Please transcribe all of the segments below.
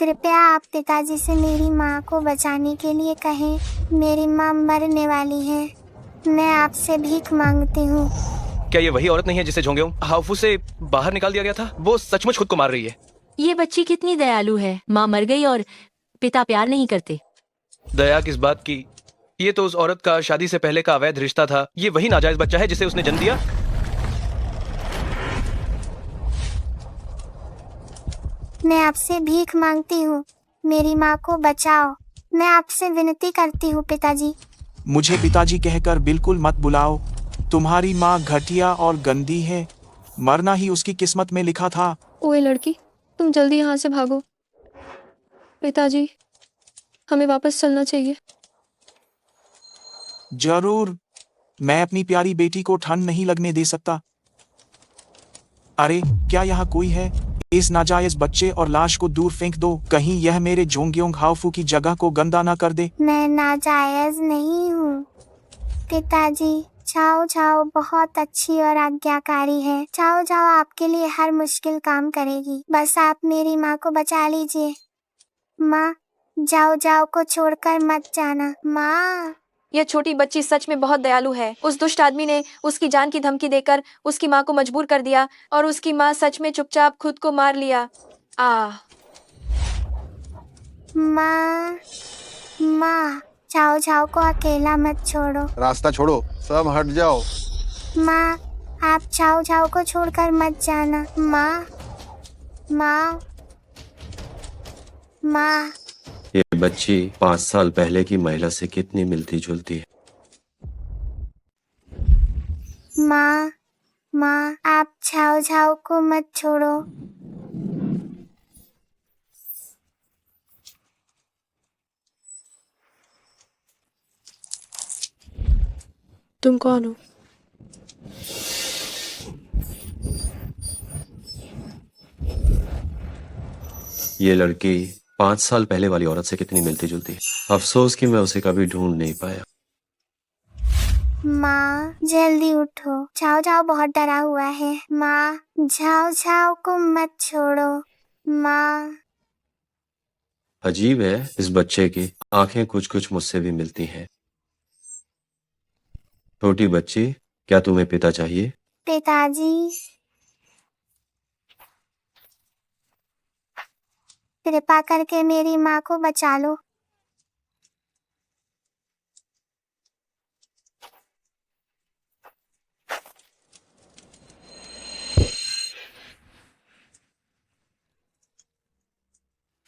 कृपया आप पिताजी से मेरी माँ को बचाने के लिए कहें। मेरी माँ मरने वाली है। मैं आपसे भीख मांगती हूँ। क्या ये वही औरत नहीं है जिसे झोंगेओंग हाउफू से बाहर निकाल दिया गया था? वो सचमुच खुद को मार रही है। ये बच्ची कितनी दयालु है। माँ मर गई और पिता प्यार नहीं करते। दया किस बात की? ये तो उस औरत का शादी से पहले का अवैध रिश्ता था। ये वही नाजायज बच्चा है जिसे उसने जन्म दिया। मैं आपसे भीख मांगती हूँ। मेरी माँ को बचाओ। मैं आपसे विनती करती हूँ पिताजी। मुझे पिताजी कहकर बिल्कुल मत बुलाओ। तुम्हारी माँ घटिया और गंदी है। मरना ही उसकी किस्मत में लिखा था। ओए लड़की, तुम जल्दी यहाँ से भागो। पिताजी, हमें वापस चलना चाहिए। जरूर। मैं अपनी प्यारी बेटी को ठंड नहीं लगने दे सकता। अरे, क्या यहाँ कोई है? इस नाजायज बच्चे और लाश को दूर फेंक दो। कहीं यह मेरे झोंगेओंग हाउफू की जगह को गंदा ना कर दे। मैं नाजायज नहीं हूँ पिताजी। चाओ चाओ बहुत अच्छी और आज्ञाकारी है। चाओ चाओ आपके लिए हर मुश्किल काम करेगी। बस आप मेरी माँ को बचा लीजिए। माँ, जाओ जाओ को छोड़कर मत जाना। माँ। यह छोटी बच्ची सच में बहुत दयालु है। उस दुष्ट आदमी ने उसकी जान की धमकी देकर उसकी माँ को मजबूर कर दिया और उसकी माँ सच में चुपचाप खुद को मार लिया। माँ, माँ, चाओ चाओ को अकेला मत छोड़ो। रास्ता छोड़ो, सब हट जाओ। माँ, आप चाओ चाओ को छोड़कर मत जाना। माँ, माँ, माँ। ये बच्ची 5 साल पहले की महिला से कितनी मिलती जुलती है। माँ, माँ, आप चाओ चाओ को मत छोड़ो। तुम कौन हो? ये लड़की 5 साल पहले वाली औरत से कितनी मिलती जुलती है। अफसोस कि मैं उसे कभी ढूंढ नहीं पाया। माँ, जल्दी उठो। चाओ चाओ बहुत डरा हुआ है। माँ, चाओ चाओ को मत छोड़ो। माँ। अजीब है, इस बच्चे की आंखें कुछ कुछ मुझसे भी मिलती हैं। छोटी बच्ची, क्या तुम्हें पिता चाहिए? पिताजी, कृपा करके मेरी माँ को बचा लो।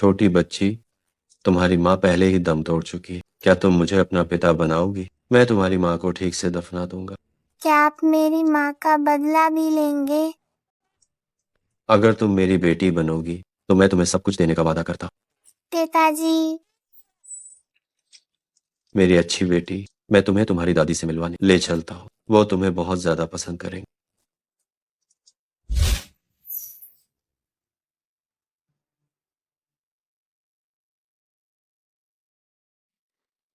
छोटी बच्ची, तुम्हारी माँ पहले ही दम तोड़ चुकी है। क्या तुम मुझे अपना पिता बनाओगी? मैं तुम्हारी माँ को ठीक से दफना दूंगा। क्या आप मेरी माँ का बदला भी लेंगे? अगर तुम मेरी बेटी बनोगी तो मैं तुम्हें सब कुछ देने का वादा करता हूँ। पिताजी। मेरी अच्छी बेटी, मैं तुम्हें तुम्हारी दादी से मिलवाने ले चलता हूँ। वो तुम्हें बहुत ज्यादा पसंद करेंगे।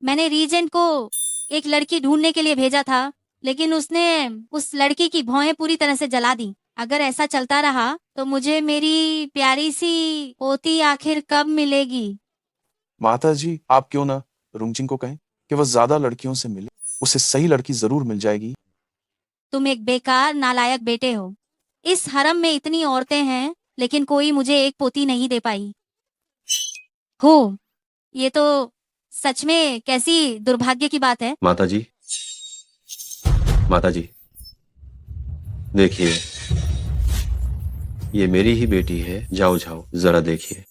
मैंने रीजेंट को एक लड़की ढूंढने के लिए भेजा था, लेकिन उसने उस लड़की की भौहें पूरी तरह से जला दी। अगर ऐसा चलता रहा तो मुझे मेरी प्यारी सी पोती आखिर कब मिलेगी? माता जी, आप क्यों ना रुंगजिंग को कहें कि वह ज्यादा लड़कियों से मिले। उसे सही लड़की जरूर मिल जाएगी। तुम एक बेकार नालायक बेटे हो। इस हरम में इतनी औरतें हैं, लेकिन कोई मुझे एक पोती नहीं दे पाई। हो, ये तो सच में कैसी दुर्भाग्य की बात है। माता जी, माता जी, देखिए, ये मेरी ही बेटी है। जाओ जाओ, जरा देखिए।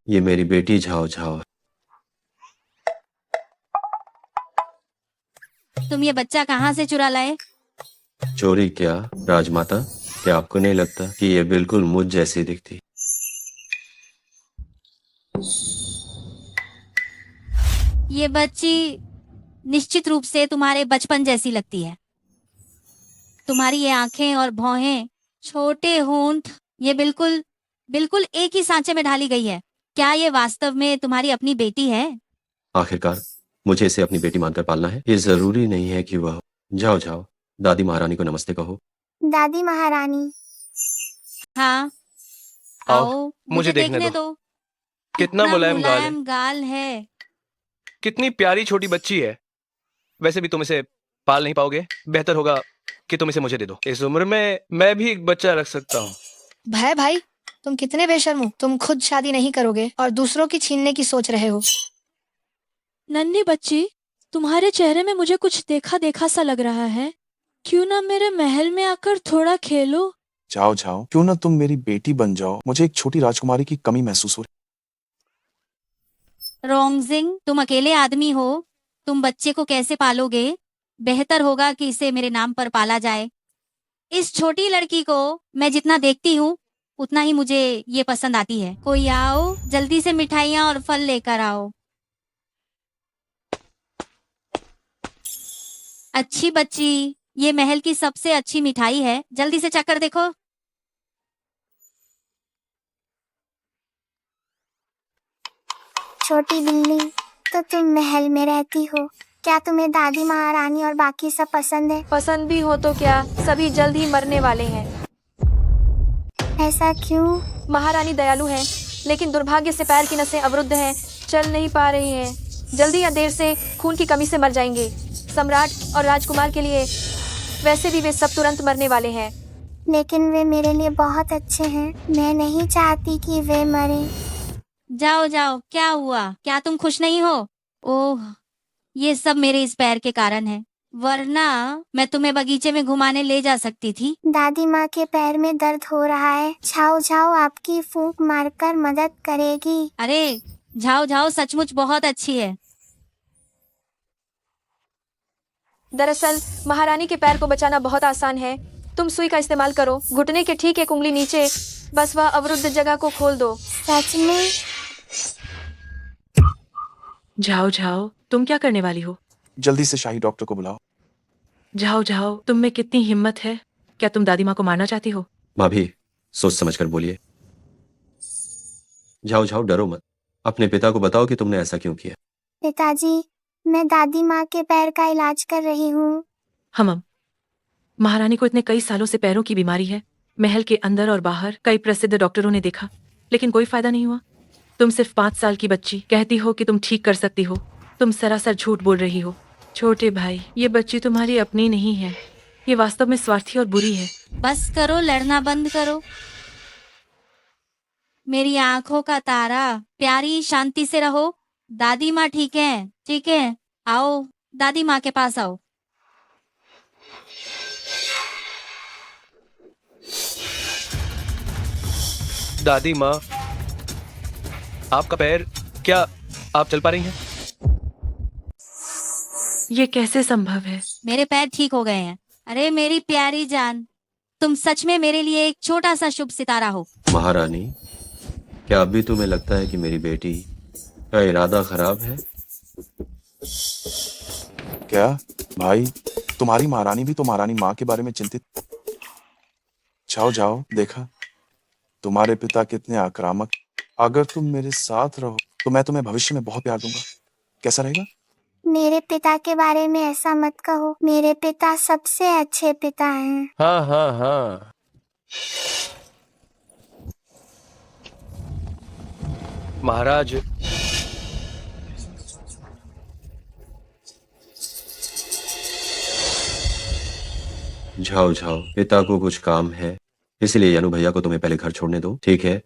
ये मेरी बेटी झाओ झाओ है। तुम ये बच्चा कहाँ से चुरा लाए? चोरी क्या राजमाता? क्या आपको नहीं लगता कि ये बिल्कुल मुझ जैसी दिखती? ये बच्ची निश्चित रूप से तुम्हारे बचपन जैसी लगती है। तुम्हारी ये आंखें और भौहें, छोटे होंठ, ये बिल्कुल बिल्कुल एक ही सांचे में ढाली गई है। क्या ये वास्तव में तुम्हारी अपनी बेटी है? आखिरकार मुझे इसे अपनी बेटी मानकर पालना है। ये जरूरी नहीं है कि वह। जाओ जाओ, दादी महारानी को नमस्ते कहो। दादी महारानी। हाँ, आओ मुझे देखने दो। कितना मुलायम गाल है। मुलायम गाल है। कितनी प्यारी छोटी बच्ची है। वैसे भी तुम इसे पाल नहीं पाओगे, बेहतर होगा कि तुम इसे मुझे दे दो। इस उम्र में मैं भी एक बच्चा रख सकता हूँ। भाई भाई, तुम कितने बेशर्म हो। तुम खुद शादी नहीं करोगे और दूसरों की छीनने की सोच रहे हो। नन्ही बच्ची, तुम्हारे चेहरे में मुझे कुछ देखा देखा सा लग रहा है। क्यों ना मेरे महल में आकर थोड़ा खेलो। जाओ जाओ, क्यों ना तुम मेरी बेटी बन जाओ। मुझे एक छोटी राजकुमारी की कमी महसूस हो रही। रोंगजिंग, तुम अकेले आदमी हो, तुम बच्चे को कैसे पालोगे? बेहतर होगा कि इसे मेरे नाम पर पाला जाए। इस छोटी लड़की को मैं जितना देखती हूँ उतना ही मुझे ये पसंद आती है। कोई आओ, जल्दी से मिठाइयाँ और फल लेकर आओ। अच्छी बच्ची, ये महल की सबसे अच्छी मिठाई है, जल्दी से चखकर देखो। छोटी बिल्ली, तो तुम महल में रहती हो, क्या तुम्हें दादी महारानी और बाकी सब पसंद है? पसंद भी हो तो क्या, सभी जल्द ही मरने वाले हैं। ऐसा क्यों? महारानी दयालु हैं, लेकिन दुर्भाग्य से पैर की नसें अवरुद्ध हैं, चल नहीं पा रही हैं। जल्दी या देर से खून की कमी से मर जाएंगे। सम्राट और राजकुमार के लिए वैसे भी वे सब तुरंत मरने वाले हैं। लेकिन वे मेरे लिए बहुत अच्छे हैं, मैं नहीं चाहती कि वे मरें। जाओ जाओ, क्या हुआ? क्या तुम खुश नहीं हो? ओह, ये सब मेरे इस पैर के कारण है, वरना मैं तुम्हें बगीचे में घुमाने ले जा सकती थी। दादी माँ के पैर में दर्द हो रहा है, झाओ झाओ आपकी फूंक मारकर मदद करेगी। अरे झाओ झाओ सचमुच बहुत अच्छी है। दरअसल महारानी के पैर को बचाना बहुत आसान है। तुम सुई का इस्तेमाल करो, घुटने के ठीक एक उंगली नीचे, बस वह अवरुद्ध जगह को खोल दो। सच में? जाओ जाओ, तुम क्या करने वाली हो? जल्दी से शाही डॉक्टर को बुलाओ। जाओ जाओ, तुम में कितनी हिम्मत है। क्या तुम दादी माँ को मारना चाहती हो? माँ भी सोच समझ कर बोलिए। जाओ जाओ, डरो मत। अपने पिता को बताओ कि तुमने ऐसा क्यों किया। पिताजी, मैं दादी माँ के पैर का इलाज कर रही हूँ। हम महारानी को इतने कई सालों से पैरों की बीमारी है। महल के अंदर और बाहर कई प्रसिद्ध डॉक्टरों ने देखा, लेकिन कोई फायदा नहीं हुआ। तुम सिर्फ 5 साल की बच्ची कहती हो कि तुम ठीक कर सकती हो। तुम सरासर झूठ बोल रही हो। छोटे भाई, ये बच्ची तुम्हारी अपनी नहीं है, ये वास्तव में स्वार्थी और बुरी है। बस करो, लड़ना बंद करो। मेरी आंखों का तारा, प्यारी शांति से रहो। दादी माँ ठीक है, ठीक है। आओ, दादी माँ के पास आओ। दादी माँ, आपका पैर, क्या आप चल पा रही हैं? ये कैसे संभव है? मेरे पैर ठीक हो गए हैं। अरे मेरी प्यारी जान, तुम सच में मेरे लिए एक छोटा सा शुभ सितारा हो। महारानी, क्या अभी तुम्हें लगता है कि मेरी बेटी का इरादा खराब है? क्या भाई, तुम्हारी महारानी भी तो महारानी माँ के बारे में चिंतित। जाओ जाओ, देखा तुम्हारे पिता कितने आक्रामक। अगर तुम मेरे साथ रहो तो मैं तुम्हें भविष्य में बहुत प्यार दूंगा। कैसा रहेगा? मेरे पिता के बारे में ऐसा मत कहो, मेरे पिता सबसे अच्छे पिता हैं। हाँ हाँ हाँ। महाराज, जाओ जाओ, पिता को कुछ काम है, इसलिए यानू भैया को तुम्हें पहले घर छोड़ने दो, ठीक है?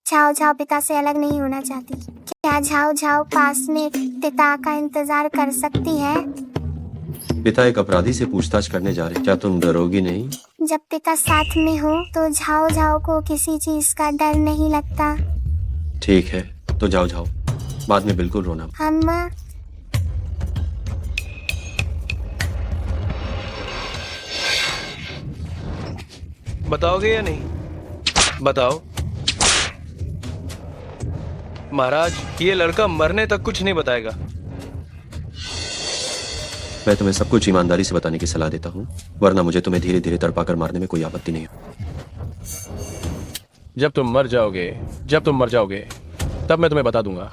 झाओ झाओ पिता से अलग नहीं होना चाहती। क्या झाओ झाओ पास में पिता का इंतजार कर सकती है? पिता एक अपराधी से पूछताछ करने जा रहे, क्या तुम डरोगी नहीं? जब पिता साथ में हो तो झाओ झाओ को किसी चीज का डर नहीं लगता। ठीक है, तो जाओ जाओ, बाद में बिल्कुल रोना। हम बताओगे या नहीं? बताओ। महाराज, ये लड़का मरने तक कुछ नहीं बताएगा। मैं तुम्हें सब कुछ ईमानदारी से बताने की सलाह देता हूँ, वरना मुझे तुम्हें धीरे धीरे तड़पाकर मारने में कोई आपत्ति नहीं है। जब तुम मर जाओगे तब मैं तुम्हें बता दूंगा।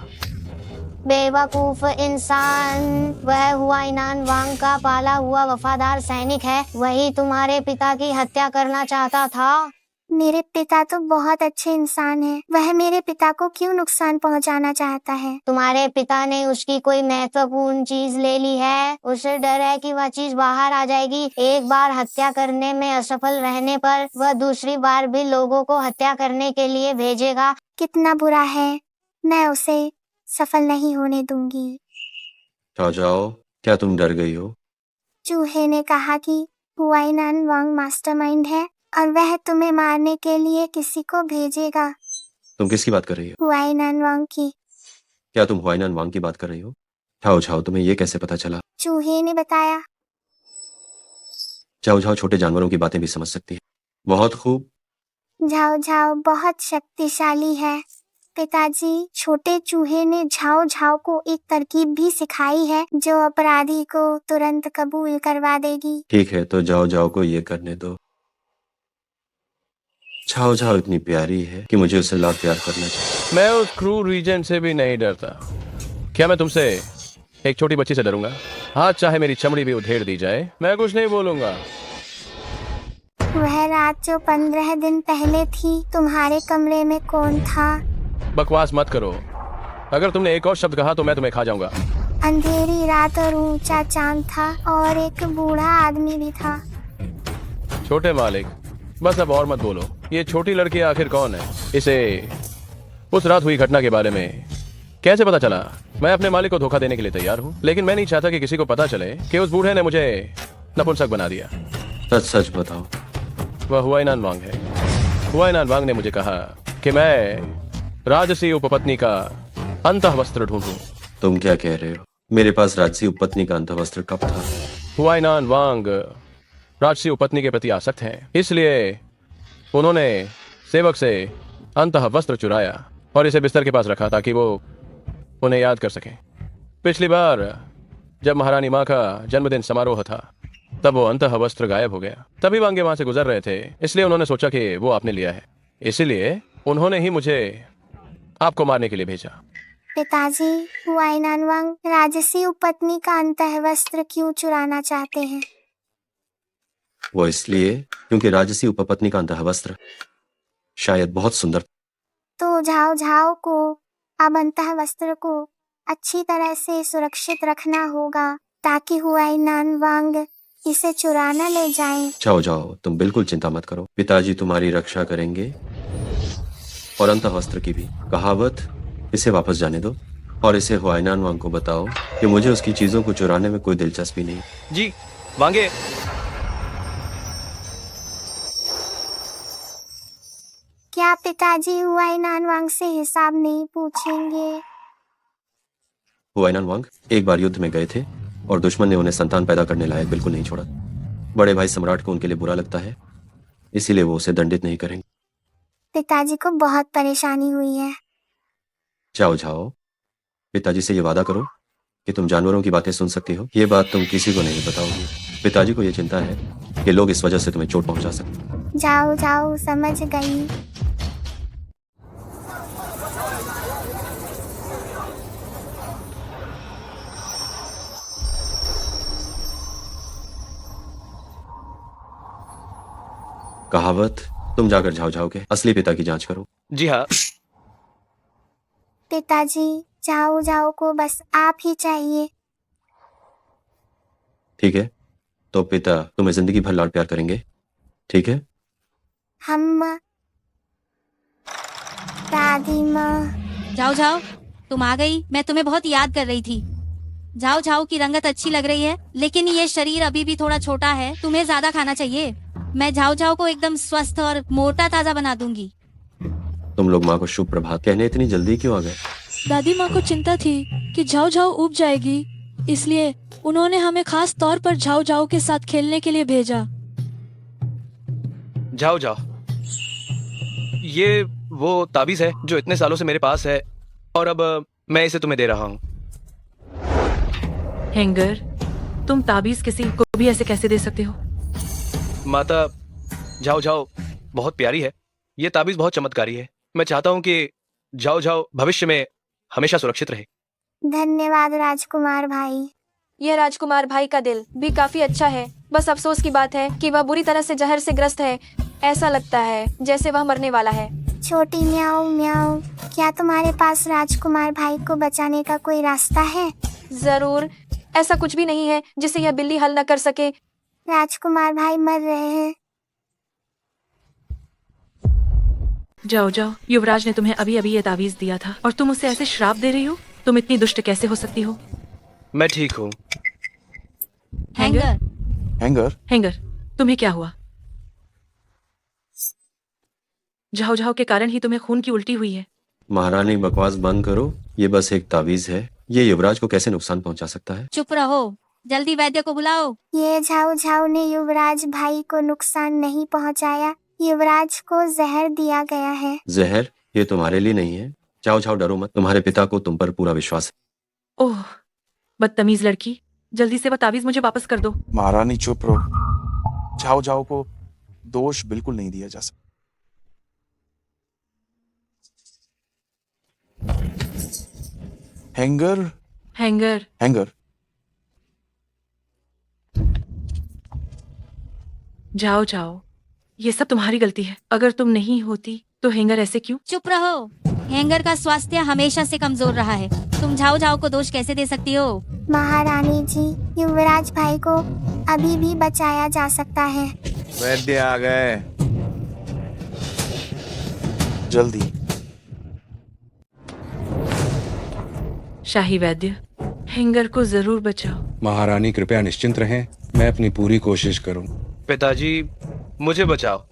बेवकूफ इंसान, वह हुआइनान वांग का पाला हुआ वफादार सैनिक है, वही तुम्हारे पिता की हत्या करना चाहता था। मेरे पिता तो बहुत अच्छे इंसान हैं। वह मेरे पिता को क्यों नुकसान पहुंचाना चाहता है? तुम्हारे पिता ने उसकी कोई महत्वपूर्ण चीज ले ली है। उसे डर है कि वह चीज बाहर आ जाएगी। एक बार हत्या करने में असफल रहने पर वह दूसरी बार भी लोगों को हत्या करने के लिए भेजेगा। कितना बुरा है, मैं उसे सफल नहीं होने दूंगी। जाओ जाओ, क्या तुम डर गई हो? चूहे ने कहा कि हुआइनान वांग मास्टरमाइंड है और वह तुम्हें मारने के लिए किसी को भेजेगा। तुम किसकी बात कर रही हो? हुआइनान वांग की। क्या तुम हुआइनान वांग की बात कर रही हो? झाओ झाओ, तुम्हें ये कैसे पता चला? चूहे ने बताया। झाओ झाओ छोटे जानवरों की बातें भी समझ सकती है। बहुत खूब। झाओ झाओ बहुत शक्तिशाली है। पिताजी, छोटे चूहे ने झाओ झाओ को एक तरकीब भी सिखाई है जो अपराधी को तुरंत कबूल करवा देगी। ठीक है, तो जाओ जाओ को ये करने दो। झाओ झाओ इतनी प्यारी है कि मुझे उससे लाड प्यार करना चाहिए। मैं उस क्रूर रीजेंट से भी नहीं डरता। क्या मैं तुमसे एक छोटी बच्ची से डरूंगा? हाँ, चाहे मेरी चमड़ी भी उधेड़ दी जाए, मैं कुछ नहीं बोलूंगा। वह रात जो 15 दिन पहले थी, तुम्हारे कमरे में कौन था? बकवास मत करो। अगर तुमने एक और शब्द कहा तो मैं तुम्हें खा जाऊंगा। अंधेरी रात और ऊंचा चांद था और एक बूढ़ा आदमी भी था। छोटे मालिक, बस अब और मत बोलो। ये छोटी लड़की आखिर कौन है? इसे उस रात हुई घटना के बारे में कैसे पता चला? मैं अपने मालिक को धोखा देने के लिए तैयार हूँ, लेकिन मैं नहीं चाहता कि किसी को पता चले कि उस बूढ़े ने मुझे नपुंसक बना दिया। सच सच बताओ। वह हुआइनान वांग है। हुआइनान वांग ने मुझे कहा कि मैं राजसी उपपत्नी का अंतःवस्त्र ढूंढूं। तुम क्या कह रहे हो? मेरे पास राजसी उपपत्नी का अंतःवस्त्र कब था? हुआइनान वांग राजसी उपपत्नी के प्रति आसक्त हैं, इसलिए उन्होंने सेवक से अंतःवस्त्र चुराया और इसे बिस्तर के पास रखा ताकि वो उन्हें याद कर सकें। पिछली बार जब महारानी माँ का जन्मदिन समारोह था, तब वो अंतःवस्त्र गायब हो गया। तभी वांगे वहां से गुजर रहे थे, इसलिए उन्होंने सोचा कि वो आपने लिया है। इसीलिए उन्होंने ही मुझे आपको मारने के लिए भेजा। पिताजी, हुआइनान वांग राजसी उपपत्नी का अंतःवस्त्र क्यों चुराना चाहते हैं? वो इसलिए क्योंकि राजसी उपपत्नी का अंतःवस्त्र शायद बहुत सुंदर। तो झाओ झाओ को अब अंतःवस्त्र को अच्छी तरह से सुरक्षित रखना होगा ताकि हुआइनान वांग इसे चुराना ले जाएं। जाओ जाओ, तुम बिल्कुल चिंता मत करो। पिताजी तुम्हारी रक्षा करेंगे और अंतःवस्त्र की भी। कहावत, इसे वापस जाने दो और इसे हुआइनान वांग को बताओ कि मुझे उसकी चीजों को चुराने में कोई दिलचस्पी नहीं। जी वांगे। क्या पिताजी हुआइनान वांग से हिसाब नहीं पूछेंगे? हुआइनान वांग एक बार युद्ध में गए थे और दुश्मन ने उन्हें संतान पैदा करने लायक बिल्कुल नहीं छोड़ा। बड़े भाई सम्राट को उनके लिए बुरा लगता है, इसीलिए वो उसे दंडित नहीं करेंगे। पिताजी को बहुत परेशानी हुई है। जाओ जाओ, पिताजी से ये वादा करो कि तुम जानवरों की बातें सुन सकती हो। ये बात तुम किसी को नहीं बताओगी। पिताजी को ये चिंता है कि लोग इस वजह से तुम्हें चोट पहुंचा सकते। जाओ जाओ, समझ गई। कहावत, तुम जाकर झाओ झाओ के असली पिता की जांच करो। जी हाँ। पिताजी, झाओ झाओ को बस आप ही चाहिए। ठीक है, तो पिता तुम्हें जिंदगी भर लाड प्यार करेंगे, ठीक है? हम दादी माँ। जाओ जाओ, तुम आ गई। मैं तुम्हें बहुत याद कर रही थी। जाओ जाओ की रंगत अच्छी लग रही है, लेकिन ये शरीर अभी भी थोड़ा छोटा है। तुम्हें ज्यादा खाना चाहिए। मैं जाओ जाओ को एकदम स्वस्थ और मोटा ताजा बना दूंगी। तुम लोग माँ को शुभ प्रभात कहने इतनी जल्दी क्यों आ गए? दादी माँ को चिंता थी कि झाओ झाओ उब जाएगी, इसलिए उन्होंने हमें खास तौर पर झाओ झाओ के साथ खेलने के लिए भेजा। जाओ जाओ, ये वो ताबीज है जो इतने सालों से मेरे पास है और अब मैं इसे तुम्हें दे रहा हूँ। हैंगर, तुम ताबीज किसी को भी ऐसे कैसे दे सकते हो? माता, जाओ जाओ बहुत प्यारी है। ये ताबीज बहुत चमत्कारी है। मैं चाहता हूँ कि जाओ जाओ भविष्य में हमेशा सुरक्षित रहे। धन्यवाद राजकुमार भाई। यह राजकुमार भाई का दिल भी काफी अच्छा है। बस अफसोस की बात है कि वह बुरी तरह से जहर से ग्रस्त है। ऐसा लगता है जैसे वह मरने वाला है। छोटी म्याऊ म्याऊ, क्या तुम्हारे पास राजकुमार भाई को बचाने का कोई रास्ता है? जरूर, ऐसा कुछ भी नहीं है जिसे यह बिल्ली हल न कर सके। राजकुमार भाई मर रहे हैं। जाओ जाओ, युवराज ने तुम्हें अभी अभी ये तावीज दिया था और तुम उसे ऐसे श्राप दे रही हो? तुम इतनी दुष्ट कैसे हो सकती हो? मैं ठीक हूँ। हैंगर, हैंगर, हैंगर, तुम्हें क्या हुआ? जाओ जाओ के कारण ही तुम्हें खून की उल्टी हुई है। महारानी बकवास बंद करो, ये बस एक तावीज है। ये युवराज को कैसे नुकसान पहुंचा सकता है? चुप रहो, जल्दी वैद्य को बुलाओ। ये झाऊ झाऊ ने युवराज भाई को नुकसान नहीं पहुंचाया, युवराज को जहर दिया गया है। जहर? ये तुम्हारे लिए नहीं है। जाओ जाओ, डरो मत, तुम्हारे पिता को तुम पर पूरा विश्वास है। ओह, बदतमीज लड़की, जल्दी से वो तावीज मुझे वापस कर दो। महारानी चुप रहो। झाओ झाओ को दोष बिल्कुल नहीं दिया जा सकता। हैंगर, हैंगर, हैंगर, जाओ जाओ, ये सब तुम्हारी गलती है। अगर तुम नहीं होती तो हैंगर ऐसे क्यों? चुप रहो, हैंगर का स्वास्थ्य हमेशा से कमजोर रहा है। तुम झाओ झाओ को दोष कैसे दे सकती हो? महारानी जी, युवराज भाई को अभी भी बचाया जा सकता है। वैद्य आ गए। जल्दी। शाही वैद्य, हैंगर को जरूर बचाओ। महारानी कृपया निश्चिंत रहें, मैं अपनी पूरी कोशिश करूं। पिताजी, मुझे बचाओ।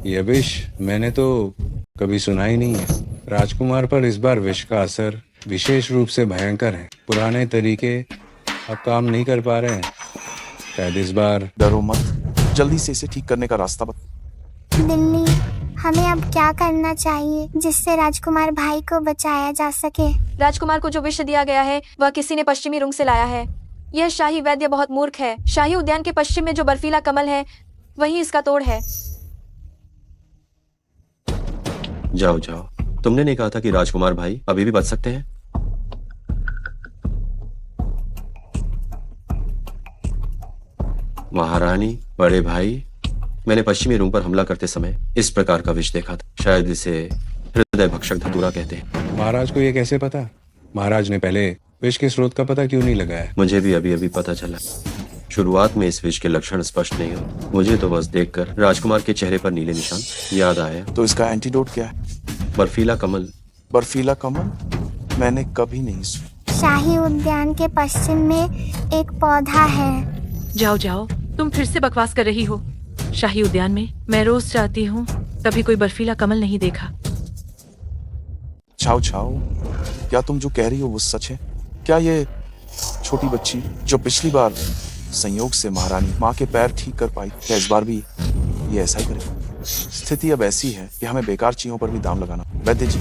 यह विष मैंने तो कभी सुना ही नहीं है। राजकुमार पर इस बार विष का असर विशेष रूप से भयंकर है। पुराने तरीके अब काम नहीं कर पा रहे हैं। शायद इस बार। डरो मत, जल्दी से इसे ठीक करने का रास्ता बता। बिल्ली, हमें अब क्या करना चाहिए जिससे राजकुमार भाई को बचाया जा सके? राजकुमार को जो विष दिया गया है वह किसी ने पश्चिमी रुंग से लाया है। यह शाही वैद्य बहुत मूर्ख है। शाही उद्यान के पश्चिम में जो बर्फीला कमल है वही इसका तोड़ है। जाओ जाओ, तुमने नहीं कहा था कि राजकुमार भाई अभी भी बच सकते हैं? महारानी, बड़े भाई, मैंने पश्चिमी रूम पर हमला करते समय इस प्रकार का विष देखा था। शायद इसे हृदय भक्षक धतूरा कहते हैं। महाराज को ये कैसे पता? महाराज ने पहले विष के स्रोत का पता क्यों नहीं लगाया? मुझे भी अभी अभी पता चला। शुरुआत में इस विष के लक्षण स्पष्ट नहीं हो, मुझे तो बस देखकर राजकुमार के चेहरे पर नीले निशान याद आया। तो इसका एंटीडोट क्या है? बर्फीला कमल। बर्फीला कमल? मैंने कभी नहीं सुना। शाही उद्यान के पश्चिम में एक पौधा है। जाओ जाओ, तुम फिर से बकवास कर रही हो। शाही उद्यान में मैं रोज जाती हूँ, कभी कोई बर्फीला कमल नहीं देखा। छाओ छाओ, क्या तुम जो कह रही हो वो सच है? क्या ये छोटी बच्ची जो पिछली बार संयोग से महारानी माँ के पैर ठीक कर पाई, क्या इस बार भी ये ऐसा ही करेगी? स्थिति अब ऐसी है कि हमें बेकार चीजों पर भी दाम लगाना। वैद्य जी,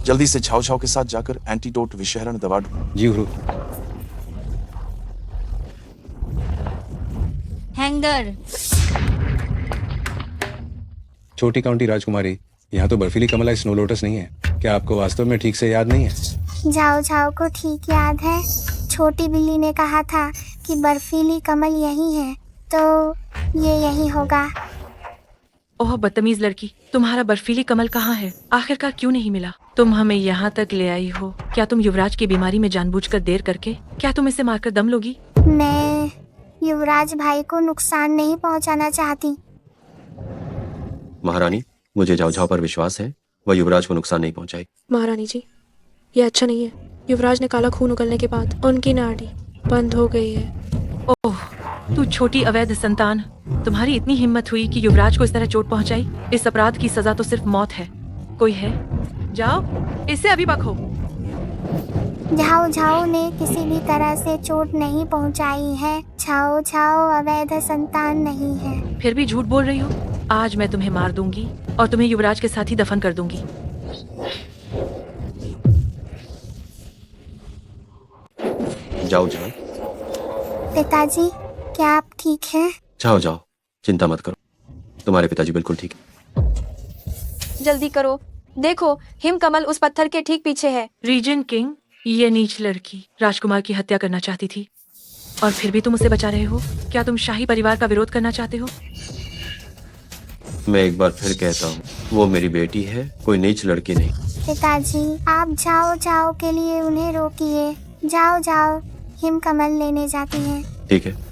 जल्दी से छाओ छाओ के साथ जाकर एंटीडोट विषहरण दवा ढूंढो। जी गुरु। हैंगर, छोटी काउंटी राजकुमारी, यहाँ तो बर्फीली कमला स्नो लोटस नहीं है। क्या आपको वास्तव में ठीक से याद नहीं है? झाऊ झाऊ को ठीक याद है। छोटी बिल्ली ने कहा था कि बर्फीली कमल यही है, तो ये यही होगा। ओह बदतमीज लड़की, तुम्हारा बर्फीली कमल कहाँ है? आखिरकार क्यों नहीं मिला? तुम हमें यहाँ तक ले आई हो, क्या तुम युवराज की बीमारी में जानबूझकर देर करके, क्या तुम इसे मारकर दम लोगी? मैं युवराज भाई को नुकसान नहीं पहुँचाना चाहती। महारानी, मुझे झाओ झाओ पर विश्वास है, वह युवराज को नुकसान नहीं पहुंचाएगी। महारानी जी, ये अच्छा नहीं है। युवराज ने काला खून उगलने के बाद उनकी नाड़ी बंद हो गई है। ओह, तू छोटी अवैध संतान, तुम्हारी इतनी हिम्मत हुई कि युवराज को इस तरह चोट पहुंचाई? इस अपराध की सजा तो सिर्फ मौत है। कोई है? जाओ, इसे अभी बखो। झाऊ झाऊ ने किसी भी तरह से चोट नहीं पहुंचाई है। झाऊ झाऊ अवैध संतान नहीं है। फिर भी झूठ बोल रही हो। आज मैं तुम्हें मार दूंगी और तुम्हें युवराज के साथ ही दफन कर दूंगी। जाओ जाओ। पिताजी, क्या आप ठीक हैं? जाओ जाओ, चिंता मत करो, तुम्हारे पिताजी बिल्कुल ठीक है। जल्दी करो, देखो हिम कमल उस पत्थर के ठीक पीछे है। रीजेंट किंग, ये नीच लड़की राजकुमार की हत्या करना चाहती थी और फिर भी तुम उसे बचा रहे हो। क्या तुम शाही परिवार का विरोध करना चाहते हो? मैं एक बार फिर कहता हूँ, वो मेरी बेटी है, कोई नीच लड़की नहीं। पिताजी आप जाओ जाओ के लिए उन्हें रोकिए। जाओ जाओ हिमकमल लेने जाती है। ठीक है।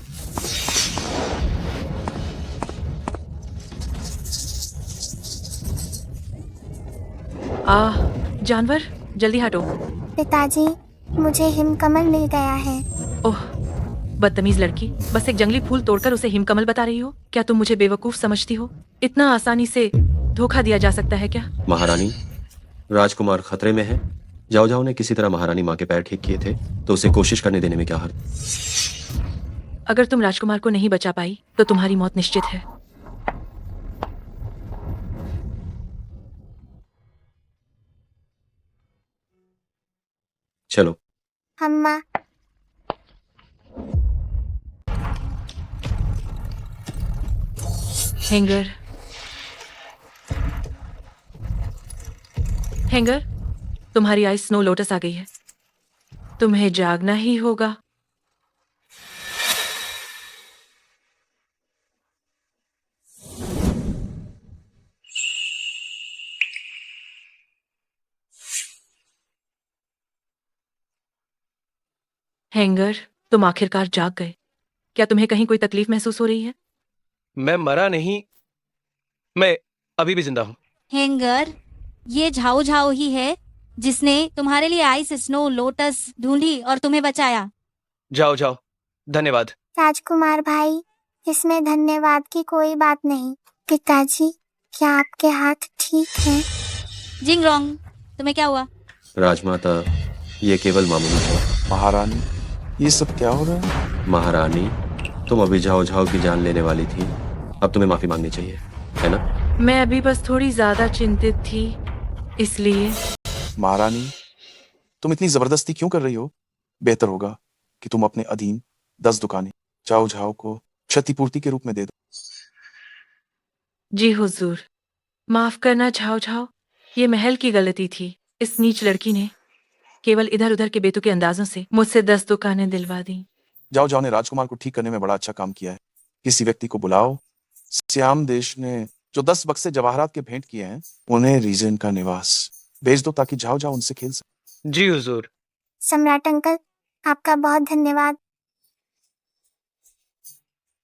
जानवर जल्दी हटो। पिताजी मुझे हिमकमल मिल गया है। ओह बदतमीज लड़की, बस एक जंगली फूल तोड़कर उसे हिमकमल बता रही हो? क्या तुम मुझे बेवकूफ समझती हो? इतना आसानी से धोखा दिया जा सकता है क्या? महारानी, राजकुमार खतरे में है। जाओ जाओ ने किसी तरह महारानी माँ के पैर ठीक किए थे, तो उसे कोशिश करने देने में क्या हर्ज। अगर तुम राजकुमार को नहीं बचा पाई तो तुम्हारी मौत निश्चित है। चलो। अम्मा हैंगर, हैंगर, तुम्हारी आई स्नो लोटस आ गई है। तुम्हें जागना ही होगा। हैंगर, तुम आखिरकार जाग गए। क्या तुम्हें कहीं कोई तकलीफ महसूस हो रही है? मैं मरा नहीं, मैं अभी भी जिंदा हूँ। हैंगर, ये झाऊ झाऊ ही है जिसने तुम्हारे लिए आइस स्नो लोटस ढूंढी और तुम्हें बचाया। जाओ जाओ, धन्यवाद। राजकुमार भाई इसमें धन्यवाद की कोई बात नहीं। पिताजी क्या आपके हाथ ठीक हैं? जिंग रोंग, तुम्हें क्या हुआ? राजमाता, ये केवल मामूली है। महारानी, ये सब क्या हो रहा है? महारानी, तुम अभी झाओ झाओ की जान लेने वाली थी, अब तुम्हें माफी मांगनी चाहिए, है ना? मैं अभी बस थोड़ी ज्यादा चिंतित थी, इसलिए। महारानी, तुम इतनी जबरदस्ती क्यों कर रही हो? बेहतर होगा कि तुम अपने अधीन 10 दुकानें झाओ झाओ को क्षतिपूर्ति के रूप में दे दो। जी हुजूर, माफ करना झाओ झाओ, ये महल की गलती थी। इस नीच लड़की ने केवल इधर उधर के बेतुके अंदाजों से मुझसे 10 दुकानें दिलवा दी। जाओ जाओ ने राजकुमार को ठीक करने में बड़ा अच्छा काम किया है। किसी व्यक्ति को बुलाओ। श्याम देश ने जो 10 बक्से जवाहरात के भेंट किए हैं, उन्हें रीजन का निवास भेज दो ताकि जाओ जाओ उनसे खेल सके। जी हुजूर। सम्राट अंकल आपका बहुत धन्यवाद।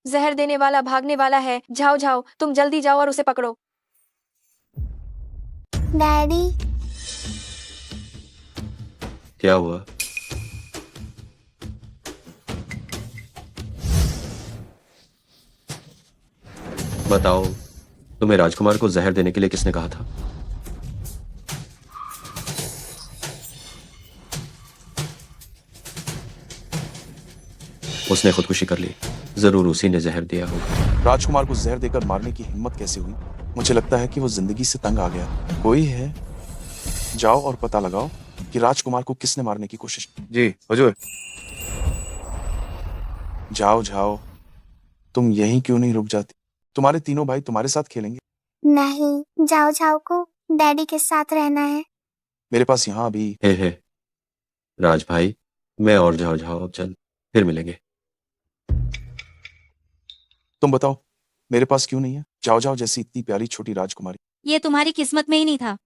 जहर देने वाला भागने वाला है। जाओ जाओ, तुम जल्दी जाओ और उसे पकड़ो। डैडी क्या हुआ? बताओ, तुम्हें राजकुमार को जहर देने के लिए किसने कहा था? उसने खुदकुशी कर ली। जरूर उसी ने जहर दिया होगा। राजकुमार को जहर देकर मारने की हिम्मत कैसे हुई? मुझे लगता है कि वो जिंदगी से तंग आ गया। कोई है, जाओ और पता लगाओ कि राजकुमार को किसने मारने की कोशिश की। जी हुजूर। जाओ जाओ, तुम यहीं क्यों नहीं रुक जाती? तुम्हारे तीनों भाई तुम्हारे साथ खेलेंगे। नहीं, जाओ जाओ को डैडी के साथ रहना है। मेरे पास यहाँ अभी हे राज भाई, मैं और झाओ झाओ अब चल, फिर मिलेंगे। तुम बताओ मेरे पास क्यों नहीं है? जाओ जाओ जैसी इतनी प्यारी छोटी राजकुमारी। ये तुम्हारी किस्मत में ही नहीं था।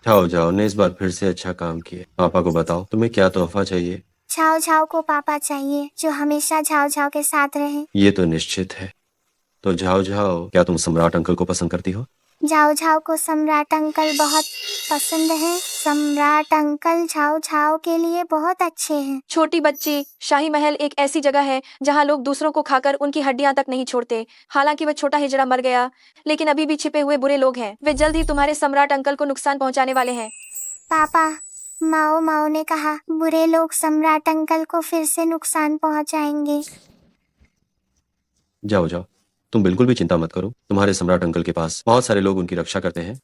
झाओ झाओ ने इस बार फिर से अच्छा काम किया। पापा को बताओ तुम्हें क्या तोहफा चाहिए। झाओ झाओ को पापा चाहिए जो हमेशा झाओ झाओ के साथ रहे। ये तो निश्चित है। तो झाओ झाओ, क्या तुम सम्राट अंकल को पसंद करती हो? झाओ झाओ को सम्राट अंकल बहुत पसंद है। सम्राट अंकल झाओ झाओ के लिए बहुत अच्छे हैं। छोटी बच्ची, शाही महल एक ऐसी जगह है जहाँ लोग दूसरों को खाकर उनकी हड्डियां तक नहीं छोड़ते। हालांकि वह छोटा हिजड़ा मर गया, लेकिन अभी भी छिपे हुए बुरे लोग हैं। वे जल्द ही तुम्हारे सम्राट अंकल को नुकसान पहुंचाने वाले हैं। पापा, माओ माओ ने कहा बुरे लोग सम्राट अंकल को फिर से नुकसान पहुंचाएंगे। जाओ जाओ, तुम बिल्कुल भी चिंता मत करो। तुम्हारे सम्राट अंकल के पास बहुत सारे लोग उनकी रक्षा करते हैं,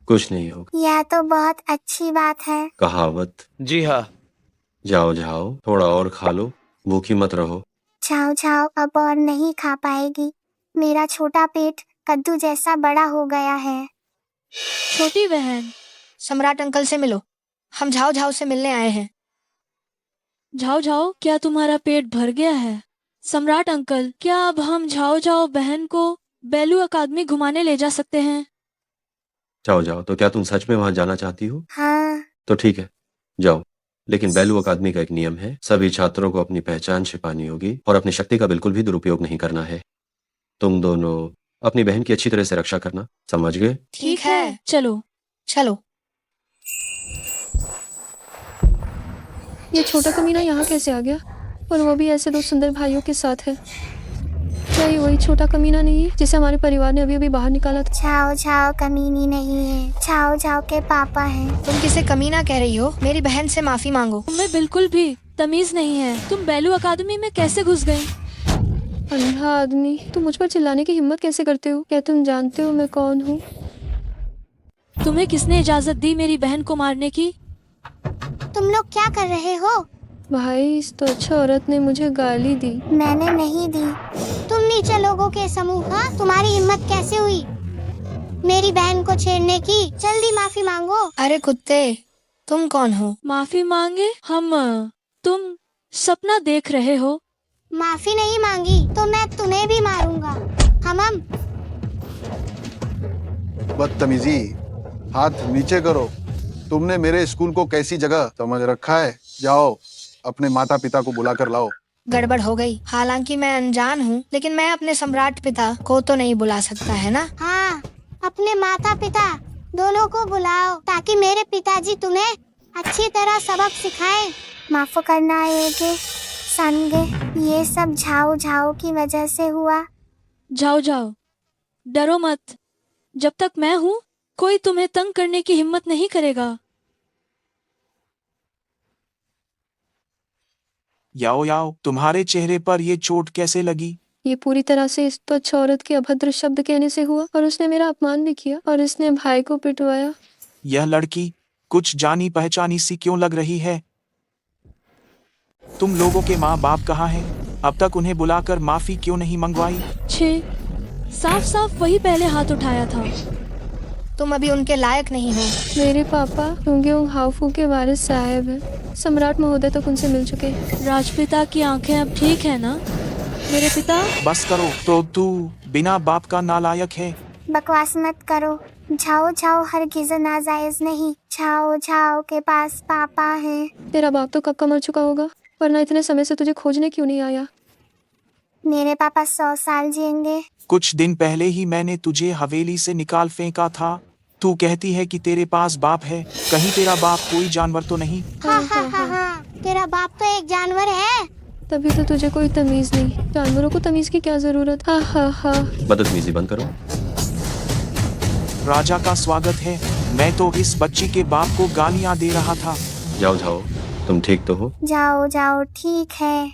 कुछ नहीं होगा। यह तो बहुत अच्छी बात है। कहावत। जी हाँ। जाओ जाओ, थोड़ा और खा लो, भूखी मत रहो। झाओ झाओ अब और नहीं खा पाएगी। मेरा छोटा पेट कद्दू जैसा बड़ा हो गया है। छोटी बहन, सम्राट अंकल से मिलो। हम झाओ झाओ से मिलने आए हैं। झाओ झाओ, क्या तुम्हारा पेट भर गया है? सम्राट अंकल, क्या अब हम झाओ झाओ बहन को बेलू अकादमी घुमाने ले जा सकते हैं? जाओ जाओ, तो क्या तुम सच में वहां जाना चाहती हो? हाँ। तो ठीक है, जाओ। लेकिन बेलू अकादमी का एक नियम है, सभी छात्रों को अपनी पहचान छिपानी होगी और अपनी शक्ति का बिल्कुल भी दुरुपयोग नहीं करना है। तुम दोनों अपनी बहन की अच्छी तरह से रक्षा करना, समझ गए? ठीक है, चलो। चलो। ये छोटा कमीना यहाँ कैसे आ गया? और वो भी ऐसे दो सुंदर भाइयों के साथ है। क्या ये वही छोटा कमीना नहीं है जिसे हमारे परिवार ने अभी अभी बाहर निकाला था? छाओ छाओ कमीनी नहीं है, छाओ छाओ के पापा हैं। तुम किसे कमीना कह रही हो? मेरी बहन से माफी मांगो। तुम्हें बिल्कुल भी तमीज नहीं है। तुम बेलू अकादमी में कैसे घुस गई? अंधा आदमी, तुम मुझ पर चिल्लाने की हिम्मत कैसे करते हो? क्या तुम जानते हो मैं कौन हूँ? तुम्हें किसने इजाजत दी मेरी बहन को मारने की? तुम लोग क्या कर रहे हो? भाई, इस तो अच्छा औरत ने मुझे गाली दी। मैंने नहीं दी। तुम नीचे लोगों के समूह का, तुम्हारी हिम्मत कैसे हुई मेरी बहन को छेड़ने की? जल्दी माफी मांगो। अरे कुत्ते, तुम कौन हो? माफी मांगे हम? तुम सपना देख रहे हो? माफी नहीं मांगी तो मैं तुम्हें भी मारूंगा। हम बदतमीजी, हाथ नीचे करो। तुमने मेरे स्कूल को कैसी जगह समझ रखा है? जाओ अपने माता पिता को बुला कर लाओ। गड़बड़ हो गई। हालांकि मैं अनजान हूँ, लेकिन मैं अपने सम्राट पिता को तो नहीं बुला सकता, है ना? हाँ, अपने माता पिता दोनों को बुलाओ ताकि मेरे पिताजी तुम्हें अच्छी तरह सबक सिखाएं। माफ करना ये संगे, ये सब झाओ झाओ की वजह से हुआ। जाओ जाओ, डरो मत। जब तक मैं हूँ कोई तुम्हें तंग करने की हिम्मत नहीं करेगा। याओ याओ, तुम्हारे चेहरे पर ये चोट कैसे लगी? ये पूरी तरह से इस तो अच्छा औरत के अभद्र शब्द कहने से हुआ, और उसने मेरा अपमान भी किया और इसने भाई को पिटवाया। यह लड़की कुछ जानी पहचानी सी क्यों लग रही है? तुम लोगों के माँ बाप कहाँ हैं? अब तक उन्हें बुलाकर माफी क्यों नहीं मंगवाई? छे, साफ साफ वही पहले हाथ उठाया था। तुम अभी उनके लायक नहीं हो। मेरे पापा रुंगयोंग हाउफू के वारिस साहब हैं। सम्राट महोदय तक उनसे मिल चुके। राजपिता की आंखें अब ठीक है ना? मेरे पिता। बस करो, तो तू बिना बाप का नालायक है। बकवास मत करो। झाओ झाओ हरगिज़ नाजायज नहीं। झाओ झाओ के पास पापा हैं। तेरा बाप तो कब का मर चुका होगा, वरना इतने समय से तुझे खोजने क्यों नहीं आया? मेरे पापा 100 साल जिएंगे। कुछ दिन पहले ही मैंने तुझे हवेली से निकाल फेंका था। तू कहती है कि तेरे पास बाप है। कहीं तेरा बाप कोई जानवर तो नहीं? हाँ हाँ हाँ हाँ, तेरा बाप तो एक जानवर है। तभी तो तुझे कोई तमीज नहीं। जानवरों को तमीज की क्या जरूरत? हाँ हाँ हाँ। बदतमीजी बंद करो। राजा का स्वागत है। मैं तो इस बच्ची के बाप को गालियाँ दे रहा था। जाओ जाओ, तुम ठीक तो हो? जाओ जाओ ठीक है।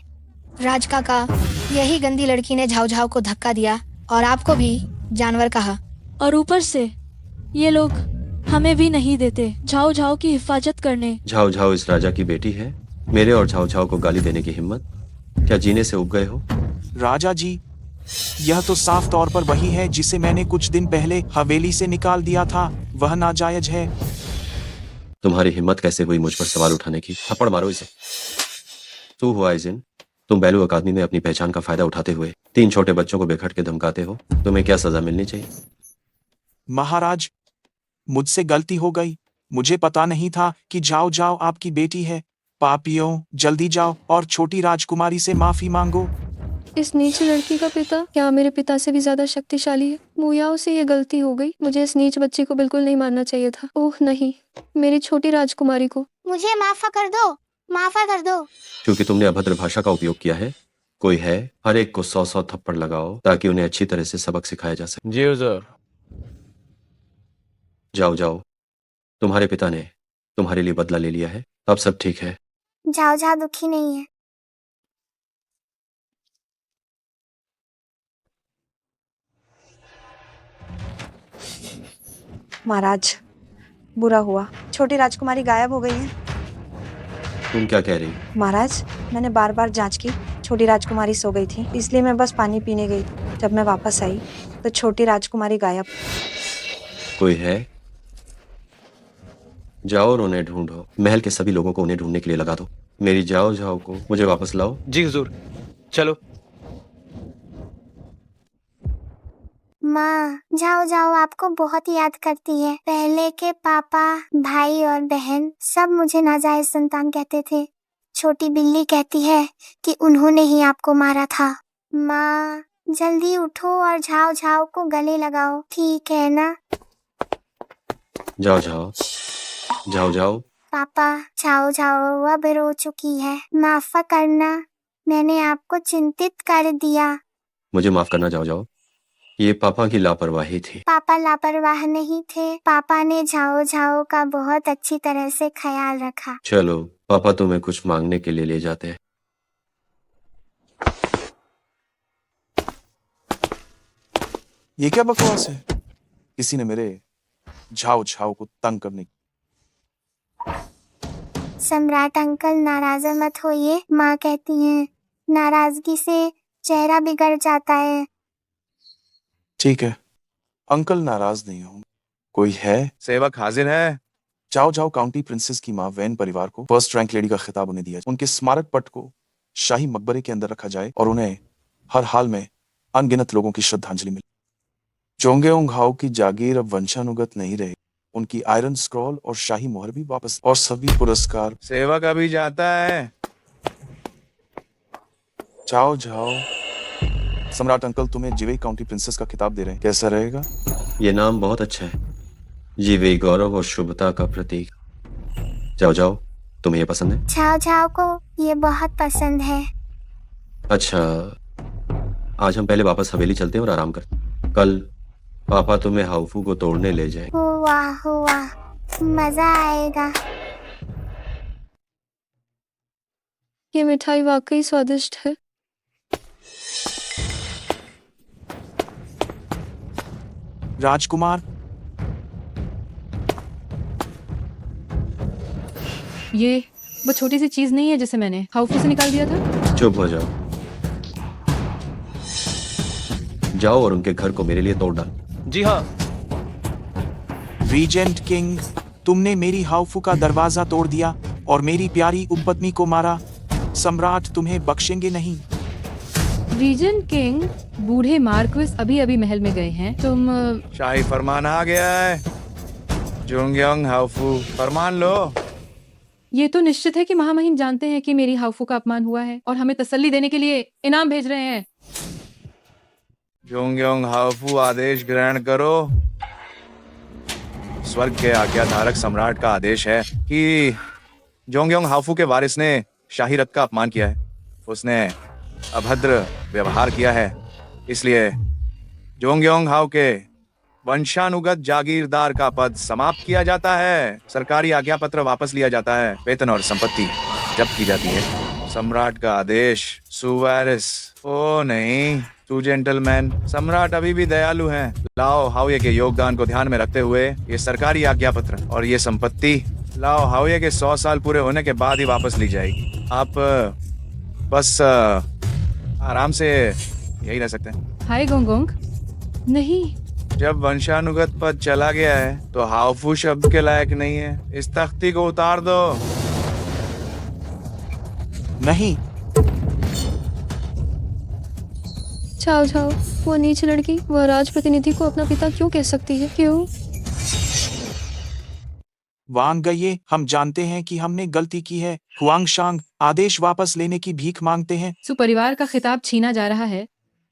राज काका, यही गंदी लड़की ने झाओ झाओ को धक्का दिया और आपको भी जानवर कहा। और ऊपर से ये लोग हमें भी नहीं देते झाओ झाओ की हिफाजत करने। झाओ झाओ इस राजा की बेटी है। मेरे और झाओ झाओ को गाली देने की हिम्मत? क्या जीने से उब गए हो? राजा जी, यह तो साफ तौर पर वही है जिसे मैंने कुछ दिन पहले हवेली से निकाल दिया था। वह नाजायज है। तुम्हारी हिम्मत कैसे हुई मुझ पर सवाल उठाने की? थप्पड़ मारो इसे। तू हुआ आइजिन, तुम बेलू अकादमी में अपनी पहचान का फायदा उठाते हुए 3 छोटे बच्चों को बेखट के धमकाते हो। तुम्हें क्या सजा मिलनी चाहिए? महाराज, मुझसे गलती हो गई। मुझे पता नहीं था कि झाओ झाओ आपकी बेटी है। पापियों, जल्दी जाओ और छोटी राजकुमारी से माफी मांगो। इस नीच लड़की का पिता क्या मेरे पिता से भी ज्यादा शक्तिशाली है? मुयाओ से ये गलती हो गई। मुझे इस नीच बच्ची को बिल्कुल नहीं मारना चाहिए था। ओह नहीं, मेरी छोटी राजकुमारी को। मुझे माफ कर दो, माफ कर दो। क्योंकि तुमने अभद्र भाषा का उपयोग किया है। कोई है, हर एक को 100-100 थप्पड़ लगाओ ताकि उन्हें अच्छी तरह से सबक सिखाया जा सके। जी हुजूर। जाओ जाओ, तुम्हारे पिता ने तुम्हारे लिए बदला ले लिया है। अब सब ठीक है। झाओ झाओ दुखी नहीं है। महाराज, बुरा हुआ, छोटी राजकुमारी गायब हो गई है। तुम क्या कह रही? महाराज, मैंने बार बार जांच की, छोटी राजकुमारी सो गई थी, इसलिए मैं बस पानी पीने गई। जब मैं वापस आई तो छोटी राजकुमारी गायब। कोई है? जाओ और उन्हें ढूंढो। महल के सभी लोगों को उन्हें ढूंढने के लिए लगा दो। मेरी जाओ झाओ को मुझे वापस लाओ। जी हुजूर। चलो। माँ, जाओ जाओ आपको बहुत याद करती है। पहले के पापा, भाई और बहन सब मुझे नाजायज संतान कहते थे। छोटी बिल्ली कहती है कि उन्होंने ही आपको मारा था। माँ, जल्दी उठो और झाओ झाओ को गले लगाओ, ठीक है ना? जाओ जाओ जाओ जाओ। पापा, झाओ झाओ अब रो चुकी है, माफ करना, मैंने आपको चिंतित कर दिया। मुझे माफ करना, जाओ जाओ। ये पापा की लापरवाही थी। पापा लापरवाह नहीं थे, पापा ने झाओ झाओ का बहुत अच्छी तरह से ख्याल रखा। चलो, पापा तुम्हें कुछ मांगने के लिए ले जाते हैं। ये क्या बकवास है? किसी ने मेरे झाओ झाओ को तंग करने सम्राट अंकल, नाराज मत होइए, माँ कहती हैं नाराजगी से चेहरा बिगड़ जाता है। ठीक है, अंकल नाराज नहीं हूँ। कोई है? सेवक हाजिर है। जाओ जाओ काउंटी प्रिंसेस की माँ वैन परिवार को फर्स्ट रैंक लेडी का खिताब उन्हें दिया। उनके स्मारक पट को शाही मकबरे के अंदर रखा जाए और उन्हें हर हाल में अनगिनत लोगों की श्रद्धांजलि मिले। जोंगेओंग हाओ की जागीर अब वंशानुगत नहीं रही। उनकी आयरन स्क्रॉल और शाही मोहर भी वापस, और सभी पुरस्कार। सेवक अभी जाता है। जाओ जाओ। सम्राट अंकल तुम्हें जिवेई काउंटी प्रिंसेस का खिताब दे रहे हैं, कैसा रहेगा? ये नाम बहुत अच्छा है, जीवे गौरव और शुभता का प्रतीक। जाओ जाओ, तुम्हें ये पसंद है? झाओ झाओ को ये बहुत पसंद है। अच्छा, आज हम पहले वापस हवेली चलते हैं और आराम करते हैं। कल पापा तुम्हें हाउफू को तोड़ने ले जाए। हुआ हुआ, मजा आएगा। ये मिठाई वाकई स्वादिष्ट है। राजकुमार, ये वो छोटी सी चीज नहीं है जिसे मैंने हाउफू से निकाल दिया था। चुप हो जाओ। जाओ और उनके घर को मेरे लिए तोड़ डाल। जी हाँ। रीजेंट किंग, तुमने मेरी हाउफू का दरवाजा तोड़ दिया और मेरी प्यारी उपपत्नी को मारा। सम्राट तुम्हें बख्शेंगे नहीं। रीजेंट किंग, बूढ़े मार्क्विस अभी अभी महल में गए हैं। तुम शाही फरमान आ गया है। जोंगयोंग हाउफू, फरमान लो। ये तो निश्चित है कि महामहिम जानते हैं कि मेरी हाउफू का अपमान हुआ है और हमें तसल्ली देने के लिए इनाम भेज रहे हैं। जोंगयोंग हाउफू, आदेश ग्रहण करो। स्वर्ग के आज्ञाधारक सम्राट का आदेश है कि जोंगयोंग हाउफू के वारिस ने शाही रथ का अपमान किया है। उसने अभद्र व्यवहार किया है, इसलिए जोंगयोंग हाउ के वंशानुगत जागीरदार का पद समाप्त किया जाता है। सरकारी आज्ञा पत्र वापस लिया जाता है। वेतन और संपत्ति जब्त की जाती है। सम्राट का आदेश। सुवारिस, ओ नहीं, टू जेंटलमैन। सम्राट अभी भी दयालु हैं। लाओ हाउये के योगदान को ध्यान में रखते हुए ये सरकारी आज्ञा पत्र और ये संपत्ति लाओ हाउये के 100 साल पूरे होने के बाद ही वापस ली जाएगी। आप बस आराम से यही रह सकते हैं। हाय गोंगोंग, नहीं। जब वंशानुगत पद चला गया है तो हाउफू शब्द के लायक नहीं है। इस तख्ती को उतार दो। नहीं। जाओ जाओ, वो नीच लड़की, वह राजप्रतिनिधि को अपना पिता क्यों कह सकती है? क्यों? वांग गये, हम जानते हैं कि हमने गलती की है। हुआंगशांग, आदेश वापस लेने की भीख मांगते हैं। सुपरिवार का खिताब छीना जा रहा है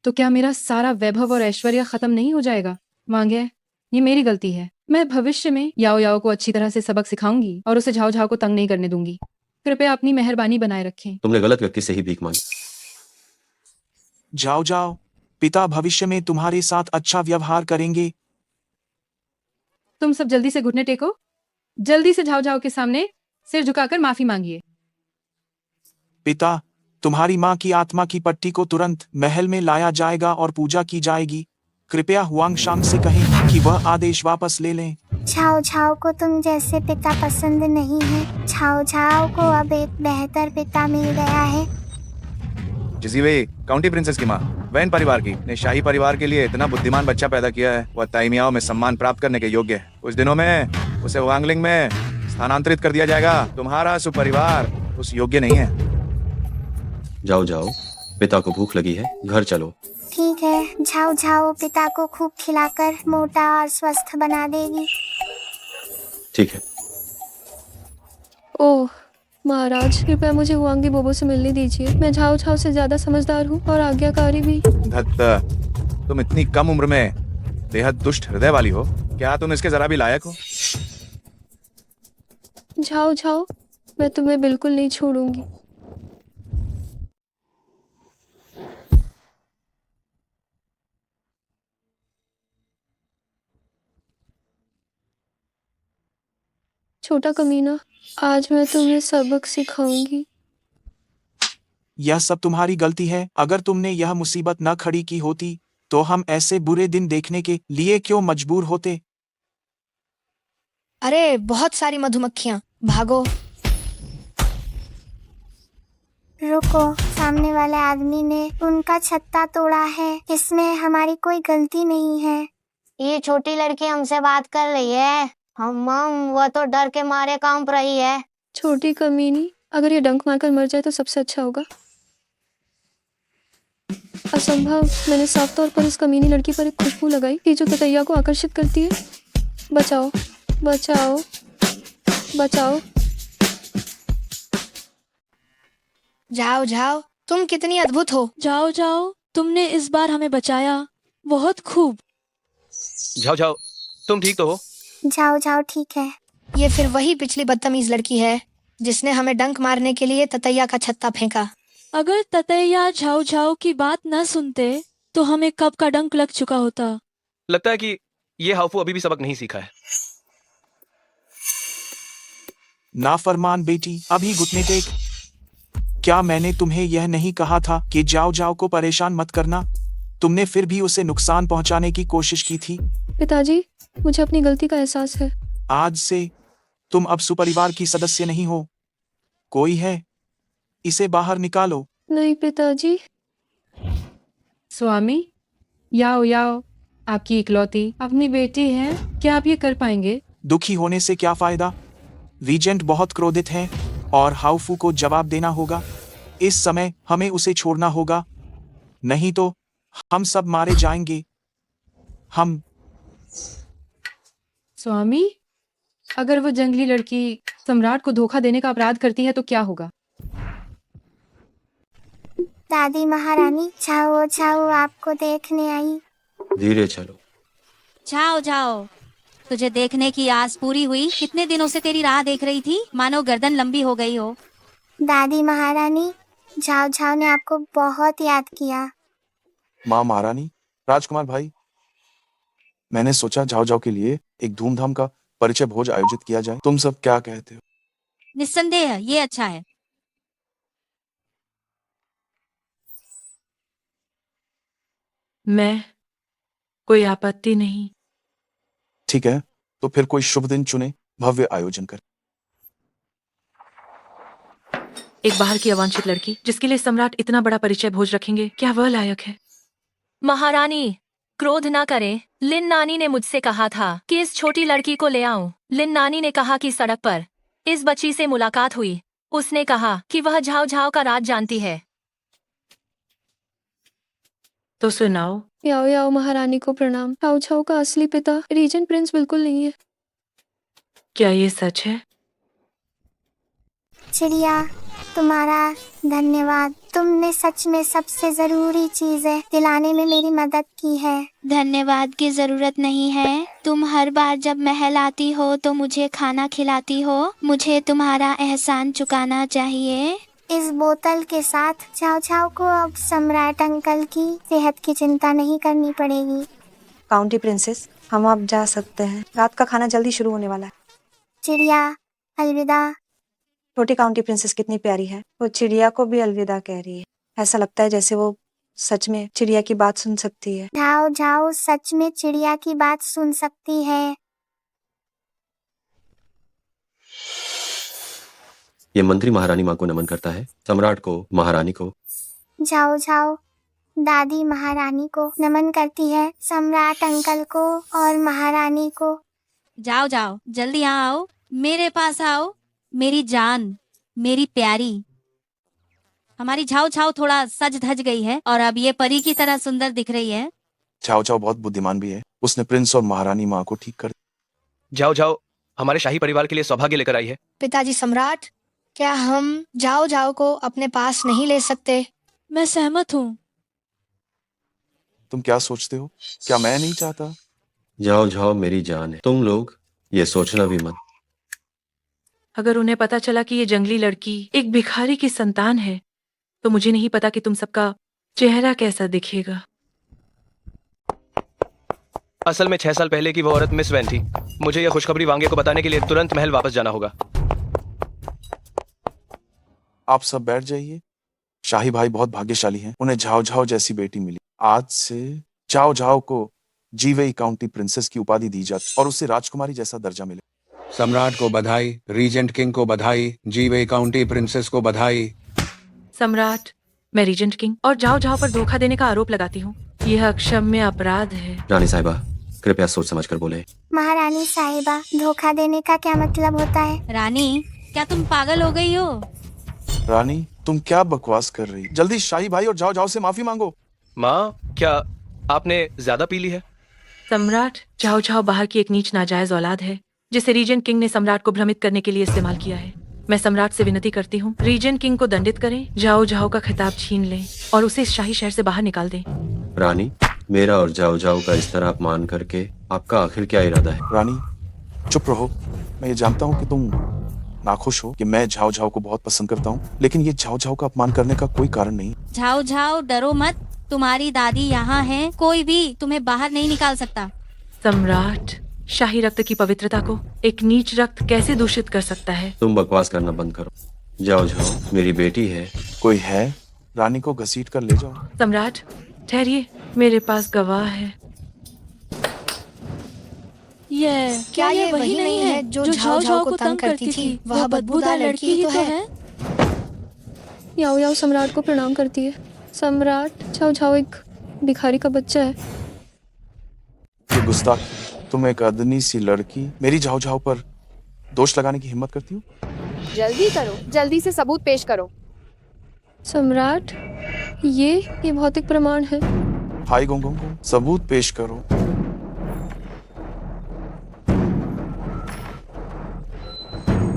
तो क्या मेरा सारा वैभव और ऐश्वर्य खत्म नहीं हो जाएगा? मांगे, ये मेरी गलती है। मैं भविष्य में याओ याओ को अच्छी तरह से सबक सिखाऊंगी और उसे झाओ झाओ को तंग नहीं करने दूंगी। कृपया अपनी मेहरबानी बनाए रखें। तुमने गलत व्यक्ति से ही भीख मांगी। जाओ जाओ, पिता भविष्य में तुम्हारे साथ अच्छा व्यवहार करेंगे। तुम सब जल्दी से घुटने टेको। जल्दी से झाओ झाओ के सामने सिर झुकाकर माफी मांगिए। पिता, तुम्हारी माँ की आत्मा की पट्टी को तुरंत महल में लाया जाएगा और पूजा की जाएगी। कृपया हुआंगशांग से कहें कि वह आदेश वापस ले लें। झाओ झाओ को तुम जैसे पिता पसंद नहीं है। झाओ झाओ को अब एक बेहतर पिता मिल गया है। जिजीवे काउंटी प्रिंसेस की माँ वैन परिवार की ने शाही परिवार के लिए इतना बुद्धिमान बच्चा पैदा किया है। वह ताइमियाओ में सम्मान प्राप्त करने के योग्य है। कुछ दिनों में उसे वांगलिंग में स्थानांतरित कर दिया जाएगा। तुम्हारा सुपरिवार उस योग्य नहीं है। जाओ जाओ, पिता को भूख लगी है, घर चलो। ठीक है, झाओ झाओ पिता को खूब खिलाकर मोटा और स्वस्थ बना देगी। ठीक है। ओह महाराज, कृपया मुझे हुआंगी बोबो से मिलने दीजिए। मैं झाओ झाओ से ज्यादा समझदार हूँ और आज्ञाकारी भी। धत्त, तुम इतनी कम उम्र में बेहद दुष्ट हृदय वाली हो। क्या तुम इसके जरा भी लायक हो? झाओ झाओ, मैं तुम्हें बिल्कुल नहीं छोड़ूंगी। छोटा कमीना, आज मैं तुम्हें सबक सिखाऊंगी। यह सब तुम्हारी गलती है। अगर तुमने यह मुसीबत न खड़ी की होती तो हम ऐसे बुरे दिन देखने के लिए क्यों मजबूर होते? अरे बहुत सारी मधुमक्खियाँ, भागो। रुको, सामने वाले आदमी ने उनका छत्ता तोड़ा है, इसमें हमारी कोई गलती नहीं है। ये छोटी लड़की हमसे बात कर रही है। हम वो तो डर के मारे कांप रही है। छोटी कमीनी, अगर ये डंक मारकर मर जाए तो सबसे अच्छा होगा। असंभव, मैंने साफ तौर पर इस कमीनी लड़की पर एक खुशबू लगाई थी जो ततैया को आकर्षित करती है। बचाओ बचाओ बचाओ। जाओ जाओ, तुम कितनी अद्भुत हो। जाओ जाओ, तुमने इस बार हमें बचाया, बहुत खूब। जाओ जाओ, तुम ठीक तो हो? जाओ जाओ ठीक है। ये फिर वही पिछली बदतमीज लड़की है जिसने हमें डंक मारने के लिए ततैया का छत्ता फेंका। अगर ततैया झाऊ झाऊ की बात न सुनते तो हमें कब का डंक लग चुका होता। लगता है कि ये हाउफू अभी भी सबक नहीं सीखा है। नाफरमान बेटी, अभी घुटने टेक। क्या मैंने तुम्हें यह नहीं कहा था कि जाओ जाओ को परेशान मत करना? तुमने फिर भी उसे नुकसान पहुंचाने की कोशिश की थी। पिताजी, मुझे अपनी गलती का एहसास है। आज से तुम अब सुपरिवार की सदस्य नहीं हो। कोई है, इसे बाहर निकालो। नहीं पिताजी। स्वामी, याओ याओ, आपकी इकलौती अपनी बेटी है, क्या आप ये कर पाएंगे? दुखी होने से क्या फायदा? रीजेंट बहुत क्रोधित है और हाउफू को जवाब देना होगा। इस समय हमें उसे छोड़ना होगा, नहीं तो हम सब मारे जाएंगे। हम स्वामी, अगर वो जंगली लड़की सम्राट को धोखा देने का अपराध करती है तो क्या होगा? दादी महारानी, झाओ झाओ आपको देखने आई। धीरे चलो। जाओ जाओ, तुझे देखने की आस पूरी हुई। कितने दिनों से तेरी राह देख रही थी, मानो गर्दन लंबी हो गई हो। दादी महारानी, झाओ झाओ ने आपको बहुत याद किया। माँ महारानी, राजकुमार भाई, मैंने सोचा जाओ जाओ के लिए एक धूमधाम का परिचय भोज आयोजित किया जाए। तुम सब क्या कहते हो? निस्संदेह ये अच्छा है। मैं, कोई आपत्ति नहीं। ठीक है, तो फिर कोई शुभ दिन चुने, भव्य आयोजन कर। एक बाहर की अवांछित लड़की जिसके लिए सम्राट इतना बड़ा परिचय भोज रखेंगे, क्या वह लायक है? महारानी, क्रोध ना करें। लिन नानी ने मुझसे कहा था कि इस छोटी लड़की को ले आऊं। लिन नानी ने कहा कि सड़क पर इस बच्ची से मुलाकात हुई। उसने कहा कि वह झाओ झाओ का राज जानती है। तो सुनाओ। याओ याओ महारानी को प्रणाम। झाओ झाओ का असली पिता रीजेंट प्रिंस बिल्कुल नहीं है। क्या ये सच है? चिड़िया, तुम्हारा धन्यवाद। तुमने सच में सबसे जरूरी चीजें दिलाने में मेरी मदद की है। धन्यवाद की जरूरत नहीं है। तुम हर बार जब महल आती हो तो मुझे खाना खिलाती हो। मुझे तुम्हारा एहसान चुकाना चाहिए। इस बोतल के साथ झाओ झाओ को अब सम्राट अंकल की सेहत की चिंता नहीं करनी पड़ेगी। काउंटी प्रिंसेस, हम अब जा सकते हैं। रात का खाना जल्दी शुरू होने वाला है। चिड़िया, अलविदा। छोटी काउंटी प्रिंसेस कितनी प्यारी है। वो चिड़िया को भी अलविदा कह रही है। ऐसा लगता है जैसे वो सच में चिड़िया की बात सुन सकती है। झाओ झाओ सच में चिड़िया की बात सुन सकती है। ये मंत्री महारानी माँ को नमन करता है, सम्राट को, महारानी को। झाओ झाओ दादी महारानी को नमन करती है, सम्राट अंकल को और महारानी को। जाओ जाओ, जल्दी यहाँ आओ, मेरे पास आओ, मेरी जान, मेरी प्यारी। हमारी झाओ झाओ थोड़ा सज धज गई है और अब ये परी की तरह सुंदर दिख रही है। झाओ झाओ बहुत बुद्धिमान भी है, उसने प्रिंस और महारानी माँ को ठीक कर। जाओ जाओ हमारे शाही परिवार के लिए सौभाग्य लेकर आई है। पिताजी सम्राट, क्या हम जाओ जाओ को अपने पास नहीं ले सकते? मैं सहमत हूँ। तुम क्या सोचते हो? क्या मैं नहीं चाहता? जाओ जाओ मेरी जान है, तुम लोग ये सोचना भी मत। अगर उन्हें पता चला कि ये जंगली लड़की एक भिखारी की संतान है तो मुझे नहीं पता कि तुम सबका चेहरा कैसा दिखेगा। असल में 6 साल पहले की वो औरत मिस वैन थी। मुझे यह खुशखबरी वांगे को बताने के लिए तुरंत महल वापस जाना होगा। आप सब बैठ जाइए। शाही भाई बहुत भाग्यशाली हैं, उन्हें झाओ झाओ जैसी बेटी मिली। आज से झाओ झाओ को जीवेई काउंटी प्रिंसेस की उपाधि दी जाती और उसे राजकुमारी जैसा दर्जा मिले। सम्राट को बधाई, रीजेंट किंग को बधाई, जीवे काउंटी प्रिंसेस को बधाई। सम्राट, मैं रीजेंट किंग और जाओ जाओ पर धोखा देने का आरोप लगाती हूँ। यह अक्षम्य अपराध है। रानी साहिबा, कृपया सोच समझ कर बोले। महारानी साहिबा, धोखा देने का क्या मतलब होता है? रानी, क्या तुम पागल हो गई हो? रानी, तुम क्या बकवास कर रही? जल्दी शाही भाई और जाओ जाओ से माफी मांगो। माँ, क्या आपने ज्यादा पी ली है? सम्राट, जाओ जाओ बाहर की एक नीच नाजायज औलाद है जिसे रीजेंट किंग ने सम्राट को भ्रमित करने के लिए इस्तेमाल किया है। मैं सम्राट से विनती करती हूँ, रीजेंट किंग को दंडित करें, जाओ जाओ का खिताब छीन लें और उसे इस शाही शहर से बाहर निकाल दें। रानी, मेरा और जाओ जाओ का इस तरह अपमान करके आपका आखिर क्या इरादा है? रानी, चुप रहो। मैं ये जानता हूँ कि तुम नाखुश हो कि मैं झाओ झाओ को बहुत पसंद करता हूँ, लेकिन ये झाओ झाओ का अपमान करने का कोई कारण नहीं। झाओ झाओ, डरो मत, तुम्हारी दादी यहाँ है, कोई भी तुम्हें बाहर नहीं निकाल सकता। सम्राट, शाही रक्त की पवित्रता को एक नीच रक्त कैसे दूषित कर सकता है? तुम बकवास करना बंद करो। जाओ जाओ मेरी बेटी है। कोई है? रानी को घसीट कर ले जाओ। सम्राट, ठहरिए, मेरे पास गवाह है। क्या ये वही नहीं है जो झाओ झाओ को तंग करती थी? वह बदबूदार लड़की ही तो है। याओ याओ सम्राट को प्रणाम करती है। सम्राट, झाओ झाओ एक भिखारी का बच्चा है। ये गुस्ताख, तुम एक अदनी सी लड़की मेरी झाओ झाओ पर दोष लगाने की हिम्मत करती हो? जल्दी करो, जल्दी से सबूत पेश करो। सम्राट, ये भौतिक प्रमाण है। हाय गोंगोंग, सबूत पेश करो।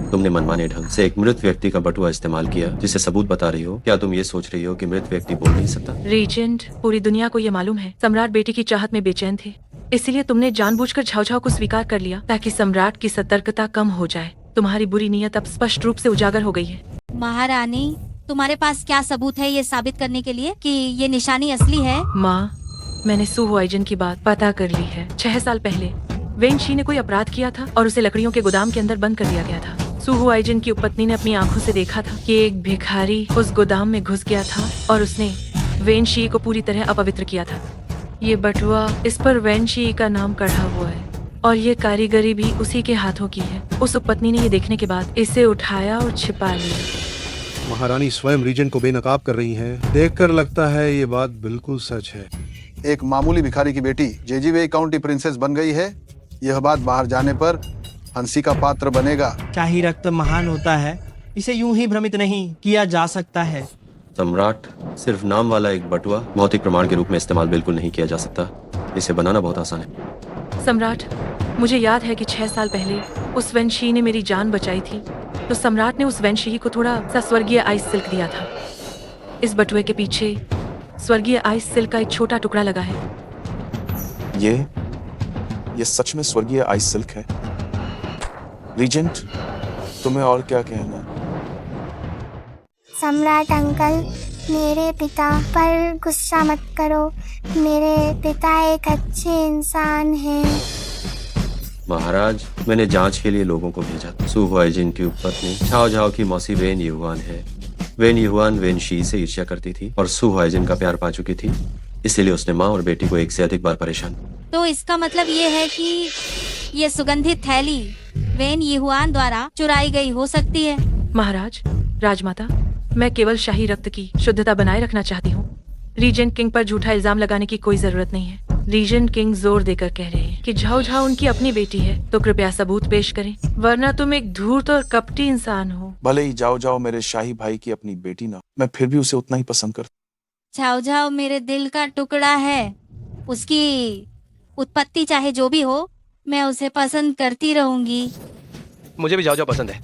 तुमने मनमाने ढंग से एक मृत व्यक्ति का बटुआ इस्तेमाल किया जिसे सबूत बता रही हो। क्या तुम ये सोच रही हो कि मृत व्यक्ति बोल नहीं सकता? रीजेंट, पूरी दुनिया को ये मालूम है सम्राट बेटी की चाहत में बेचैन थे, इसलिए तुमने जानबूझकर झाओ झाओ को स्वीकार कर लिया ताकि सम्राट की सतर्कता कम हो जाए। तुम्हारी बुरी नीयत अब स्पष्ट रूप से उजागर हो गई है। महारानी, तुम्हारे पास क्या सबूत है ये साबित करने के लिए कि ये निशानी असली है? माँ, मैंने सू हुआइजन की बात पता कर ली है। 6 साल पहले वेन शी ने कोई अपराध किया था और उसे लकड़ियों के गोदाम के अंदर बंद कर दिया गया था। सू हुआइजन की उपपत्नी ने अपनी आंखों से देखा था कि एक भिखारी उस गोदाम में घुस गया था और उसने वेन शी को पूरी तरह अपवित्र किया था। ये बटुआ, इस पर वेन शी का नाम कढ़ा हुआ है और ये कारीगरी भी उसी के हाथों की है। उस उपपत्नी ने ये देखने के बाद इसे उठाया और छिपा लिया। महारानी स्वयं रीजेंट को बेनकाब कर रही हैं। देखकर लगता है ये बात बिल्कुल सच है। एक मामूली भिखारी की बेटी जेजीवेई काउंटी प्रिंसेस बन गई है। यह बात बाहर जाने पर हंसी का पात्र बनेगा। शाही रक्त महान होता है, इसे यूं ही भ्रमित नहीं किया जा सकता है। सम्राट, सिर्फ नाम वाला एक बटुआ भौतिक प्रमाण के रूप में इस्तेमाल बिल्कुल नहीं किया जा सकता। इसे बनाना बहुत आसान है। सम्राट, मुझे याद है कि 6 साल पहले उस वेनशी ने मेरी जान बचाई थी, तो सम्राट ने उस वेनशी को थोड़ा सा स्वर्गीय आइस सिल्क दिया था। इस बटुए के पीछे स्वर्गीय आइस सिल्क का एक छोटा टुकड़ा लगा है। ये सच में स्वर्गीय आइस सिल्क है। रीजेंट, तुम्हें और क्या कहना? सम्राट अंकल, मेरे पिता पर गुस्सा मत करो। मेरे पिता एक अच्छे इंसान हैं। महाराज, मैंने जांच के लिए लोगों को भेजा था। सू हुआइजिन की उपपत्नी झाओ झाओ की मौसी वेन युआन है। वेन युआन वेन शी से ईर्ष्या करती थी और सू हुआइजिन का प्यार पा चुकी थी, इसीलिए उसने माँ और बेटी को एक से अधिक बार परेशान। तो इसका मतलब ये है कि ये सुगंधित थैली वेन यहुआन द्वारा चुराई गई हो सकती है। महाराज, राजमाता, मैं केवल शाही रक्त की शुद्धता बनाए रखना चाहती हूँ। रीजेंट किंग पर झूठा इल्जाम लगाने की कोई जरूरत नहीं है। रीजेंट किंग जोर देकर कह रहे हैं कि झाओ झाओ उनकी अपनी बेटी है, तो कृपया सबूत पेश करें, वरना तुम एक धूर्त और कपटी इंसान हो। भले ही जाओ जाओ मेरे शाही भाई की अपनी बेटी ना, मैं फिर भी उसे उतना ही पसंद करता। झाओ झाओ मेरे दिल का टुकड़ा है, उसकी उत्पत्ति चाहे जो भी हो, मैं उसे पसंद करती रहूंगी। मुझे भी जाओ जाओ पसंद है।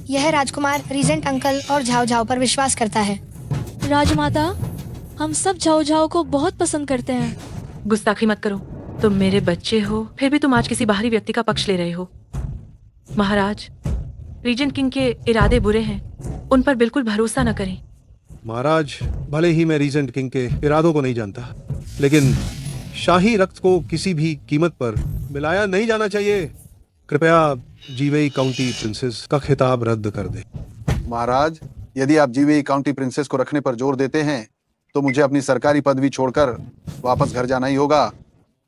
यह राजकुमार रीजेंट अंकल और झाओ झाओ पर विश्वास करता है। राजमाता, हम सब झाओ झाओ को बहुत पसंद करते हैं। गुस्ताखी मत करो, तुम मेरे बच्चे हो, फिर भी तुम आज किसी बाहरी व्यक्ति का पक्ष ले रहे हो। महाराज, रीजेंट किंग के इरादे बुरे हैं, उन पर बिल्कुल भरोसा न करें। महाराज, भले ही मैं रीजेंट किंग के इरादों को नहीं जानता, लेकिन शाही रक्त को किसी भी कीमत पर मिलाया नहीं जाना चाहिए। कृपया जीवेई काउंटी प्रिंसेस का खिताब रद्द कर दें। महाराज, यदि आप जीवेई काउंटी प्रिंसेस को रखने पर जोर देते हैं तो मुझे अपनी सरकारी पदवी छोड़कर वापस घर जाना ही होगा।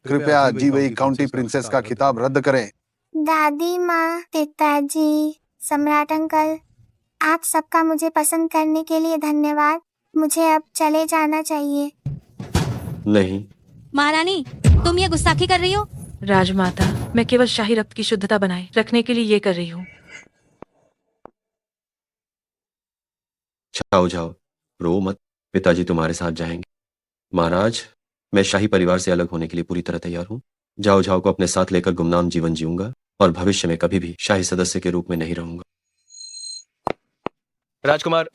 कृपया जीवेई काउंटी प्रिंसेस का खिताब रद्द करें। दादी माँ, पिताजी, सम्राट अंकल, आप सबका मुझे पसंद करने के लिए धन्यवाद। मुझे अब चले जाना चाहिए। नहीं। महारानी, तुम ये गुस्ताखी कर रही हो? राजमाता, मैं केवल शाही रक्त की शुद्धता बनाए रखने के लिए ये कर रही हूँ। जाओ जाओ, रो मत, पिताजी तुम्हारे साथ जाएंगे। महाराज, मैं शाही परिवार से अलग होने के लिए पूरी तरह तैयार हूँ। जाओ जाओ को अपने साथ लेकर गुमनाम जीवन जीऊंगा और भविष्य में कभी भी शाही सदस्य के रूप में नहीं रहूंगा। राजकुमार,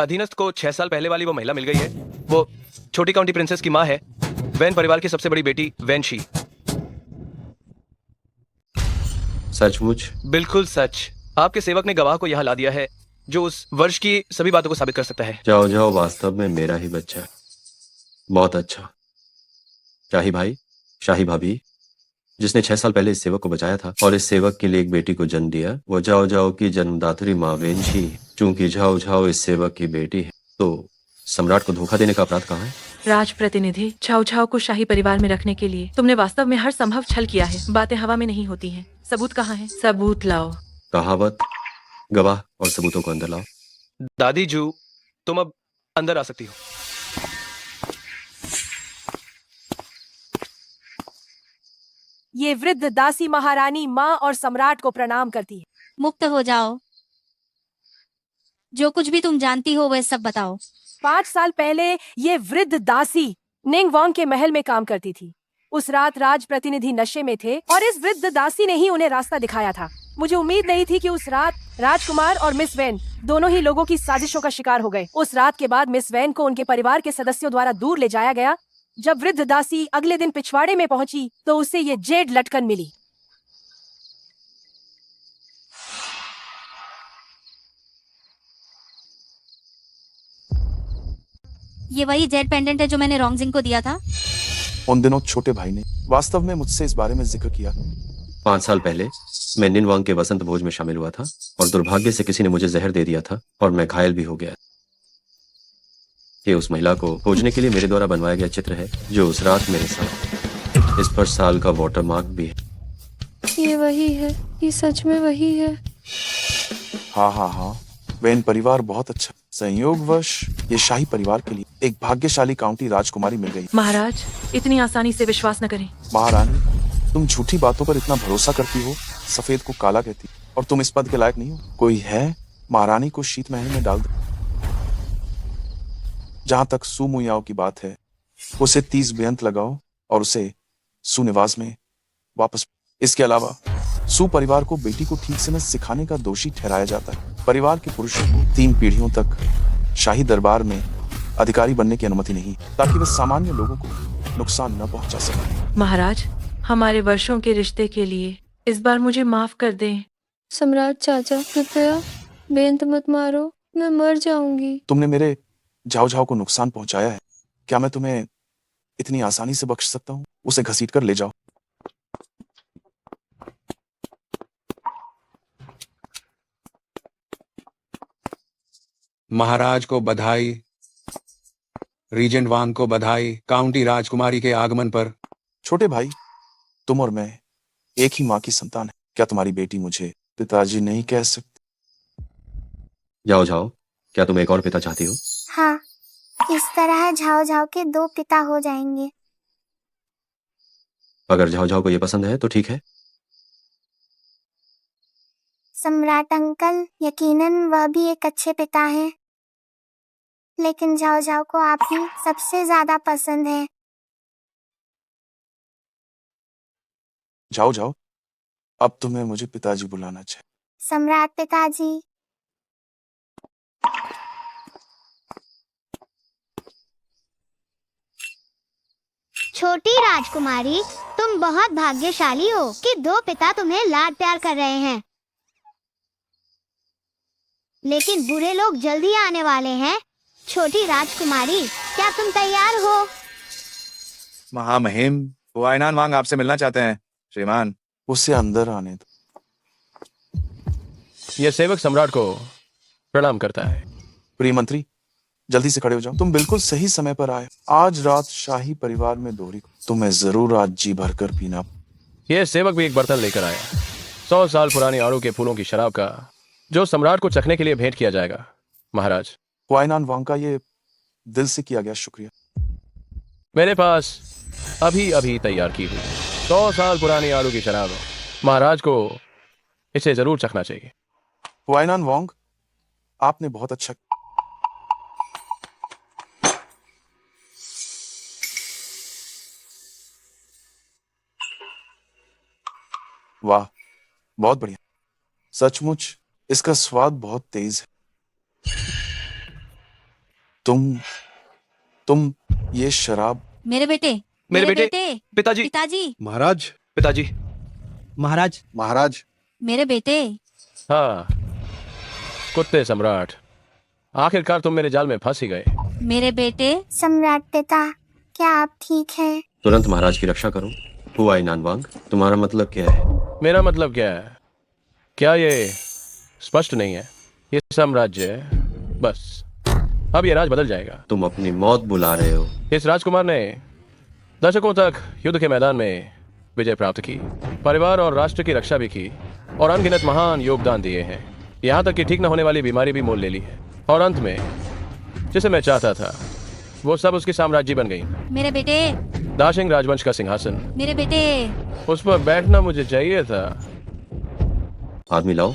अधीनस्थ को 6 साल पहले वाली वो महिला मिल गई है। वो छोटी काउंटी प्रिंसेस की माँ है, वैन परिवार की सबसे बड़ी बेटी वैनशी। सचमुच? बिल्कुल सच। आपके सेवक ने गवाह को यहाँ ला दिया है जो उस वर्ष की सभी बातों को साबित कर सकता है। जाओ जाओ वास्तव में मेरा ही बच्चा है। बहुत अच्छा। शाही भाई, शाही भाभी, जिसने 6 साल पहले इस सेवक को बचाया था और इस सेवक के लिए एक बेटी को जन्म दिया, वो जाओ जाओ की जन्मदात्री माँ वेंशी। चूंकि जाओ जाओ इस सेवक की बेटी है, तो सम्राट को धोखा देने का अपराध कहाँ है? राज प्रतिनिधि, झाओ झाओ को शाही परिवार में रखने के लिए तुमने वास्तव में हर संभव छल किया है। बातें हवा में नहीं होती हैं। सबूत कहाँ है? सबूत लाओ। कहावत, गवाह और सबूतों को अंदर लाओ। दादी जू, तुम अब अंदर आ सकती हो। ये वृद्ध दासी महारानी माँ और सम्राट को प्रणाम करती है। मुक्त हो जाओ। जो कुछ भी तुम जानती हो वह सब बताओ। 5 साल पहले ये वृद्ध दासी निंग वांग के महल में काम करती थी। उस रात राज प्रतिनिधि नशे में थे और इस वृद्ध दासी ने ही उन्हें रास्ता दिखाया था। मुझे उम्मीद नहीं थी कि उस रात राजकुमार और मिस वैन दोनों ही लोगों की साजिशों का शिकार हो गए। उस रात के बाद मिस वैन को उनके परिवार के सदस्यों द्वारा दूर ले जाया गया। जब वृद्ध दासी अगले दिन पिछवाड़े में पहुंची तो उसे ये जेड लटकन मिली। ये वही जेड पेंडेंट है जो मैंने रोंगजिंग को दिया था। उन दिनों छोटे भाई ने वास्तव में मुझसे इस बारे में जिक्र किया। 5 साल पहले मैं निनवांग के वसंत भोज में शामिल हुआ था और दुर्भाग्य से किसी ने मुझे जहर दे दिया था और मैं घायल भी हो गया। ये उस महिला को खोजने के लिए मेरे द्वारा बनवाया गया चित्र है जो उस रात मेरे साथ। इस पर साल का वाटरमार्क भी है। ये वही है, ये सच में वही है। हाँ हाँ हाँ, वैन परिवार बहुत अच्छा। संयोगवश ये शाही परिवार के लिए एक भाग्यशाली काउंटी राजकुमारी मिल गई। महाराज, इतनी आसानी से विश्वास न करें। महारानी, तुम झूठी बातों पर इतना भरोसा करती हो। सफेद को काला कहती और तुम इस पद के लायक नहीं हो। कोई है, महारानी को शीत महल में डाल दो। जहां तक सू मुयाओ की बात है, उसे 30 बेअंत लगाओ और उसे सुनिवास में वापस। इसके अलावा सू परिवार को बेटी को ठीक से न सिखाने का दोषी ठहराया जाता है। परिवार के पुरुषों को 3 पीढ़ियों तक शाही दरबार में अधिकारी बनने की अनुमति नहीं, ताकि वे सामान्य लोगों को नुकसान न पहुंचा सके। महाराज, हमारे वर्षों के रिश्ते के लिए इस बार मुझे माफ कर दें। सम्राट चाचा, कृपया बेंत मत मारो, मैं मर जाऊंगी। तुमने मेरे झाओ झाओ को नुकसान पहुंचाया है, क्या मैं तुम्हें इतनी आसानी से बख्श सकता हूँ? उसे घसीट कर ले जाओ। महाराज को बधाई, रीजेंट वांग को बधाई काउंटी राजकुमारी के आगमन पर। छोटे भाई, तुम और मैं एक ही माँ की संतान है। क्या तुम्हारी बेटी मुझे पिताजी नहीं कह सकती? जाओ जाओ, क्या तुम एक और पिता चाहती हो? हाँ, इस तरह झाओ झाओ के 2 पिता हो जाएंगे। अगर झाओ झाओ को ये पसंद है तो ठीक है। सम्राट अंकल, यकीनन वह भी एक अच्छे पिता हैं, लेकिन जाओ जाओ को आप ही सबसे ज्यादा पसंद है। जाओ जाओ, अब तुम्हें मुझे पिताजी बुलाना चाहिए। सम्राट पिताजी। छोटी राजकुमारी, तुम बहुत भाग्यशाली हो कि दो पिता तुम्हें लाड प्यार कर रहे हैं। लेकिन बुरे लोग जल्दी आने वाले हैं। छोटी राजकुमारी, क्या तुम तैयार हो? महामहिम हुआइनान वांग आपसे मिलना चाहते हैं श्रीमान। उसे अंदर आने दो। यह सेवक सम्राट को प्रणाम करता है। प्रिय मंत्री, जल्दी से खड़े हो जाओ। तुम बिल्कुल सही समय पर आए। आज रात शाही परिवार में दोहरी तुम्हें जरूर आज जी भरकर पीना। यह सेवक भी एक बर्तन लेकर आया, 100 साल पुरानी आड़ू के फूलों की शराब का, जो सम्राट को चखने के लिए भेंट किया जाएगा। महाराज, हुआइनान वांग का ये दिल से किया गया शुक्रिया। मेरे पास अभी अभी तैयार की हुई 100 साल पुरानी आड़ू की शराब है। महाराज को इसे जरूर चखना चाहिए। हुआइनान वांग, आपने बहुत अच्छा। वाह, बहुत बढ़िया। सचमुच इसका स्वाद बहुत तेज है। तुम ये शराब। मेरे बेटे, मेरे बेटे, पिताजी, पिताजी, महाराज, पिताजी, महाराज, महाराज, मेरे बेटे। हाँ, कुत्ते सम्राट, आखिरकार तुम मेरे जाल में फंस ही गए। मेरे बेटे। सम्राट पिता, क्या आप ठीक हैं? तुरंत महाराज की रक्षा करो। हुआइनान वांग, तुम्हारा मतलब क्या है? मेरा मतलब क्या है? क्या ये स्पष्ट नहीं है? ये साम्राज्य है, बस अब ये राज बदल जाएगा। तुम अपनी मौत बुला रहे हो। इस राजकुमार ने दशकों तक युद्ध के मैदान में विजय प्राप्त की, परिवार और राष्ट्र की रक्षा भी की, और अनगिनत महान योगदान दिए हैं। यहाँ तक कि ठीक न होने वाली बीमारी भी मोल ले ली है, और अंत में जिसे मैं चाहता था वो सब उसकी साम्राज्य बन गई। मेरे बेटे। दाशिंग राजवंश का सिंहासन, मेरे बेटे। उस पर बैठना मुझे चाहिए था। आदमी लाओ।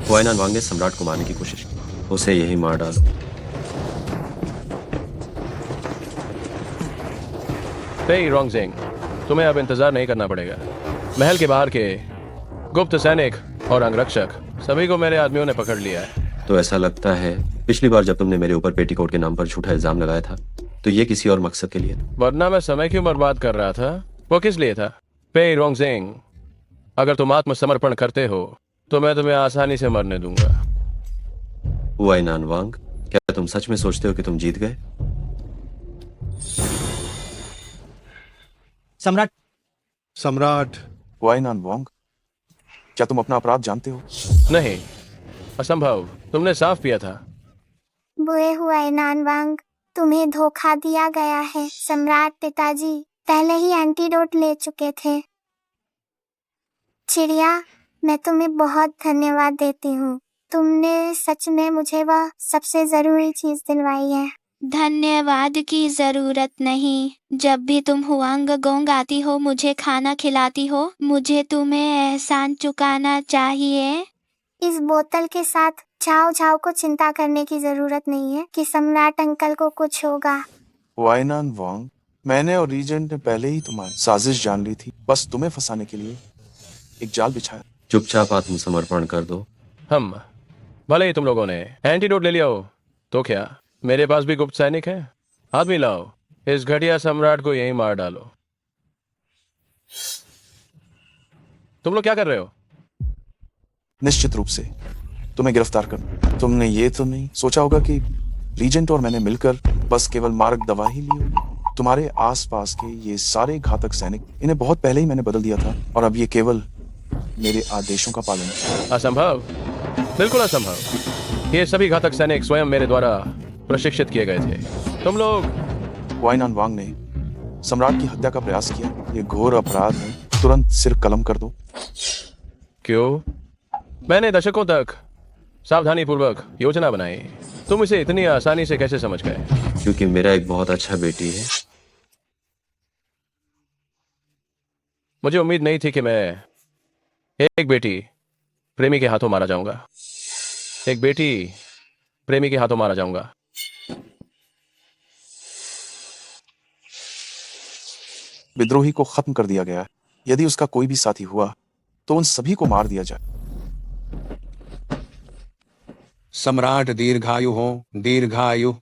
हुआइनान वांग ने सम्राट को मारने की कोशिश की, उसे यही मार डालो। पेई रोंगजिंग, तुम्हें अब इंतजार नहीं करना पड़ेगा। महल के बाहर के गुप्त सैनिक और अंगरक्षक सभी को मेरे आदमियों ने पकड़ लिया है। तो ऐसा लगता है पिछली बार जब तुमने मेरे ऊपर पेटीकोट के नाम पर झूठा इल्जाम लगाया था तो ये किसी और मकसद के लिए था। वरना मैं समय क्यों बर्बाद कर रहा था? वो किस लिए था? पेई रोंगजिंग, अगर तुम आत्मसमर्पण करते हो तो मैं तुम्हें आसानी से मरने दूंगा। हुआइनान वांग, क्या तुम सच में सोचते हो कि तुम जीत गए? सम्राट। सम्राट। हुआइनान वांग, क्या तुम अपना अपराध जानते हो? नहीं, असंभव, तुमने साफ पिया था। बुए हुआइनान वांग, तुम्हें धोखा दिया गया है। सम्राट पिताजी पहले ही एंटीडोट ले चुके थे। चिड़िया, मैं तुम्हें बहुत धन्यवाद देती हूँ। तुमने सच में मुझे वह सबसे जरूरी चीज दिलवाई है। धन्यवाद की जरूरत नहीं। जब भी तुम हुआंग गोंग आती हो, मुझे खाना खिलाती हो, मुझे तुम्हें एहसान चुकाना चाहिए। इस बोतल के साथ झाओ झाओ को चिंता करने की जरूरत नहीं है कि सम्राट अंकल को कुछ होगा। हुआइनान वांग, मैंने और रीजेंट ने पहले ही तुम्हारी साजिश जान ली थी, बस तुम्हें फंसाने के लिए एक जाल बिछाया। चुपचाप आत्मसमर्पण कर दो। हम भले ही तुम लोगों ने एंटीडोट ले लिया हो तो क्या, मेरे पास भी गुप्त सैनिक हैं। आदमी लाओ, इस घटिया सम्राट को यहीं मार डालो। तुम लोग क्या कर रहे हो? निश्चित रूप से तुम्हें गिरफ्तार कर। तुमने ये तो नहीं सोचा होगा कि रीजेंट और मैंने मिलकर बस केवल मारक दवा ही ली होगी। तुम्हारे आसपास के ये सारे घातक सैनिक, इन्हें बहुत पहले ही मैंने बदल दिया था, और अब ये केवल मेरे आदेशों का पालन। असंभव, बिल्कुल असंभव। ये सभी घातक सैनिक स्वयं मेरे द्वारा प्रशिक्षित किए गए थे। तुम लोग। हुआइनान वांग ने सम्राट की हत्या का प्रयास किया। ये घोर अपराध है, तुरंत सिर कलम कर दो। क्यों? मैंने दशकों तक सावधानी पूर्वक योजना बनाई, तुम इसे इतनी आसानी से कैसे समझ गए? क्योंकि मेरा एक बहुत अच्छा बेटी है मुझे उम्मीद नहीं थी कि मैं एक बेटी प्रेमी के हाथों मारा जाऊंगा। एक बेटी प्रेमी के हाथों मारा जाऊंगा। विद्रोही को खत्म कर दिया गया। यदि उसका कोई भी साथी हुआ तो उन सभी को मार दिया जाए। सम्राट दीर्घायु हो, दीर्घायु,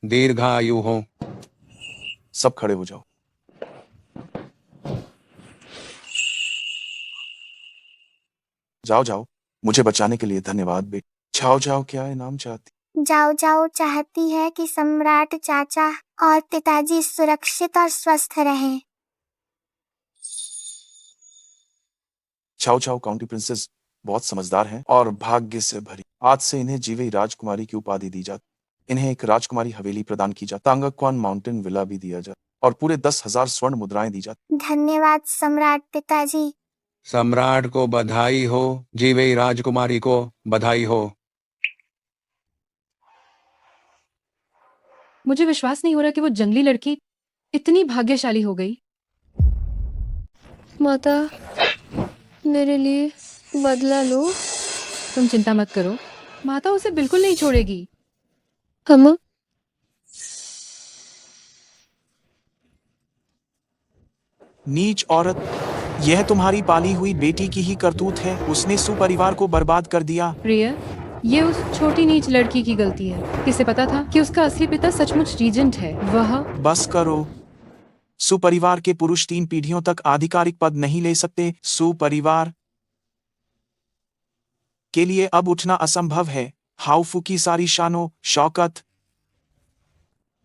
दीर्घायु हो। सब खड़े हो जाओ। जाओ जाओ, मुझे बचाने के लिए धन्यवाद बेटी। जाओ जाओ, क्या इनाम चाहती? जाओ जाओ चाहती है कि सम्राट चाचा और पिताजी सुरक्षित और स्वस्थ रहें। चाओ चाओ काउंटी प्रिंसेस बहुत समझदार हैं और भाग्य से भरी। आज से इन्हें जीवे राजकुमारी की उपाधि दी जाती। इन्हें एक राजकुमारी हवेली प्रदान की जाती, तांगक्वान माउंटेन विला भी दिया जाता और पूरे 10,000 स्वर्ण मुद्राएं दी जाती। धन्यवाद सम्राट पिताजी। सम्राट को बधाई हो, जीवे राजकुमारी को बधाई हो। मुझे विश्वास नहीं हो रहा कि वो जंगली लड़की इतनी भाग्यशाली हो गई। माता, मेरे लिए बदला लो। तुम चिंता मत करो, माता उसे बिल्कुल नहीं छोड़ेगी। हम नीच औरत, यह तुम्हारी पाली हुई बेटी की ही करतूत है। उसने सुपरिवार को बर्बाद कर दिया। प्रिय, ये उस छोटी नीच लड़की की गलती है। किसे पता था कि उसका असली पिता सचमुच रीजेंट है। वह बस करो। सुपरिवार के पुरुष 3 पीढ़ियों तक आधिकारिक पद नहीं ले सकते। सुपरिवार के लिए अब उठना असंभव है। हाउफू की सारी शानो शौकत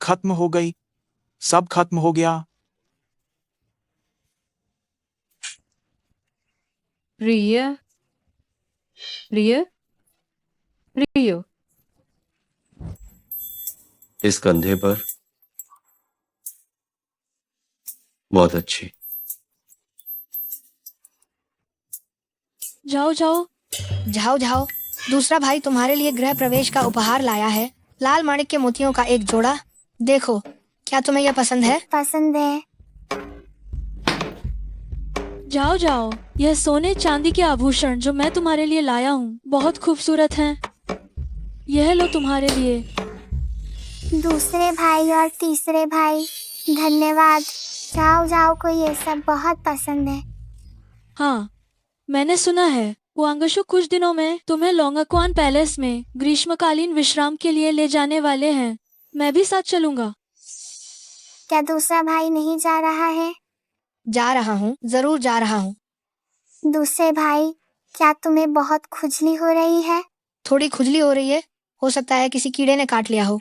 खत्म हो गई। सब खत्म हो गया। प्रिय, प्रिय, प्रिय। इस कंधे पर बहुत अच्छी। जाओ जाओ जाओ जाओ, दूसरा भाई तुम्हारे लिए गृह प्रवेश का उपहार लाया है। लाल माणिक के मोतियों का एक जोड़ा। देखो, क्या तुम्हें यह पसंद है? पसंद है। जाओ जाओ, यह सोने चांदी के आभूषण जो मैं तुम्हारे लिए लाया हूँ बहुत खूबसूरत हैं। यह लो तुम्हारे लिए। दूसरे भाई और तीसरे भाई, धन्यवाद। जाओ जाओ को ये सब बहुत पसंद है। हाँ, मैंने सुना है वांगशु कुछ दिनों में तुम्हें लोंगक्वान पैलेस में ग्रीष्मकालीन विश्राम के लिए ले जाने वाले हैं। मैं भी साथ चलूंगा। क्या दूसरा भाई नहीं जा रहा है? जा रहा हूँ, जरूर जा रहा हूँ। दूसरे भाई, क्या तुम्हें बहुत खुजली हो रही है? थोड़ी खुजली हो रही है। हो सकता है किसी कीड़े ने काट लिया हो।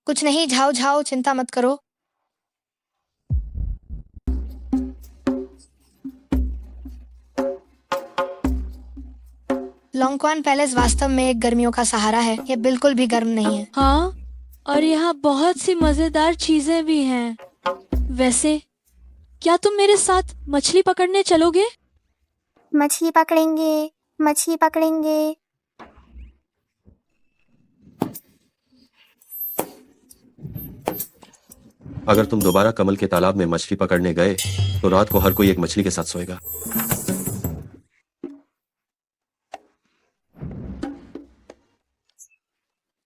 कुछ नहीं, जाओ जाओ, चिंता मत करो। लोंगक्वान पैलेस वास्तव में एक गर्मियों का सहारा है। यह बिल्कुल भी गर्म नहीं है। हाँ, और यहाँ बहुत सी मजेदार चीजें भी हैं। वैसे क्या तुम मेरे साथ मछली पकड़ने चलोगे? मछली पकड़ेंगे, मछली पकड़ेंगे। अगर तुम दोबारा कमल के तालाब में मछली पकड़ने गए तो रात को हर कोई एक मछली के साथ सोएगा।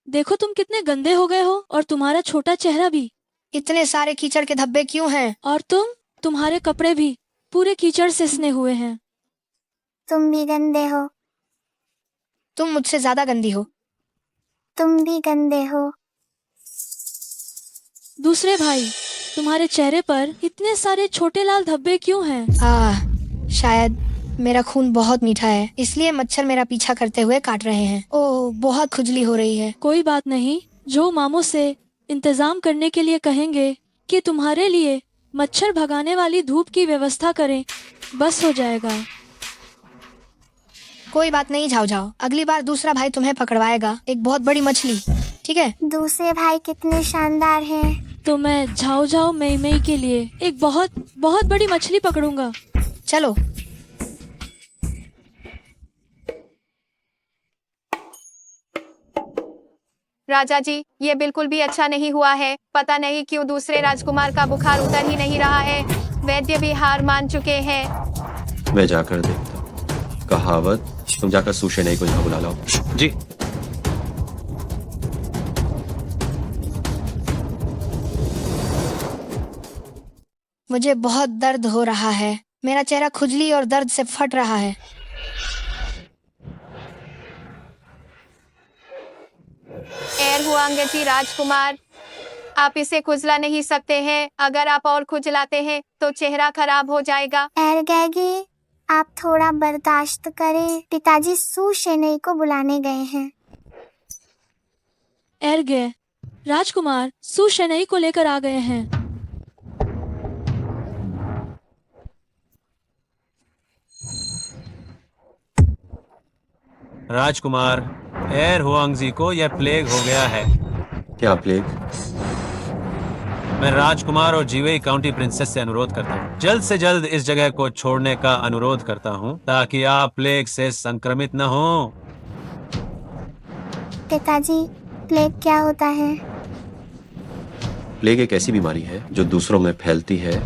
देखो तुम कितने गंदे हो गए हो और तुम्हारा छोटा चेहरा भी। इतने सारे कीचड़ के धब्बे क्यों हैं? और तुम्हारे कपड़े भी पूरे कीचड़ से सने हुए हैं। तुम भी गंदे हो। तुम मुझसे ज्यादा गंदी हो। तुम भी गंदे हो। दूसरे भाई, तुम्हारे चेहरे पर इतने सारे छोटे लाल धब्बे क्यों हैं? शायद मेरा खून बहुत मीठा है, इसलिए मच्छर मेरा पीछा करते हुए काट रहे हैं। ओह, बहुत खुजली हो रही है। कोई बात नहीं, जो मामू से इंतजाम करने के लिए कहेंगे कि तुम्हारे लिए मच्छर भगाने वाली धूप की व्यवस्था करें, बस हो जाएगा। कोई बात नहीं, जाओ जाओ। अगली बार दूसरा भाई तुम्हें पकड़वाएगा एक बहुत बड़ी मछली, ठीक है? दूसरे भाई कितने शानदार हैं। तो मैं झाओ झाओ मई मई के लिए एक बहुत बहुत बड़ी मछली पकड़ूंगा। चलो। राजा जी, ये बिल्कुल भी अच्छा नहीं हुआ है। पता नहीं क्यों दूसरे राजकुमार का बुखार उतर ही नहीं रहा है। वैद्य भी हार मान चुके हैं। मैं जाकर देखता हूँ। कहावत, तुम जाकर सुशेनई को यहाँ बुला लाओ। जी। मुझे बहुत दर्द हो रहा है। मेरा चेहरा खुजली और दर्द से फट रहा है। एयर हुआंगजी राजकुमार, आप इसे खुजला नहीं सकते हैं। अगर आप और खुजलाते हैं तो चेहरा खराब हो जाएगा। एरगैगी, आप थोड़ा बर्दाश्त करें। पिताजी सुशेनई को बुलाने गए हैं। एरगे, राजकुमार सुशेनई को लेकर आ गए हैं। राजकुमार, एर हुआंगजी को यह प्लेग हो गया है। क्या प्लेग? मैं राजकुमार और जीवेई काउंटी प्रिंसेस से अनुरोध करता हूँ, जल्द से जल्द इस जगह को छोड़ने का अनुरोध करता हूँ, ताकि आप प्लेग से संक्रमित न हो। पिताजी, प्लेग क्या होता है? प्लेग एक ऐसी बीमारी है जो दूसरों में फैलती है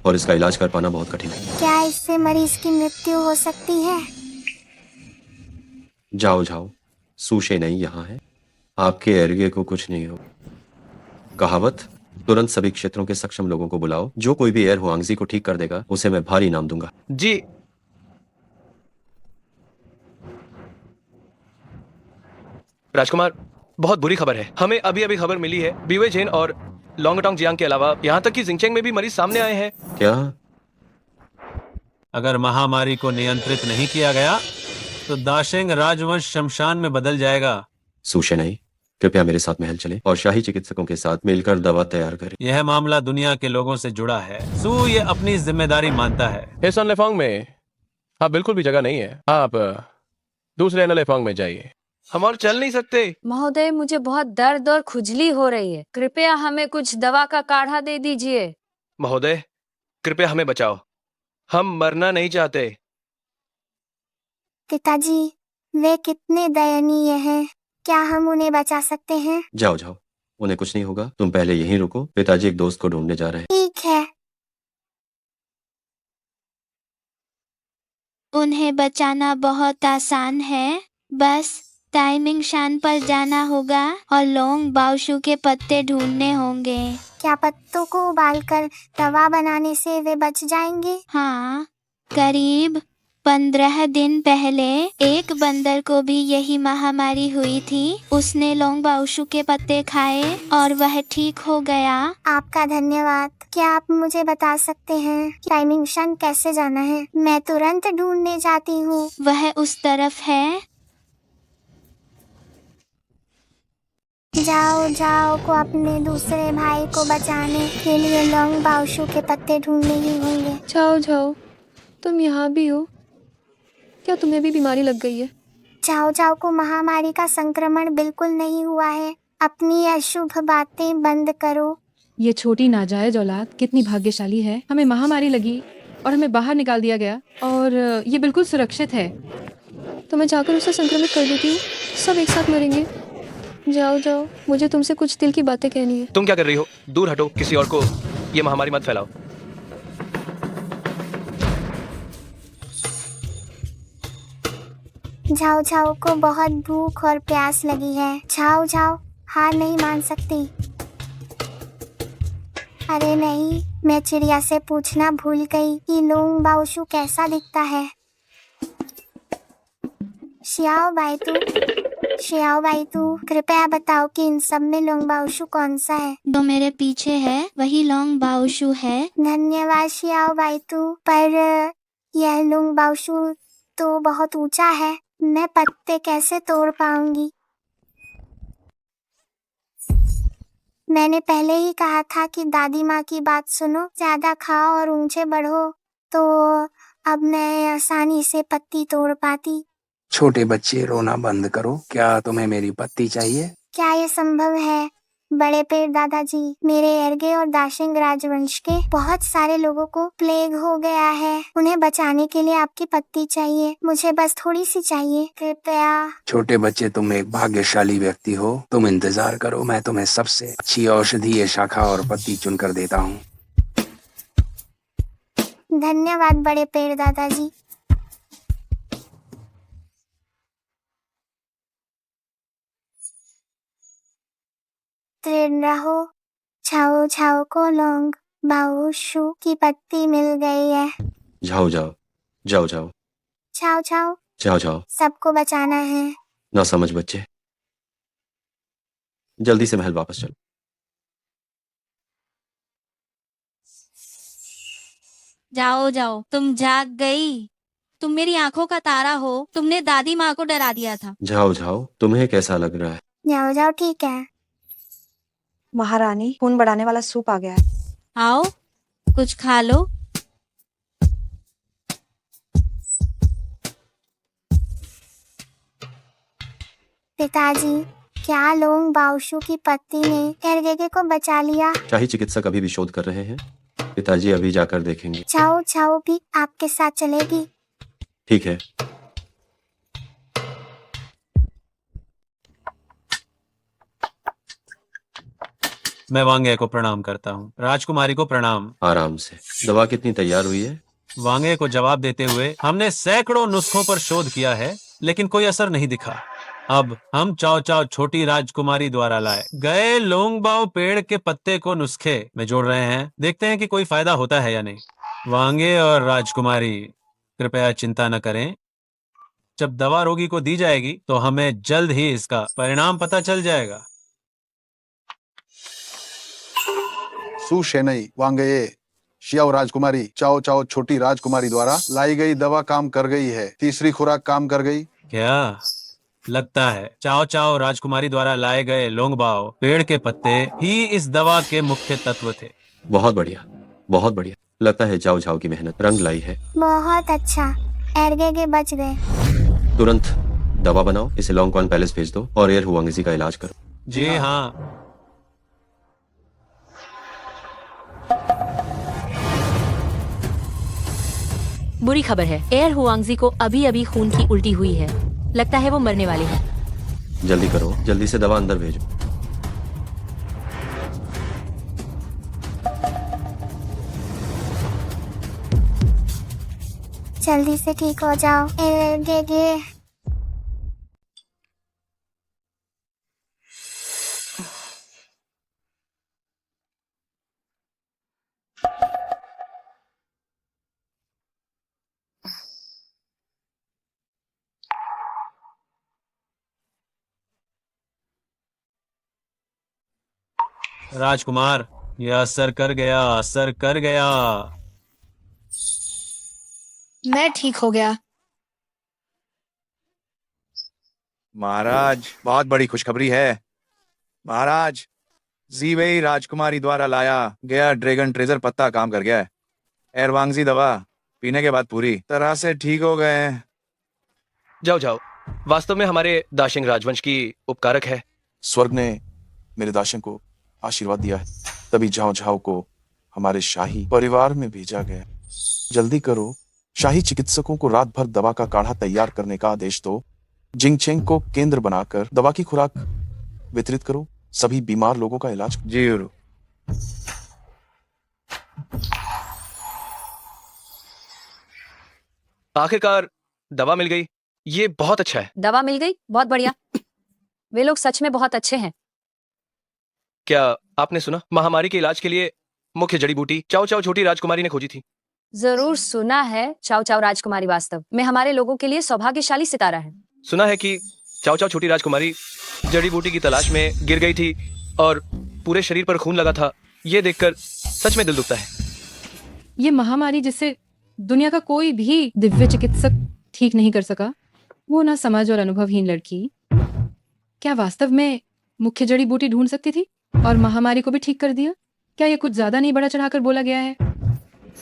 और इसका इलाज कर पाना बहुत कठिन है। क्या इससे मरीज की मृत्यु हो सकती है? जाओ जाओ, सुशेनई यहाँ है, आपके एरगे को कुछ नहीं हो। कहावत, तुरंत सभी क्षेत्रों के सक्षम लोगों को बुलाओ। जो कोई भी एर हुआंगजी को ठीक कर देगा उसे मैं भारी इनाम दूंगा। जी। राजकुमार, बहुत बुरी खबर है। हमें अभी अभी खबर मिली है, बीवे जेन और लोंगटोंग जियांग के अलावा यहाँ तक कि जिंगचेंग में भी मरीज सामने आए हैं। क्या? अगर महामारी को नियंत्रित नहीं किया गया तो दाशेंग राजवंश शमशान में बदल जाएगा। सुशेनई, कृपया मेरे साथ महल चले और शाही चिकित्सकों के साथ मिलकर दवा तैयार करें। यह मामला दुनिया के लोगों से जुड़ा है। सू ये अपनी जिम्मेदारी मानता है। इस अनलेफोंग में आप बिल्कुल भी जगह नहीं है। आप दूसरे अनलेफोंग में जाइए। हम और चल नहीं सकते। महोदय, मुझे बहुत दर्द और खुजली हो रही है। कृपया हमें कुछ दवा का काढ़ा दे दीजिए। महोदय, कृपया हमें बचाओ, हम मरना नहीं चाहते। पिताजी, वे कितने दयनीय हैं। क्या हम उन्हें बचा सकते हैं? जाओ जाओ, उन्हें कुछ नहीं होगा। तुम पहले यहीं रुको, पिताजी एक दोस्त को ढूंढने जा रहे हैं। ठीक है। उन्हें बचाना बहुत आसान है। बस टाइमिंग शान पर जाना होगा और लोंग बाओशू के पत्ते ढूंढने होंगे। क्या पत्तों को उबालकर दवा बनाने से वे बच जाएंगे? हाँ, करीब 15 दिन पहले एक बंदर को भी यही महामारी हुई थी। उसने लोंग बाओशू के पत्ते खाए और वह ठीक हो गया। आपका धन्यवाद। क्या आप मुझे बता सकते हैं कि टाइमिंग शान कैसे जाना है? मैं तुरंत ढूंढने जाती हूँ। वह उस तरफ है। जाओ जाओ को अपने दूसरे भाई को बचाने के लिए लोंग बाओशू के पत्ते ढूंढने ही होंगे। जाओ जाओ, तुम यहाँ भी हो? क्या तुम्हें भी बीमारी लग गई है? जाओ जाओ को महामारी का संक्रमण बिल्कुल नहीं हुआ है। अपनी अशुभ बातें बंद करो। ये छोटी नाजायज औलाद कितनी भाग्यशाली है। हमें महामारी लगी और हमें बाहर निकाल दिया गया और ये बिल्कुल सुरक्षित है। तो मैं जाकर उसे संक्रमित कर देती हूँ, सब एक साथ मरेंगे। जाओ जाओ, मुझे तुमसे कुछ दिल की बातें कहनी है। तुम क्या कर रही हो? दूर हटो, किसी और को ये महामारी मत फैलाओ। झाओ झाओ को बहुत भूख और प्यास लगी है। झाओ झाओ हार नहीं मान सकती। अरे नहीं, मैं चिड़िया से पूछना भूल गई कि लोंग बाओशू कैसा दिखता है। शियाओ बाइतू, कृपया बताओ कि इन सब में लोंग बाओशू कौन सा है? जो मेरे पीछे है वही लोंग बाओशू है। धन्यवाद शियाओ बाइतू, पर यह लोंग बाओशू तो बहुत ऊंचा है। मैं पत्ते कैसे तोड़ पाऊंगी? मैंने पहले ही कहा था कि दादी माँ की बात सुनो, ज्यादा खाओ और ऊंचे बढ़ो, तो अब मैं आसानी से पत्ती तोड़ पाती। छोटे बच्चे, रोना बंद करो। क्या तुम्हें मेरी पत्ती चाहिए? क्या ये संभव है? बड़े पेड़ दादाजी, मेरे एरगे और दाशिंग राजवंश के बहुत सारे लोगों को प्लेग हो गया है। उन्हें बचाने के लिए आपकी पत्ती चाहिए। मुझे बस थोड़ी सी चाहिए, कृपया। छोटे बच्चे, तुम एक भाग्यशाली व्यक्ति हो। तुम इंतजार करो, मैं तुम्हें सबसे अच्छी औषधीय शाखा और पत्ती चुनकर देता हूँ। धन्यवाद बड़े पेड़ दादाजी। दृढ़ रहो। छाओ छाओ को लौंग बाउशु की पत्ती मिल गई है। जाओ जाओ जाओ जाओ छाओ छाओ जाओ जाओ। सबको बचाना है। ना समझ बच्चे, जल्दी से महल वापस चलो। जाओ जाओ, तुम जाग गई। तुम मेरी आंखों का तारा हो। तुमने दादी माँ को डरा दिया था। जाओ जाओ, तुम्हें कैसा लग रहा है? जाओ जाओ ठीक है। महारानी, खून बढ़ाने वाला सूप आ गया है। आओ कुछ खा लो। पिताजी, क्या लोंग बाउशु की पत्ती ने एरगेगे को बचा लिया? शाही चिकित्सक अभी भी शोध कर रहे हैं। पिताजी अभी जाकर देखेंगे। छाओ छाओ भी आपके साथ चलेगी। ठीक है। मैं वांगे को प्रणाम करता हूँ। राजकुमारी को प्रणाम। आराम से। दवा कितनी तैयार हुई है? वांगे को जवाब देते हुए, हमने सैकड़ों नुस्खों पर शोध किया है, लेकिन कोई असर नहीं दिखा। अब हम चाओ चाओ छोटी राजकुमारी द्वारा लाए गए लोंगबाओ पेड़ के पत्ते को नुस्खे में जोड़ रहे हैं। देखते हैं कि कोई फायदा होता है या नहीं। वांगे और राजकुमारी, कृपया चिंता न करें। जब दवा रोगी को दी जाएगी तो हमें जल्द ही इसका परिणाम पता चल जाएगा। सु शेनई वांगये शियाओ राजकुमारी, चाओ चाओ छोटी राजकुमारी द्वारा लाई गई दवा काम कर गई है। तीसरी खुराक काम कर गई क्या? लगता है चाओ चाओ राजकुमारी द्वारा लाए गए लोंगबाओ पेड़ के पत्ते ही इस दवा के मुख्य तत्व थे। बहुत बढ़िया, बहुत बढ़िया। लगता है जाओ जाओ की मेहनत रंग लाई है। बहुत अच्छा, एरगेगे बच गए। तुरंत दवा बनाओ, इसे लॉन्गक्वान पैलेस भेज दो और एयर हुआंगजी का इलाज करो। जी हाँ। बुरी खबर है, एयर हुआंगजी को अभी अभी खून की उल्टी हुई है। लगता है वो मरने वाले हैं। जल्दी करो, जल्दी से दवा अंदर भेजो। जल्दी से ठीक हो जाओ एरगेगे। राजकुमार, यह असर कर गया, असर कर गया। मैं ठीक हो गया। महाराज, बहुत बड़ी खुशखबरी है। महाराज, जीवेई राजकुमारी द्वारा लाया गया ड्रैगन ट्रेजर पत्ता काम कर गया है। एरवांगजी दवा पीने के बाद पूरी तरह से ठीक हो गए हैं। जाओ जाओ वास्तव में हमारे दाशिंग राजवंश की उपकारक है। स्वर्ग ने मेरे दाशिंग को आशीर्वाद दिया है, तभी झाओ झाओ को हमारे शाही परिवार में भेजा गया। जल्दी करो, शाही चिकित्सकों को रात भर दवा का काढ़ा तैयार करने का आदेश दो। जिंगचेंग को केंद्र बनाकर दवा की खुराक वितरित करो। सभी बीमार लोगों का इलाज। जी गुरु। आखिरकार दवा मिल गई, ये बहुत अच्छा है। दवा मिल गई, बहुत बढ़िया। वे लोग सच में बहुत अच्छे हैं। क्या आपने सुना? महामारी के इलाज के लिए मुख्य जड़ी बूटी चाओ चाओ छोटी राजकुमारी ने खोजी थी। जरूर सुना है। चाओ चाओ राजकुमारी वास्तव में हमारे लोगों के लिए सौभाग्यशाली सितारा है। सुना है कि चाओ चाओ छोटी राजकुमारी जड़ी बूटी की तलाश में गिर गई थी और पूरे शरीर पर खून लगा था। ये देखकर सच में दिल दुखता है। ये महामारी जिसे दुनिया का कोई भी दिव्य चिकित्सक ठीक नहीं कर सका, वो ना समझ और अनुभवहीन लड़की क्या वास्तव में मुख्य जड़ी बूटी ढूंढ सकती थी और महामारी को भी ठीक कर दिया? क्या ये कुछ ज्यादा नहीं बड़ा चढ़ाकर बोला गया है?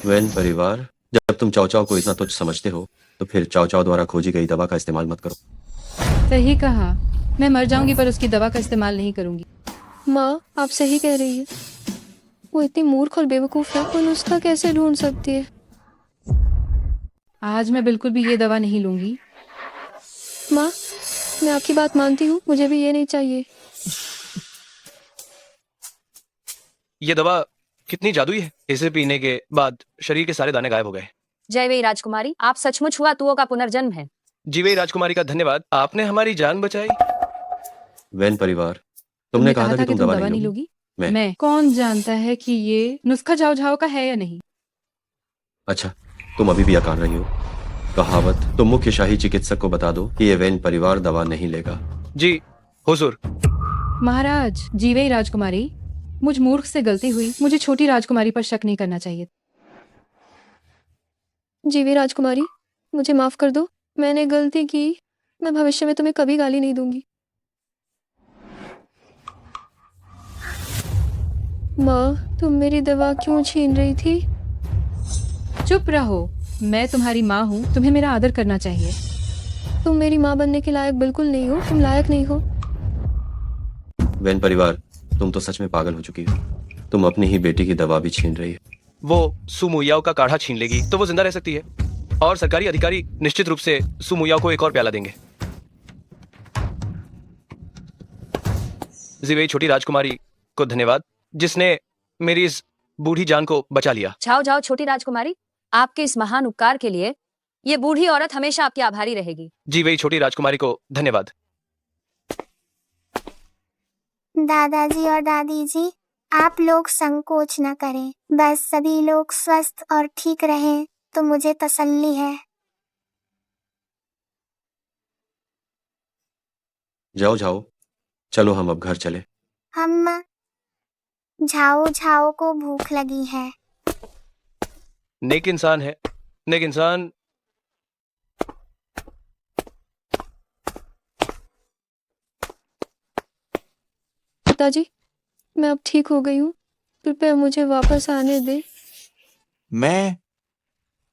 वैन परिवार, जब तुम चाओ चाओ को इतना तुच्छ समझते हो तो फिर चाओ चाओ द्वारा खोजी गई दवा का इस्तेमाल मत करो। सही कहा, मैं मर जाऊंगी पर उसकी दवा का इस्तेमाल नहीं करूंगी। माँ, आप सही कह रही है। वो इतनी मूर्ख और बेवकूफ है, वो नुस्खा कैसे ढूंढ सकती है? आज मैं बिल्कुल भी ये दवा नहीं लूंगी। माँ, मैं आपकी बात मानती हूँ, मुझे भी ये नहीं चाहिए। ये दवा कितनी जादुई है। इसे पीने के बाद शरीर के सारे दाने गायब हो गए। जयवेई राजकुमारी, आप सचमुच हुआ तुओं का पुनर्जन्म है। जीवेई राजकुमारी का धन्यवाद, आपने हमारी जान बचाई। वैन परिवार, तुमने कहा था कि तुम दवा नहीं नहीं लोगी। मैं मैं कौन जानता है कि ये नुस्खा झाओ झाओ का है या नहीं। अच्छा, तुम अभी भी अकाल रही हो। कहावत, तुम मुख्य शाही चिकित्सक को बता दो कि ये वैन परिवार दवा नहीं लेगा। जी हुजूर। महाराज जीवे राजकुमारी, मुझ मूर्ख से गलती हुई, मुझे छोटी राजकुमारी पर शक नहीं करना चाहिए। जीवी राजकुमारी, मुझे माफ कर दो, मैंने गलती की। मैं भविष्य में तुम्हें कभी गाली नहीं दूंगी। माँ, तुम मेरी दवा क्यों छीन रही थी? चुप रहो, मैं तुम्हारी माँ हूँ, तुम्हें मेरा आदर करना चाहिए। तुम मेरी माँ बनने के लायक बिल्कुल नहीं हो, तुम लायक नहीं हो। वैन परिवार, तुम तो सच में पागल हो चुकी हो। तुम अपनी ही बेटी की दवा भी छीन रही हो। वो सुमुयाओ का काढ़ा छीन लेगी तो वो जिंदा रह सकती है, और सरकारी अधिकारी निश्चित रूप से सुमुयाओ को एक और प्याला देंगे। जिवेई छोटी राजकुमारी को धन्यवाद, जिसने मेरी इस बूढ़ी जान को बचा लिया। जाओ जाओ छोटी राजकुमारी, आपके इस महान उपकार के लिए ये बूढ़ी औरत हमेशा आपकी आभारी रहेगी। जिवेई छोटी राजकुमारी को धन्यवाद। दादाजी और दादी जी, आप लोग संकोच न करें, बस सभी लोग स्वस्थ और ठीक रहें तो मुझे तसल्ली है। जाओ जाओ, चलो हम अब घर चले। हम झाओ झाओ को भूख लगी है। नेक इंसान है, नेक इंसान। पिताजी, मैं अब ठीक हो गई हूँ, कृपया मुझे वापस आने दे।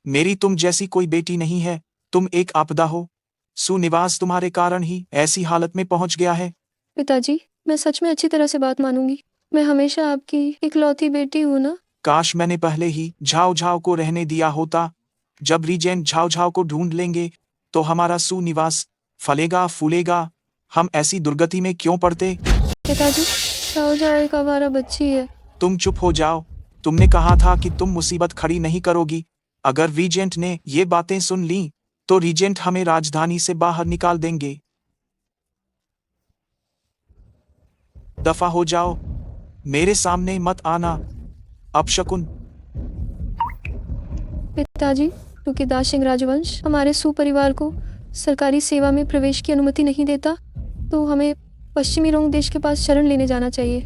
मेरी तुम जैसी कोई बेटी नहीं है, तुम एक आपदा हो। सुनिवास तुम्हारे कारण ही ऐसी हालत में पहुंच गया है। पिताजी, मैं सच में अच्छी तरह से बात मानूंगी। मैं हमेशा आपकी इकलौती बेटी हूँ ना। काश मैंने पहले ही झाओ झाओ को रहने दिया होता। जब रीजेंट झाओ झाओ को ढूंढ लेंगे तो हमारा सुनिवास फलेगा फूलेगा। हम ऐसी दुर्गति में क्यों पड़ते? पिताजी, झाओ झाओ एक आवारा बच्ची है। तुम चुप हो जाओ। तुमने कहा था कि तुम मुसीबत खड़ी नहीं करोगी। अगर रीजेंट ने ये बातें सुन ली तो रीजेंट हमें राजधानी से बाहर निकाल देंगे। दफा हो जाओ, मेरे सामने मत आना अपशकुन। पिताजी, क्योंकि दाशिंग राजवंश हमारे सुपरिवार को सरकारी सेवा में प्रवेश की अनुमति नहीं देता, तो हमें पश्चिमी रोंग देश के पास शरण लेने जाना चाहिए।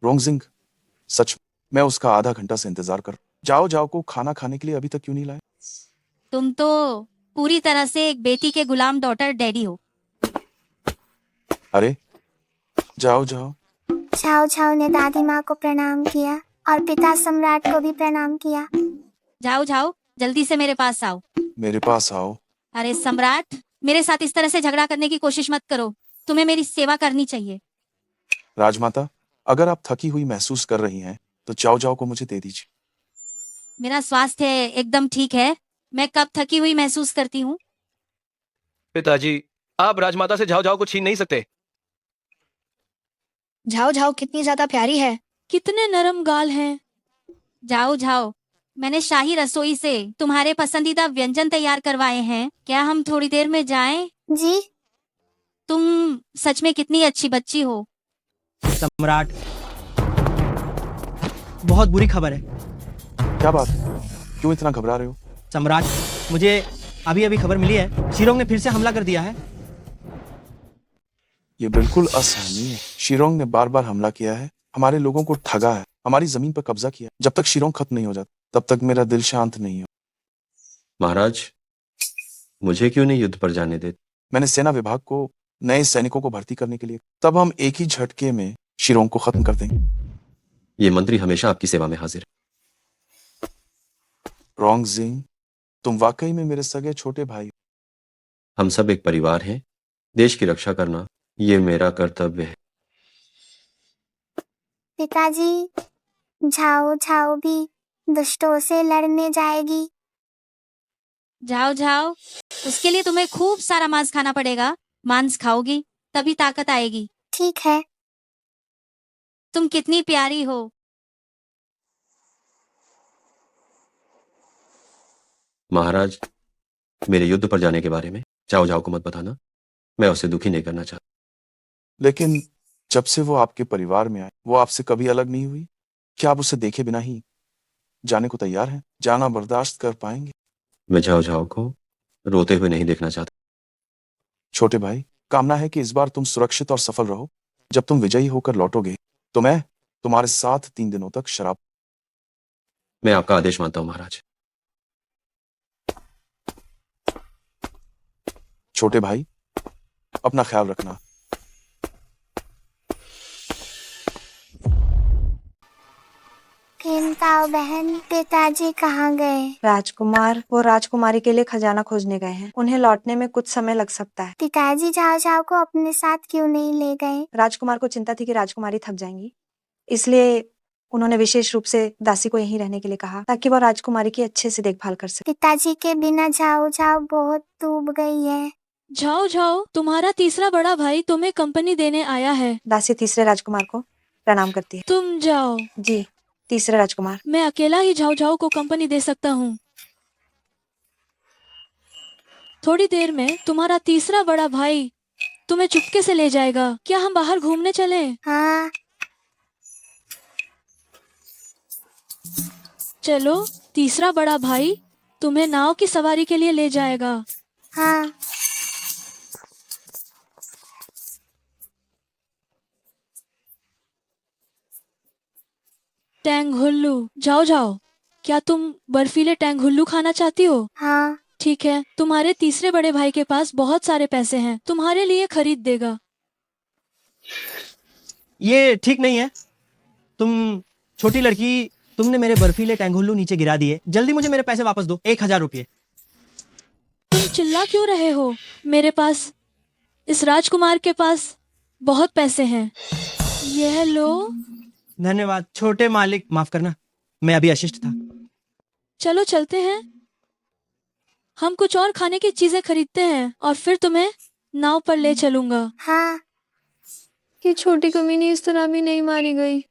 रोंगजिंग, सच मैं उसका आधा घंटा से इंतजार कर। जाओ जाओ को खाना खाने के लिए अभी तक क्यों नहीं लाए? तुम तो पूरी तरह से एक बेटी के गुलाम डॉटर डैडी हो। अरे जाओ जाओ। झाओ झाओ ने दादी माँ को प्रणाम किया और पिता सम्राट को भी प्रणाम किया। जाओ जाओ, जल्दी से मेरे पास आओ। मेरे पास आओ। अरे सम्राट, मेरे साथ इस तरह से झगड़ा करने की कोशिश मत करो। तुम्हें मेरी सेवा करनी चाहिए। राजमाता, अगर आप थकी हुई महसूस कर रही हैं तो जाओ जाओ को मुझे दे दीजिए। मेरा स्वास्थ्य एकदम ठीक है। मैं कब थकी हुई महसूस करती हूँ? पिताजी, आप राजमाता से झाओ झाओ को छीन नहीं सकते। झाओ झाओ कितनी ज्यादा प्यारी है। कितने नरम गाल हैं। जाओ जाओ, मैंने शाही रसोई से तुम्हारे पसंदीदा व्यंजन तैयार करवाए हैं। क्या हम थोड़ी देर में जाएं? जी। तुम सच में कितनी अच्छी बच्ची हो। सम्राट, बहुत बुरी खबर है। क्या बात, क्यों इतना घबरा रहे हो? सम्राट, मुझे अभी अभी खबर मिली है, शिरोंग ने फिर से हमला कर दिया है। ये बिल्कुल असहनीय है। शिरोंग ने बार बार हमला किया है, हमारे लोगों को ठगा है, हमारी जमीन पर कब्जा किया। जब तक शिरोंग खत्म नहीं हो जाता तब तक मेरा दिल शांत नहीं हो। महाराज, मुझे क्यों नहीं युद्ध पर जाने देते? मैंने सेना विभाग को नए सैनिकों को भर्ती करने के लिए, तब हम एक ही झटके में शिरोंग को खत्म कर देंगे। ये मंत्री हमेशा आपकी सेवा में हाजिर है। रोंगजिंग, तुम वाकई में मेरे सगे छोटे भाई। हम सब एक परिवार हैं। देश की रक्षा करना ये मेरा कर्तव्य है। पिताजी, झाओ झाओ भी दुष्टों से लड़ने जाएगी। जाओ जाओ, उसके लिए तुम्हें खूब सारा मांस खाना पड़ेगा। मांस खाओगी तभी ताकत आएगी। ठीक है। तुम कितनी प्यारी हो। महाराज, मेरे युद्ध पर जाने के बारे में चाओ झाओ को मत बताना। मैं उसे दुखी नहीं करना चाहता। लेकिन जब से वो आपके परिवार में आए, वो आपसे कभी अलग नहीं हुई? क्या आप उसे देखे बिना ही जाने को तैयार हैं? जाना बर्दाश्त कर पाएंगे? मैं झाओ झाओ को रोते हुए नहीं देखना चाहता। छोटे भाई, कामना है कि इस बार तुम सुरक्षित और सफल रहो। जब तुम विजयी होकर लौटोगे तो मैं तुम्हारे साथ 3 दिनों तक शराब। मैं आपका आदेश मानता हूँ महाराज। छोटे भाई, अपना ख्याल रखना। किंताओ बहन, पिताजी कहाँ गए? राजकुमार वो राजकुमारी के लिए खजाना खोजने गए हैं। उन्हें लौटने में कुछ समय लग सकता है। पिताजी झाओ झाओ को अपने साथ क्यों नहीं ले गए? राजकुमार को चिंता थी कि राजकुमारी थक जाएंगी, इसलिए उन्होंने विशेष रूप से दासी को यहीं रहने के लिए कहा ताकि वो राजकुमारी की अच्छे से देखभाल कर सके। पिताजी के बिना झाओ झाओ बहुत डूब गई है। झाओ झाओ, तुम्हारा तीसरा बड़ा भाई तुम्हें कंपनी देने आया है। दासी तीसरे राजकुमार को प्रणाम करती है। तुम जाओ। जी, तीसरे राजकुमार। मैं अकेला ही झाओ झाओ को कंपनी दे सकता हूँ। थोड़ी देर में तुम्हारा तीसरा बड़ा भाई तुम्हें चुपके से ले जाएगा। क्या हम बाहर घूमने चलें? हाँ। चलो, तीसरा बड़ा भाई तुम्हें नाव की सवारी के लिए ले जाएगा। हाँ। टैंगहुल्लू, जाओ जाओ। क्या तुम बर्फीले टैंगहुल्लू खाना चाहती हो? हाँ। ठीक है, तुम्हारे तीसरे बड़े भाई के पास बहुत सारे पैसे हैं, तुम्हारे लिए खरीद देगा। ये ठीक नहीं है। तुम छोटी लड़की, तुमने मेरे बर्फीले टैंगुल्लू नीचे गिरा दिए। जल्दी मुझे मेरे पैसे वापस दो, 1000 रुपये। तुम चिल्ला क्यों रहे हो? मेरे पास, इस राजकुमार के पास बहुत पैसे हैं। यह लो। धन्यवाद छोटे मालिक, माफ करना, मैं अभी अशिष्ट था। चलो चलते हैं। हम कुछ और खाने की चीजें खरीदते हैं और फिर तुम्हें नाव पर ले चलूंगा। हाँ। ये छोटी कमीनी इस तरह भी नहीं मारी गई।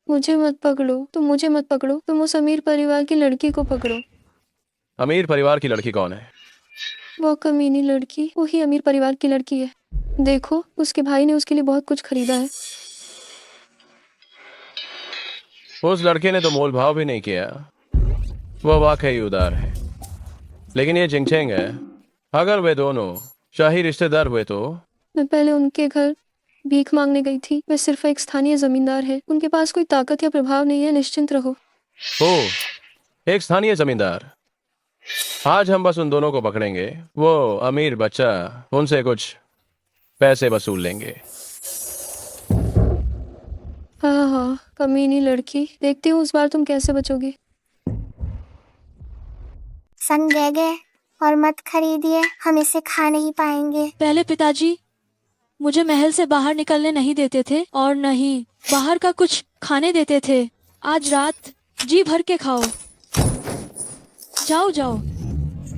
मुझे मत पकड़ो, तुम मुझे मत पकड़ो, तुम उस अमीर परिवार की लड़की को पकड़ो। अमीर परिवार की लड़की कौन है? वो कमीनी लड़की वही अमीर परिवार की लड़की है। देखो, उसके भाई ने उसके लिए बहुत कुछ खरीदा है। उस लड़के ने तो मोल भाव भी नहीं किया। वो वाकई उदार है। लेकिन ये जिंगचेंग है। अगर वे दोनों शाही रिश्तेदार हुए तो? मैं पहले उनके घर भीख मांगने गई थी। वे सिर्फ एक स्थानीय जमींदार है, उनके पास कोई ताकत या प्रभाव नहीं है। निश्चिंत रहो। ओह, एक स्थानीय जमींदार। आज हम बस उन दोनों को पकड़ेंगे। वो अमीर बच्चा, उनसे कुछ पैसे वसूल लेंगे। हाँ हाँ, कमीनी लड़की, देखती हूँ इस बार तुम कैसे बचोगी। संग गए और मत खरीदिए, हम इसे खा नहीं पाएंगे। पहले पिताजी मुझे महल से बाहर निकलने नहीं देते थे और न ही बाहर का कुछ खाने देते थे। आज रात जी भर के खाओ। जाओ जाओ,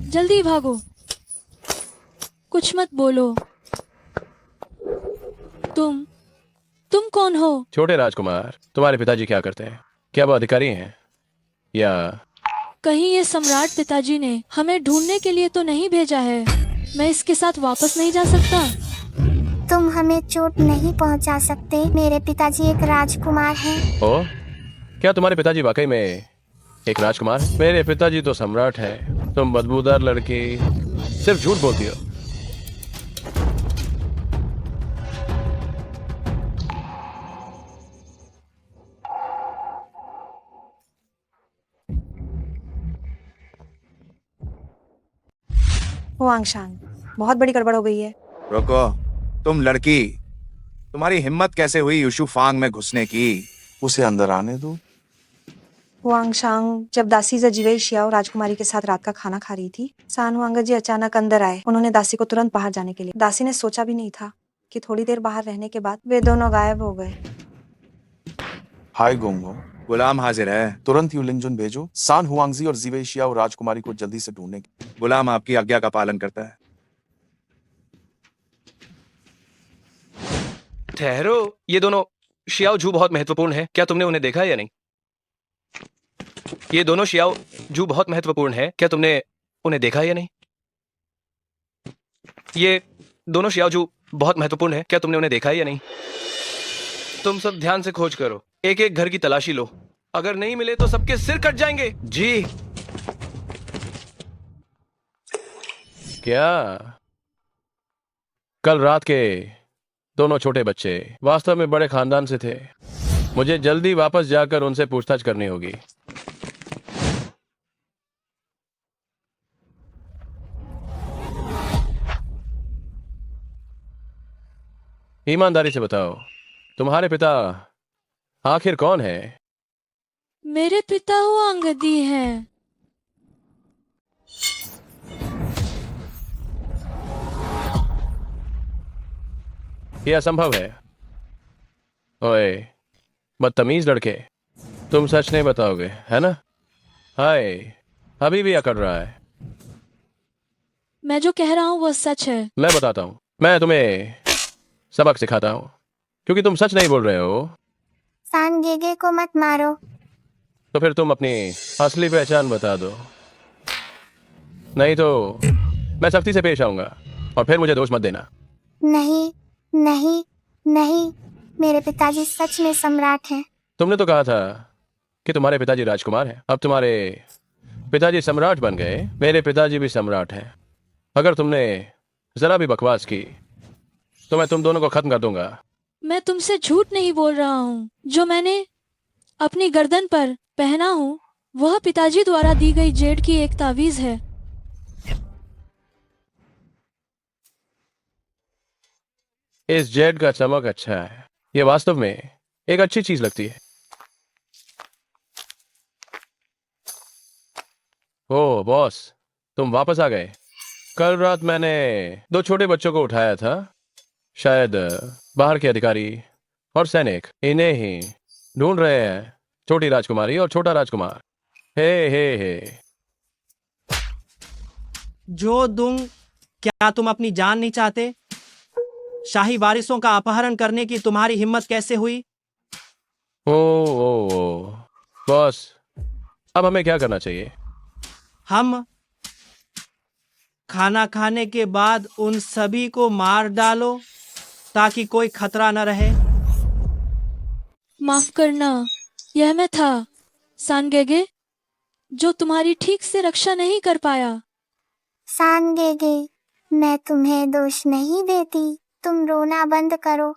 जल्दी भागो, कुछ मत बोलो। तुम कौन हो? छोटे राजकुमार, तुम्हारे पिताजी क्या करते हैं? क्या वो अधिकारी हैं या? कहीं ये सम्राट पिताजी ने हमें ढूंढने के लिए तो नहीं भेजा है? मैं इसके साथ वापस नहीं जा सकता। तुम हमें चोट नहीं पहुंचा सकते। मेरे पिताजी एक राजकुमार हैं। ओ, क्या तुम्हारे पिताजी वाकई में एक राजकुमार हैं? मेरे पिताजी तो सम्राट हैं। तुम बदबूदार लड़की, सिर्फ झूठ बोलती हो। हुआंगशांग, बहुत बड़ी गड़बड़ हो गई है। रुको, तुम लड़की, तुम्हारी हिम्मत कैसे हुई यूशु फांग में घुसने की? उसे अंदर आने दो। हुआंगशांग जब दासी जजीवेई शियाओ राजकुमारी के साथ रात का खाना खा रही थी, सान हुआंग जी अचानक अंदर आए। उन्होंने दासी को तुरंत बाहर जाने के लिए। दासी ने सोचा भी नहीं था कि थोड़ी देर बाहर रहने के बाद वे दोनों गायब हो गए। हाय गोंगो, गुलाम हाजिर है। तुरंत यूलिंगजुन भेजो सान हुआंगजी और जीवेई शियाओ राजकुमारी को जल्दी से ढूंढने की। गुलाम आपकी आज्ञा का पालन करता है। ठहरो, ये दोनों शियाओ जू बहुत महत्वपूर्ण है। क्या तुमने उन्हें देखा है या नहीं? ये दोनों शियाओ जू बहुत महत्वपूर्ण है। क्या तुमने उन्हें देखा है या नहीं? ये दोनों शियाओजू बहुत महत्वपूर्ण है, क्या तुमने उन्हें देखा है या नहीं? तुम सब ध्यान से खोज करो, एक एक घर की तलाशी लो, अगर नहीं मिले तो सबके सिर कट जाएंगे। जी। क्या कल रात के दोनों छोटे बच्चे वास्तव में बड़े खानदान से थे? मुझे जल्दी वापस जाकर उनसे पूछताछ करनी होगी। ईमानदारी से बताओ, तुम्हारे पिता आखिर कौन है? मेरे पिता हुआंगदी हैं। यह असंभव है। ओए बदतमीज लड़के, तुम सच नहीं बताओगे है ना? हाय, अभी भी अकड़ रहा है। मैं जो कह रहा हूँ वो सच है। मैं बताता हूँ, मैं तुम्हें सबक सिखाता हूँ, क्योंकि तुम सच नहीं बोल रहे हो। सांगेगे को मत मारो। तो फिर तुम अपनी असली पहचान बता दो, नहीं तो मैं सख्ती से पेश आऊंगा और फिर मुझे दोष मत देना। नहीं नहीं नहीं, मेरे पिताजी सच में सम्राट हैं। तुमने तो कहा था कि तुम्हारे पिताजी राजकुमार हैं, अब तुम्हारे पिताजी सम्राट बन गए। मेरे पिताजी भी सम्राट हैं। अगर तुमने जरा भी बकवास की तो मैं तुम दोनों को खत्म कर दूंगा। मैं तुमसे झूठ नहीं बोल रहा हूँ। जो मैंने अपनी गर्दन पर पहना हूँ वह पिताजी द्वारा दी गई जेड की एक तावीज है। इस जेड का चमक अच्छा है, ये वास्तव में एक अच्छी चीज लगती है। ओह बॉस, तुम वापस आ गए। कल रात मैंने दो छोटे बच्चों को उठाया था, शायद बाहर के अधिकारी और सैनिक इन्हें ही ढूंढ रहे हैं, छोटी राजकुमारी और छोटा राजकुमार। हे जो दुंग, क्या तुम अपनी जान नहीं चाहते? शाही वारिसों का अपहरण करने की तुम्हारी हिम्मत कैसे हुई? ओ बॉस, अब हमें क्या करना चाहिए? हम खाना खाने के बाद उन सभी को मार डालो ताकि कोई खतरा न रहे। माफ करना, यह मैं था सांगेगे, जो तुम्हारी ठीक से रक्षा नहीं कर पाया। सांगेगे, मैं तुम्हें दोष नहीं देती, तुम रोना बंद करो।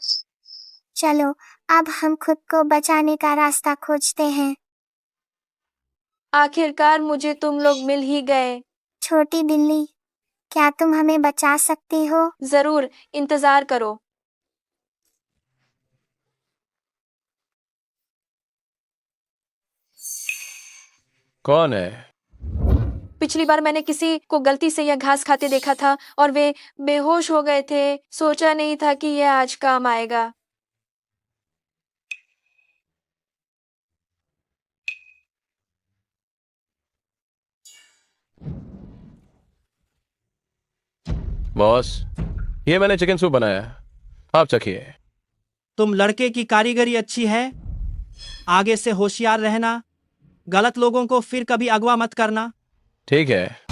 चलो अब हम खुद को बचाने का रास्ता खोजते हैं। आखिरकार मुझे तुम लोग मिल ही गए। छोटी बिल्ली, क्या तुम हमें बचा सकती हो? जरूर, इंतजार करो। कौन है? पिछली बार मैंने किसी को गलती से यह घास खाते देखा था और वे बेहोश हो गए थे। सोचा नहीं था कि यह आज काम आएगा। बॉस, ये मैंने चिकन सूप बनाया, आप चखिए। तुम लड़के की कारीगरी अच्छी है, आगे से होशियार रहना, गलत लोगों को फिर कभी अगवा मत करना। ठीक है।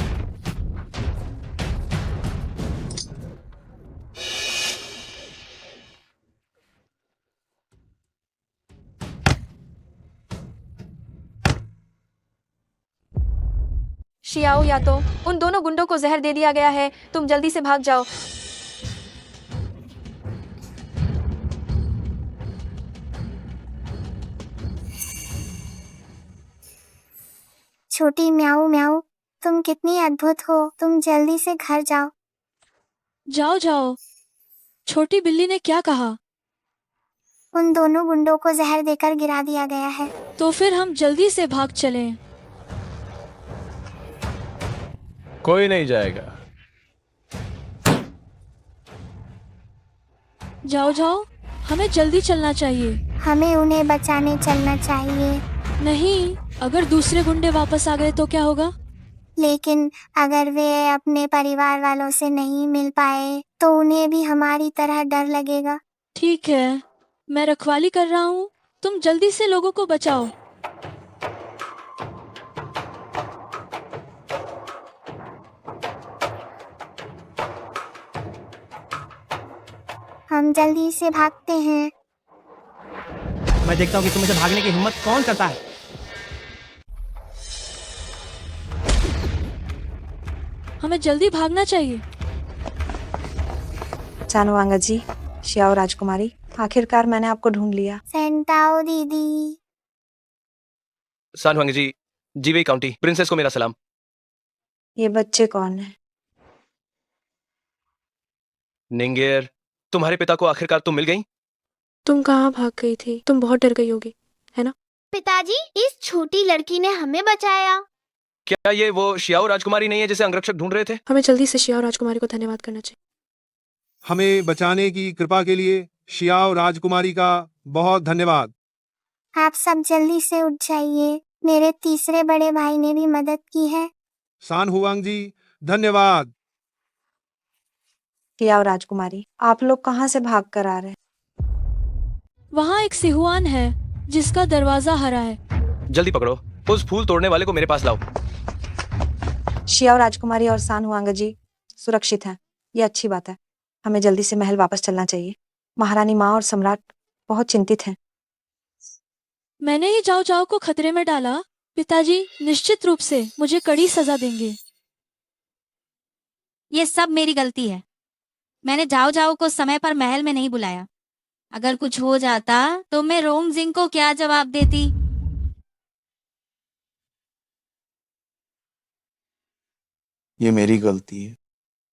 शियाओ, या तो उन दोनों गुंडों को जहर दे दिया गया है, तुम जल्दी से भाग जाओ। छोटी म्याऊ म्याऊ, तुम कितनी अद्भुत हो, तुम जल्दी से घर जाओ। जाओ जाओ। छोटी बिल्ली ने क्या कहा? उन दोनों गुंडों को जहर देकर गिरा दिया गया है। तो फिर हम जल्दी से भाग चलें। कोई नहीं जाएगा। जाओ जाओ, हमें जल्दी चलना चाहिए। हमें उन्हें बचाने चलना चाहिए। नहीं, अगर दूसरे गुंडे वापस आ गए तो क्या होगा? लेकिन अगर वे अपने परिवार वालों से नहीं मिल पाए तो उन्हें भी हमारी तरह डर लगेगा। ठीक है, मैं रखवाली कर रहा हूँ, तुम जल्दी से लोगों को बचाओ। हम जल्दी से भागते हैं। मैं देखता हूँ कि तुम्हें से भागने की हिम्मत कौन करता है। हमें जल्दी भागना चाहिए। चानुआंगा जी, शियाओ राजकुमारी, आखिरकार मैंने आपको ढूंढ लिया। सेंटाओ दीदी। सान हुआंग जी, जीवेई काउंटी प्रिंसेस को मेरा सलाम। ये बच्चे कौन है? निंगेर, तुम्हारे पिता को आखिरकार तुम मिल गई? तुम कहाँ भाग गई थी? तुम बहुत डर गई होगी, है ना? पिताजी, इस छोटी लड़की ने हमें बचाया। क्या ये वो शियाओ राजकुमारी नहीं है जिसे अंगरक्षक ढूंढ रहे थे? हमें जल्दी से शियाओ राजकुमारी को धन्यवाद करना चाहिए। हमें बचाने की कृपा के लिए शियाओ राजकुमारी का बहुत धन्यवाद। आप सब जल्दी से उठ जाइए, मेरे तीसरे बड़े भाई ने भी मदद की है। सान हुआंग जी, धन्यवाद। शियाओ राजकुमारी, आप लोग कहाँ से भाग कर आ रहे हैं? वहाँ एक सिहुआन है जिसका दरवाजा हरा है। जल्दी पकड़ो, उस फूल तोड़ने वाले को मेरे पास लाओ। शियाओ राजकुमारी और सान हुआंग जी सुरक्षित हैं, ये अच्छी बात है। हमें जल्दी से महल वापस चलना चाहिए। महारानी माँ और सम्राट बहुत चिंतित हैं। मैंने ही जाओ जाओ को खतरे में डाला। पिताजी निश्चित रूप से मुझे कड़ी सजा देंगे। ये सब मेरी गलती है। मैंने जाओ जाओ को समय पर महल में नहीं बुलाया। अगर कुछ हो जाता तो मैं रोंगजिंग को क्या जवाब देती? ये मेरी गलती है।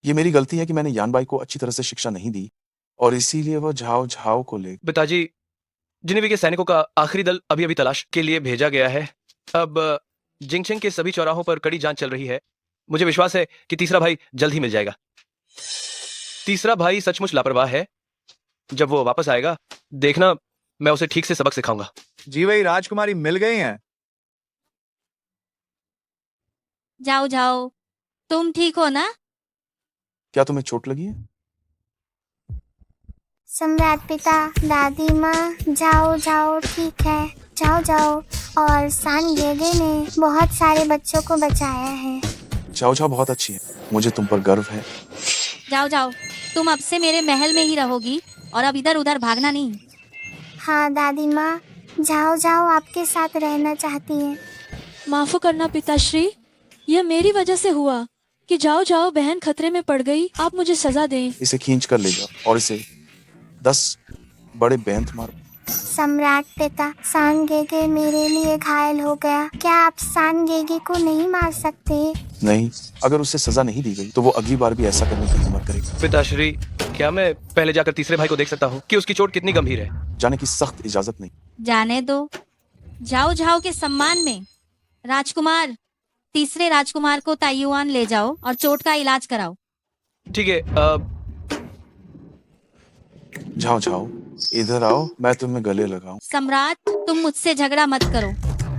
ये मेरी गलती है कि मैंने यानबाई को अच्छी तरह से शिक्षा नहीं दी और इसीलिए वह झाओ झाओ को ले। पिताजी, जिनेवी के सैनिकों का आखिरी दल अभी अभी तलाश के लिए भेजा गया है। अब जिंगछेंग के सभी चौराहों पर कड़ी जांच चल रही है। मुझे विश्वास है कि तीसरा भाई जल्द ही मिल जाएगा। तीसरा भाई सचमुच लापरवाह है। जब वो वापस आएगा, देखना मैं उसे ठीक से सबक सिखाऊंगा। जीवेई राजकुमारी मिल गई हैं। जाओ जाओ, तुम ठीक हो ना? क्या तुम्हें चोट लगी है? सम्राट पिता, दादी माँ, जाओ जाओ ठीक है, जाओ जाओ। और सान गेगे ने बहुत सारे बच्चों को बचाया है। जाओ जाओ बहुत अच्छी है, मुझे तुम पर गर्व है। जाओ जाओ, तुम अब से मेरे महल में ही रहोगी और अब इधर उधर भागना नहीं। हाँ दादी माँ, जाओ जाओ आपके साथ रहना चाहती है। माफ करना पिताश्री, यह मेरी वजह से हुआ कि जाओ जाओ बहन खतरे में पड़ गई। आप मुझे सजा दें। इसे खींच कर ले जाओ और इसे 10 बड़े बेंत मारो। सम्राट पिता, सान गेगे मेरे लिए घायल हो गया। क्या आप सान गेगे को नहीं मार सकते? नहीं, अगर उसे सजा नहीं दी गई तो वो अगली बार भी ऐसा करने की हिम्मत करेगा। पिताश्री, क्या मैं पहले जाकर तीसरे भाई को देख सकता हूँ कि उसकी चोट कितनी गंभीर है? जाने की सख्त इजाजत नहीं। जाने दो। जाओ जाओ के सम्मान में राजकुमार, तीसरे राजकुमार को ताइयुआन ले जाओ और चोट का इलाज कराओ। ठीक है। जाओ जाओ, इधर आओ, मैं तुम्हें गले लगाऊं। सम्राट, तुम मुझसे झगड़ा मत करो।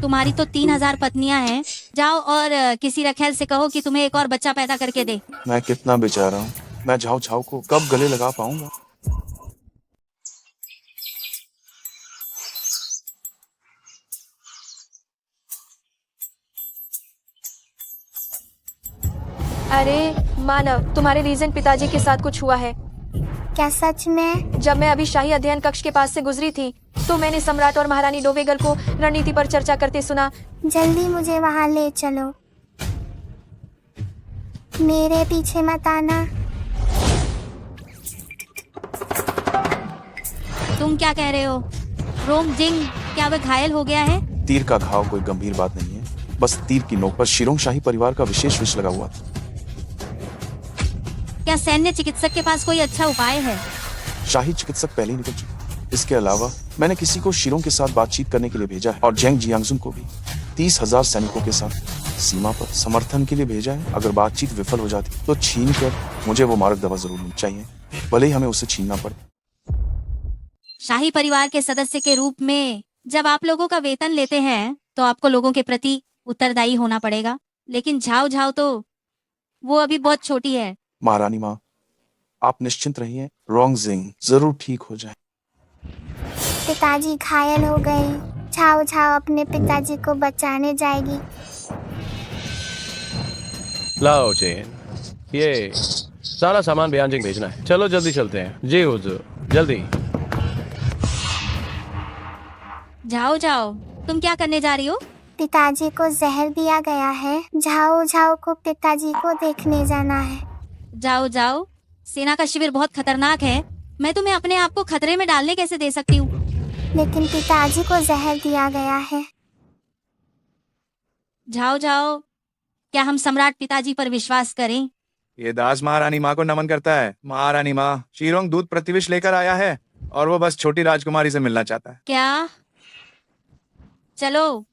तुम्हारी तो 3000 पत्नियां हैं। जाओ और किसी रखेल से कहो कि तुम्हें एक और बच्चा पैदा करके दे। मैं कितना बेचारा हूँ, मैं झाओ झाओ को कब गले लगा पाऊंगा? अरे मानव, तुम्हारे रीजन पिताजी के साथ कुछ हुआ है। क्या सच में? जब मैं अभी शाही अध्ययन कक्ष के पास से गुजरी थी तो मैंने सम्राट और महारानी डोवेगल को रणनीति पर चर्चा करते सुना। जल्दी मुझे वहाँ ले चलो, मेरे पीछे मत आना। तुम क्या कह रहे हो? रोंगजिंग, क्या वह घायल हो गया है? तीर का घाव कोई गंभीर बात नहीं है, बस तीर की नोक पर शिरोंग शाही परिवार का विशेष विष लगा हुआ था। क्या सैन्य चिकित्सक के पास कोई अच्छा उपाय है? शाही चिकित्सक पहले ही निकल चुके। इसके अलावा मैंने किसी को शिरोंग के साथ बातचीत करने के लिए भेजा है और जेंग जियांगजुन को भी 30,000 सैनिकों के साथ सीमा पर समर्थन के लिए भेजा है। अगर बातचीत विफल हो जाती तो छीन कर मुझे वो मारक दवा जरूर मिलनी चाहिए, भले ही हमें उसे छीनना पड़े। शाही परिवार के सदस्य के रूप में जब आप लोगों का वेतन लेते हैं तो आपको लोगों के प्रति उत्तरदायी होना पड़ेगा। लेकिन झाओ झाओ तो वो अभी बहुत छोटी है। महारानी माँ, आप निश्चिंत रहिए, रोंगजिंग जरूर ठीक हो जाए। पिताजी घायल हो गए। झाओ झाओ अपने पिताजी को बचाने जाएगी। लाओ चेन, ये सारा सामान बियांजिंग भेजना है। चलो जल्दी चलते हैं। जी हुजूर। जल्दी। जाओ जाओ, तुम क्या करने जा रही हो? पिताजी को जहर दिया गया है। झाओ झाओ को पिताजी को देखने जाना है। जाओ जाओ, सेना का शिविर बहुत खतरनाक है। मैं तुम्हें अपने आप को खतरे में डालने कैसे दे सकती हूँ? लेकिन पिताजी को जहर दिया गया है। जाओ जाओ, क्या हम सम्राट पिताजी पर विश्वास करें? ये दास महारानी माँ को नमन करता है। महारानी माँ, शीरोंग दूध प्रतिविष लेकर आया है और वो बस छोटी राजकुमारी से मिलना चाहता है। क्या? चलो।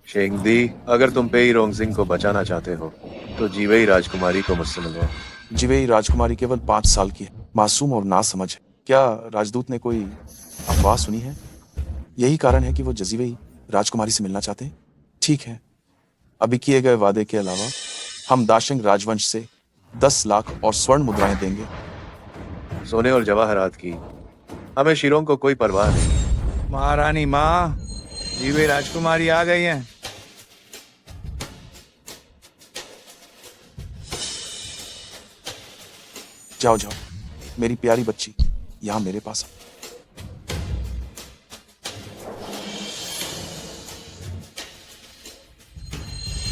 शेंगदी, अगर तुम पेई रोंगजिंग को बचाना चाहते हो तो जीवेई राजकुमारी को मुझसे मिलवाओ। जीवेई राजकुमारी केवल 5 साल की है, मासूम और नासमझ है। क्या राजदूत ने कोई अफवाह सुनी है? यही कारण है कि वो जजीवेई राजकुमारी से मिलना चाहते हैं। ठीक है, अभी किए गए वादे के अलावा हम दाशिंग राजवंश से 10 लाख और स्वर्ण मुद्राएं देंगे। सोने और जवाहरात की हमें शीरोंग को कोई परवाह नहीं। महारानी माँ, जीवे राजकुमारी आ गई हैं। जाओ जाओ, मेरी प्यारी बच्ची, यहाँ मेरे पास आओ।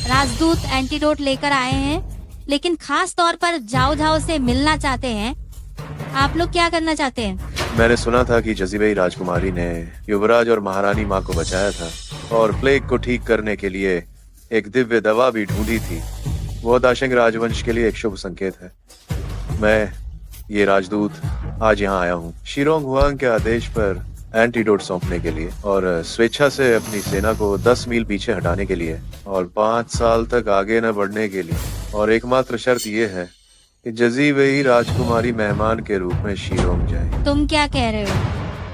राजदूत एंटीडोट लेकर आए हैं, लेकिन खास तौर पर जाओ जाओ से मिलना चाहते हैं। आप लोग क्या करना चाहते हैं? मैंने सुना था कि जजीबेई राजकुमारी ने युवराज और महारानी माँ को बचाया था और प्लेग को ठीक करने के लिए एक दिव्य दवा भी ढूंढी थी। वो दाशिंग राजवंश के लिए एक शुभ संकेत है। मैं ये राजदूत आज यहाँ आया हूँ शीरोंग हुआंग के आदेश पर एंटीडोट सौंपने के लिए और स्वेच्छा से अपनी सेना को 10 मील पीछे हटाने के लिए और 5 साल तक आगे न बढ़ने के लिए। और एकमात्र शर्त ये है कि जजीबेई राजकुमारी मेहमान के रूप में शीरोंग जाए। तुम क्या कह रहे हो?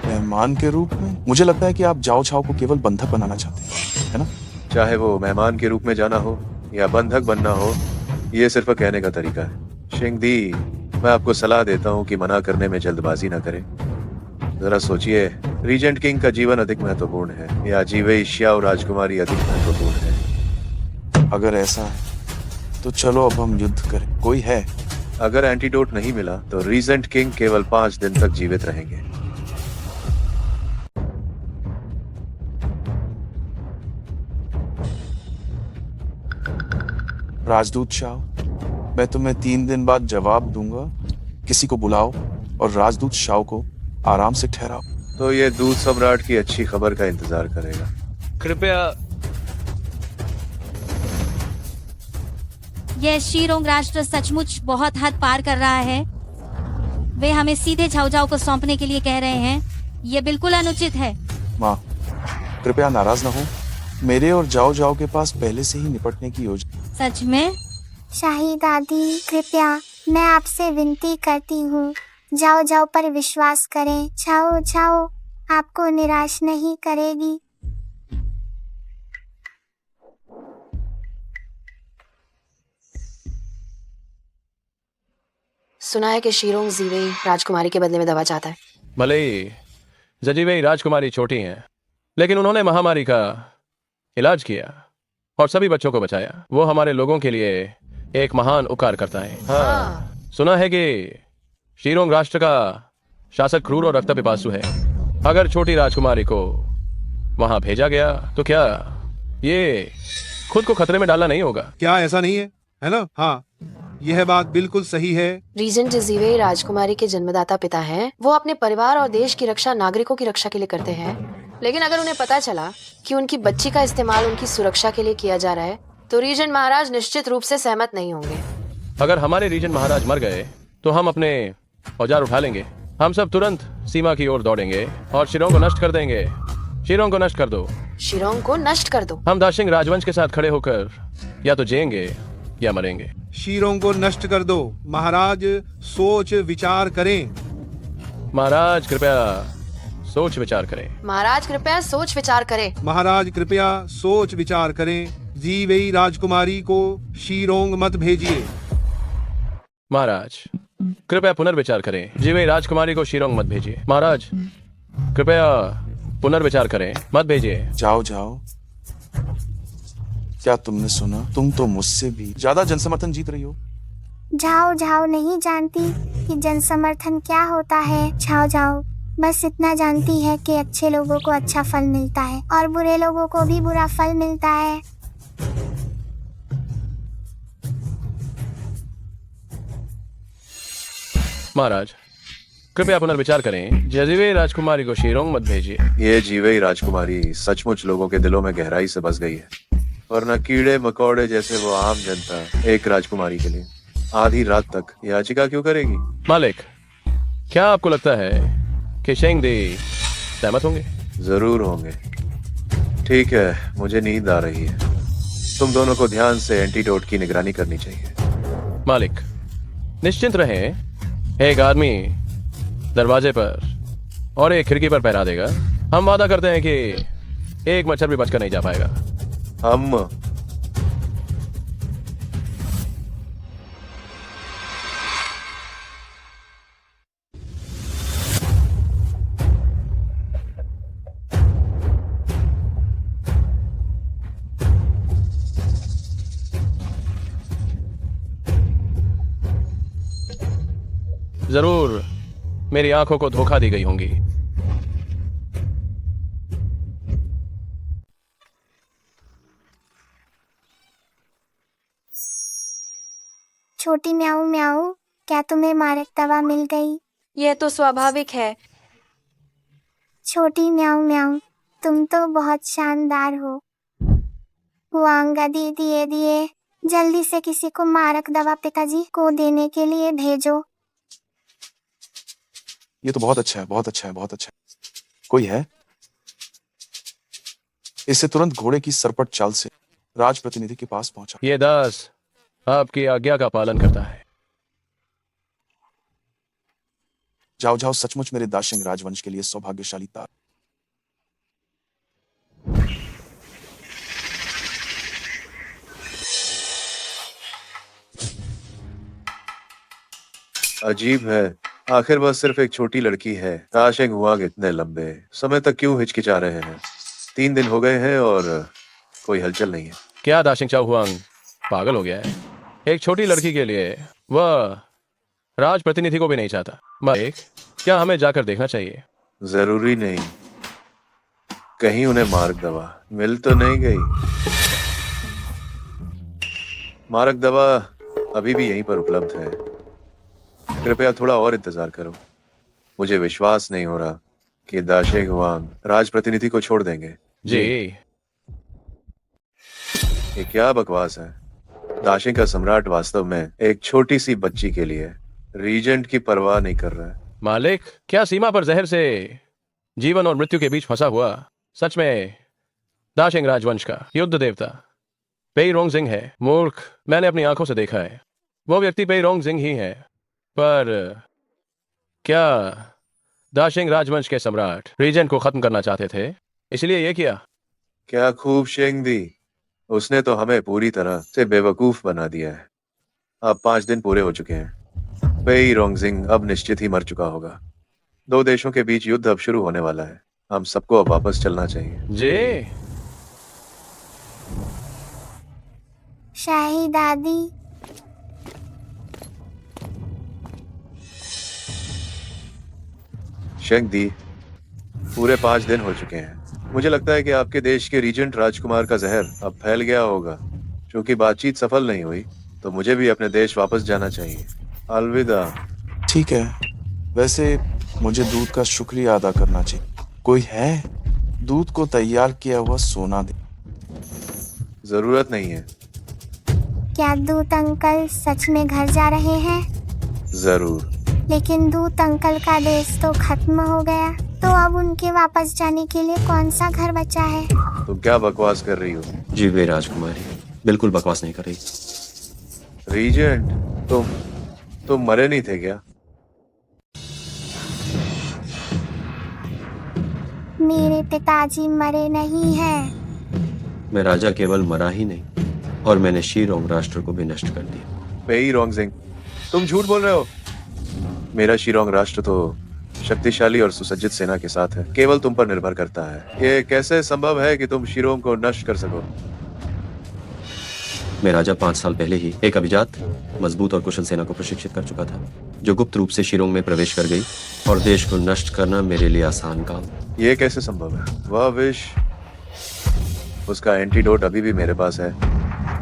मेहमान के रूप में? मुझे लगता है कि आप जाओ छाओ को केवल बंधक बनाना चाहते हैं, है ना? चाहे वो मेहमान के रूप में जाना हो या बंधक बनना हो, ये सिर्फ कहने का तरीका है। शेंगदी, मैं आपको सलाह देता हूँ कि मना करने में जल्दबाजी न करें। जरा सोचिए, रीजेंट किंग का जीवन अधिक महत्वपूर्ण है या जीवेई शियाओ राजकुमारी अधिक महत्वपूर्ण है? अगर ऐसा है तो चलो अब हम युद्ध करें। कोई है? अगर एंटीडोट नहीं मिला तो रीजेंट किंग केवल 5 दिन तक जीवित रहेंगे। राजदूत शाह, मैं तुम्हें 3 दिन बाद जवाब दूंगा। किसी को बुलाओ और राजदूत शाह को आराम से ठहराओ। तो ये दूत सम्राट की अच्छी खबर का इंतजार करेगा। कृपया। यह शीरोंग राष्ट्र सचमुच बहुत हद पार कर रहा है। वे हमें सीधे झाओ झाओ को सौंपने के लिए कह रहे हैं। ये बिल्कुल अनुचित है। माँ, कृपया नाराज न हो। मेरे और जाओ जाओ के पास पहले से ही निपटने की योजना। सच में? शाही दादी, कृपया मैं आपसे विनती करती हूँ, जाओ जाओ पर विश्वास करें। जाओ जाओ आपको निराश नहीं करेगी। सुना है कि शीरोंग जीवेई राजकुमारी के बदले में दवा चाहता है। भले ही जजीबेई राजकुमारी छोटी हैं, लेकिन उन्होंने महामारी का इलाज किया और सभी बच्चों को बचाया। वो हमारे लोगों के लिए एक महान उपकार करता है। हाँ, सुना है कि शीरोंग राष्ट्र का शासक क्रूर और रक्त पिपासु है। अगर छोटी राजकुमारी को वहां भेजा गया तो क्या ये खुद को खतरे में डालना नहीं होगा? क्या ऐसा नहीं है ना? हाँ, यह बात बिल्कुल सही है। रीजेंट जजीवेई राजकुमारी के जन्मदाता पिता हैं। वो अपने परिवार और देश की रक्षा नागरिकों की रक्षा के लिए करते हैं। लेकिन अगर उन्हें पता चला कि उनकी बच्ची का इस्तेमाल उनकी सुरक्षा के लिए किया जा रहा है तो रीजेंट महाराज निश्चित रूप से सहमत नहीं होंगे। अगर हमारे रीजेंट महाराज मर गए तो हम अपने औजार उठा लेंगे। हम सब तुरंत सीमा की ओर दौड़ेंगे और शीरोंग को नष्ट कर देंगे। शीरोंग को नष्ट कर दो। शीरोंग को नष्ट कर दो। हम दाशिंग राजवंश के साथ खड़े होकर या तो जिएंगे या मरेंगे। शीरोंग को नष्ट कर दो। महाराज सोच विचार करें। महाराज कृपया सोच विचार करें। महाराज कृपया सोच विचार करें। महाराज कृपया सोच विचार करें। जीवेई राजकुमारी को शीरोंग मत भेजिए। महाराज कृपया पुनर्विचार करें। जीवेई राजकुमारी को शीरोंग मत भेजिए। महाराज कृपया पुनर्विचार करें, मत भेजिए। जाओ जाओ, क्या तुमने सुना? तुम तो मुझसे भी ज्यादा जनसमर्थन जीत रही हो। जाओ जाओ नहीं जानती कि जन समर्थन क्या होता है। छाओ जाओ बस इतना जानती है कि अच्छे लोगों को अच्छा फल मिलता है और बुरे लोगों को भी बुरा फल मिलता है। महाराज कृपया पुनर्विचार करें। जजीवे राजकुमारी को शीरोंग मत भेजिए। ये जीवई राजकुमारी सचमुच लोगों के दिलों में गहराई से बस गई है, वरना कीड़े मकोड़े जैसे वो आम जनता एक राजकुमारी के लिए आधी रात तक याचिका क्यों करेगी? मालिक, क्या आपको लगता है कि शेंग दी सहमत होंगे? जरूर होंगे। ठीक है, मुझे नींद आ रही है। तुम दोनों को ध्यान से एंटीडोट की निगरानी करनी चाहिए। मालिक निश्चिंत रहें, एक आदमी दरवाजे पर और एक खिड़की पर पहरा देगा। हम वादा करते हैं कि एक मच्छर भी बचकर नहीं जा पाएगा। हम जरूर मेरी आंखों को धोखा दी गई होंगी। छोटी म्याऊ म्याऊ, क्या तुम्हें मारक दवा मिल गई? यह तो स्वाभाविक है। छोटी म्याऊ म्याऊ, तुम तो बहुत शानदार हो। हुआंगा दिए दिए, जल्दी से किसी को मारक दवा पिताजी को देने के लिए भेजो। ये तो बहुत अच्छा है, बहुत अच्छा है, बहुत अच्छा है। कोई है? इससे तुरंत घोड़े की सरपट चाल से राज प्रतिनिधि के पास पहुंचा। ये दास आपकी आज्ञा का पालन करता है। जाओ जाओ, सचमुच मेरे दाशिंग राजवंश के लिए सौभाग्यशाली तार। अजीब है, आखिर बस सिर्फ एक छोटी लड़की है। दाशिंग हुआंग इतने लंबे समय तक क्यों हिचकिचा रहे हैं? 3 दिन हो गए हैं और कोई हलचल नहीं है। क्या दाशिंग चाओ हुआंग पागल हो गया है? एक छोटी लड़की के लिए वह राज प्रतिनिधि को भी नहीं चाहता। मालिक, क्या हमें जाकर देखना चाहिए? जरूरी नहीं। कहीं उन्हें मारक दवा मिल तो नहीं गई? मारक दवा अभी भी यहीं पर उपलब्ध है। कृपया थोड़ा और इंतजार करो। मुझे विश्वास नहीं हो रहा कि दाशिंग हुआंग राज प्रतिनिधि को छोड़ देंगे। जी। ये क्या बकवास है? दाशिंग का सम्राट वास्तव में एक छोटी सी बच्ची के लिए रीजेंट की परवाह नहीं कर रहा है। मालिक, क्या सीमा पर जहर से जीवन और मृत्यु के बीच फंसा हुआ सच में दाशिंग राजवंश का युद्ध देवता पेई रोंगजिंग है? मूर्ख, मैंने अपनी आंखों से देखा है। वो व्यक्ति पेई रोंगजिंग ही है। पर क्या दाशिंग राजवंश के सम्राट रीजेंट को खत्म करना चाहते थे, इसलिए ये किया? क्या खूब शेंग दी। उसने तो हमें पूरी तरह से बेवकूफ बना दिया है। अब 5 दिन पूरे हो चुके हैं। पेई रोंगजिंग अब निश्चित ही मर चुका होगा। 2 देशों के बीच युद्ध अब शुरू होने वाला है। हम सबको अब वापस चलना चाहिए। जी। शाही दादी, शेंग दी, पूरे 5 दिन हो चुके हैं। मुझे लगता है कि आपके देश के रीजेंट राजकुमार का जहर अब फैल गया होगा। क्योंकि बातचीत सफल नहीं हुई तो मुझे भी अपने देश वापस जाना चाहिए। अलविदा। ठीक है, वैसे मुझे दूध का शुक्रिया अदा करना चाहिए। कोई है? दूध को तैयार किया हुआ सोना दे। जरूरत नहीं है। क्या दूत अंकल सच में घर जा रहे हैं? जरूर। लेकिन दूत अंकल का देश तो खत्म हो गया, तो अब उनके वापस जाने के लिए कौन सा घर बचा है? तुम क्या बकवास कर रही हो? जी वे राजकुमारी बिल्कुल बकवास नहीं कर रही। रीजेंट, तुम मरे नहीं थे क्या? मेरे पिताजी मरे नहीं हैं। मैं राजा केवल मरा ही नहीं और मैंने शीरोंग राष्ट्र को भी नष्ट कर दिया। पेई रोंगजिंग, तुम झूठ बोल रहे हो। मेरा शीरोंग राष्ट्र तो शक्तिशाली और सुसज्जित सेना के साथ है। केवल तुम पर निर्भर करता है। ये कैसे संभव है कि तुम शीरोंग को नष्ट कर सको? मैं राजा 5 साल पहले ही एक अभिजात, मजबूत और कुशल सेना को प्रशिक्षित कर चुका था। जो गुप्त रूप से शिरोंग में प्रवेश कर गई और देश को नष्ट करना मेरे लिए आसान काम। ये कैसे संभव है? वह विष, उसका एंटीडोट अभी भी मेरे पास है।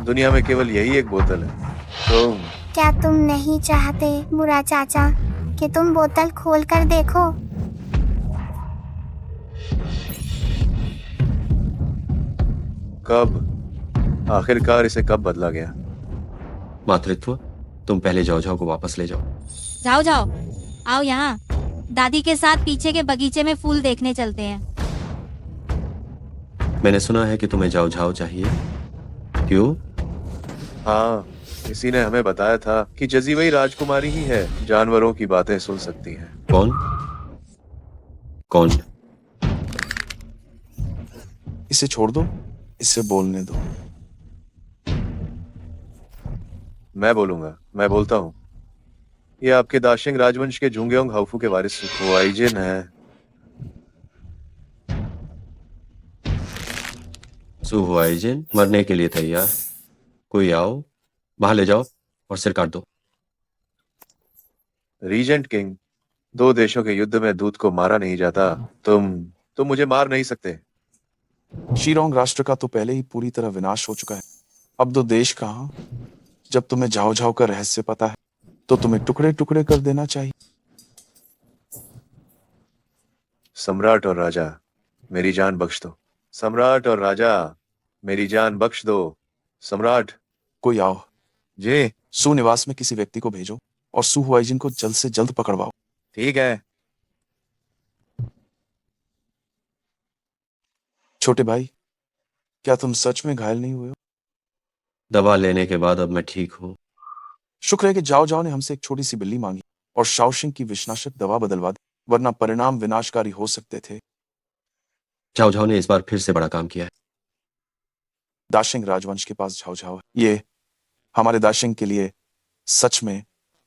दुनिया में केवल यही एक बोतल है। तो क्या तुम नहीं चाहते बुरा चाचा कि तुम बोतल खोल कर देखो? कब? आखिरकार इसे कब बदला गया? मातृत्व, तुम पहले जाओ जाओ को वापस ले जाओ। जाओ जाओ, आओ यहाँ। दादी के साथ पीछे के बगीचे में फूल देखने चलते हैं। मैंने सुना है कि तुम्हें जाओ जाओ चाहिए। क्यों? हाँ, किसी ने हमें बताया था कि जजी वही राजकुमारी ही है, जानवरों की बातें सुन सकती है। कौन? कौन? इसे छोड़ दो, इसे बोलने दो। मैं बोलूंगा, मैं बोलता हूँ। ये आपके दाशिंग राजवंश के झुंगयोंग हाउफू के वारिस हुआइजिन है। सु हुआइजिन मरने के लिए तैयार। कोई आओ, बाहर ले जाओ और सिर काट दो। रीजेंट किंग, दो देशों के युद्ध में दूत को मारा नहीं जाता। तुम मुझे मार नहीं सकते। शिरोंग राष्ट्र का तो पहले ही पूरी तरह विनाश हो चुका है। अब दो देश कहाँ? जब तुम्हें झाओ झाओ का रहस्य पता है तो तुम्हें टुकड़े टुकड़े कर देना चाहिए। सम्राट और राजा, मेरी जान बख्श दो। सम्राट और राजा, मेरी जान बख्श दो। सम्राट। कोई आओ। जी। सुनिवास में किसी व्यक्ति को भेजो और सु हुआइजिन को जल्द से जल्द पकड़वाओ। ठीक है। छोटे भाई, क्या तुम सच में घायल नहीं हुए हो? दवा लेने के बाद अब मैं ठीक हूँ। शुक्र है कि जाओ जाओ ने हमसे एक छोटी सी बिल्ली मांगी और शाओशिंग की विषनाशक दवा बदलवा दी, वरना परिणाम विनाशकारी हो सकते थे। झाओ झाओ ने इस बार फिर से बड़ा काम किया है। दाशिंग राजवंश के पास झाओ झाओ है। ये हमारे दाशिंग के लिए सच में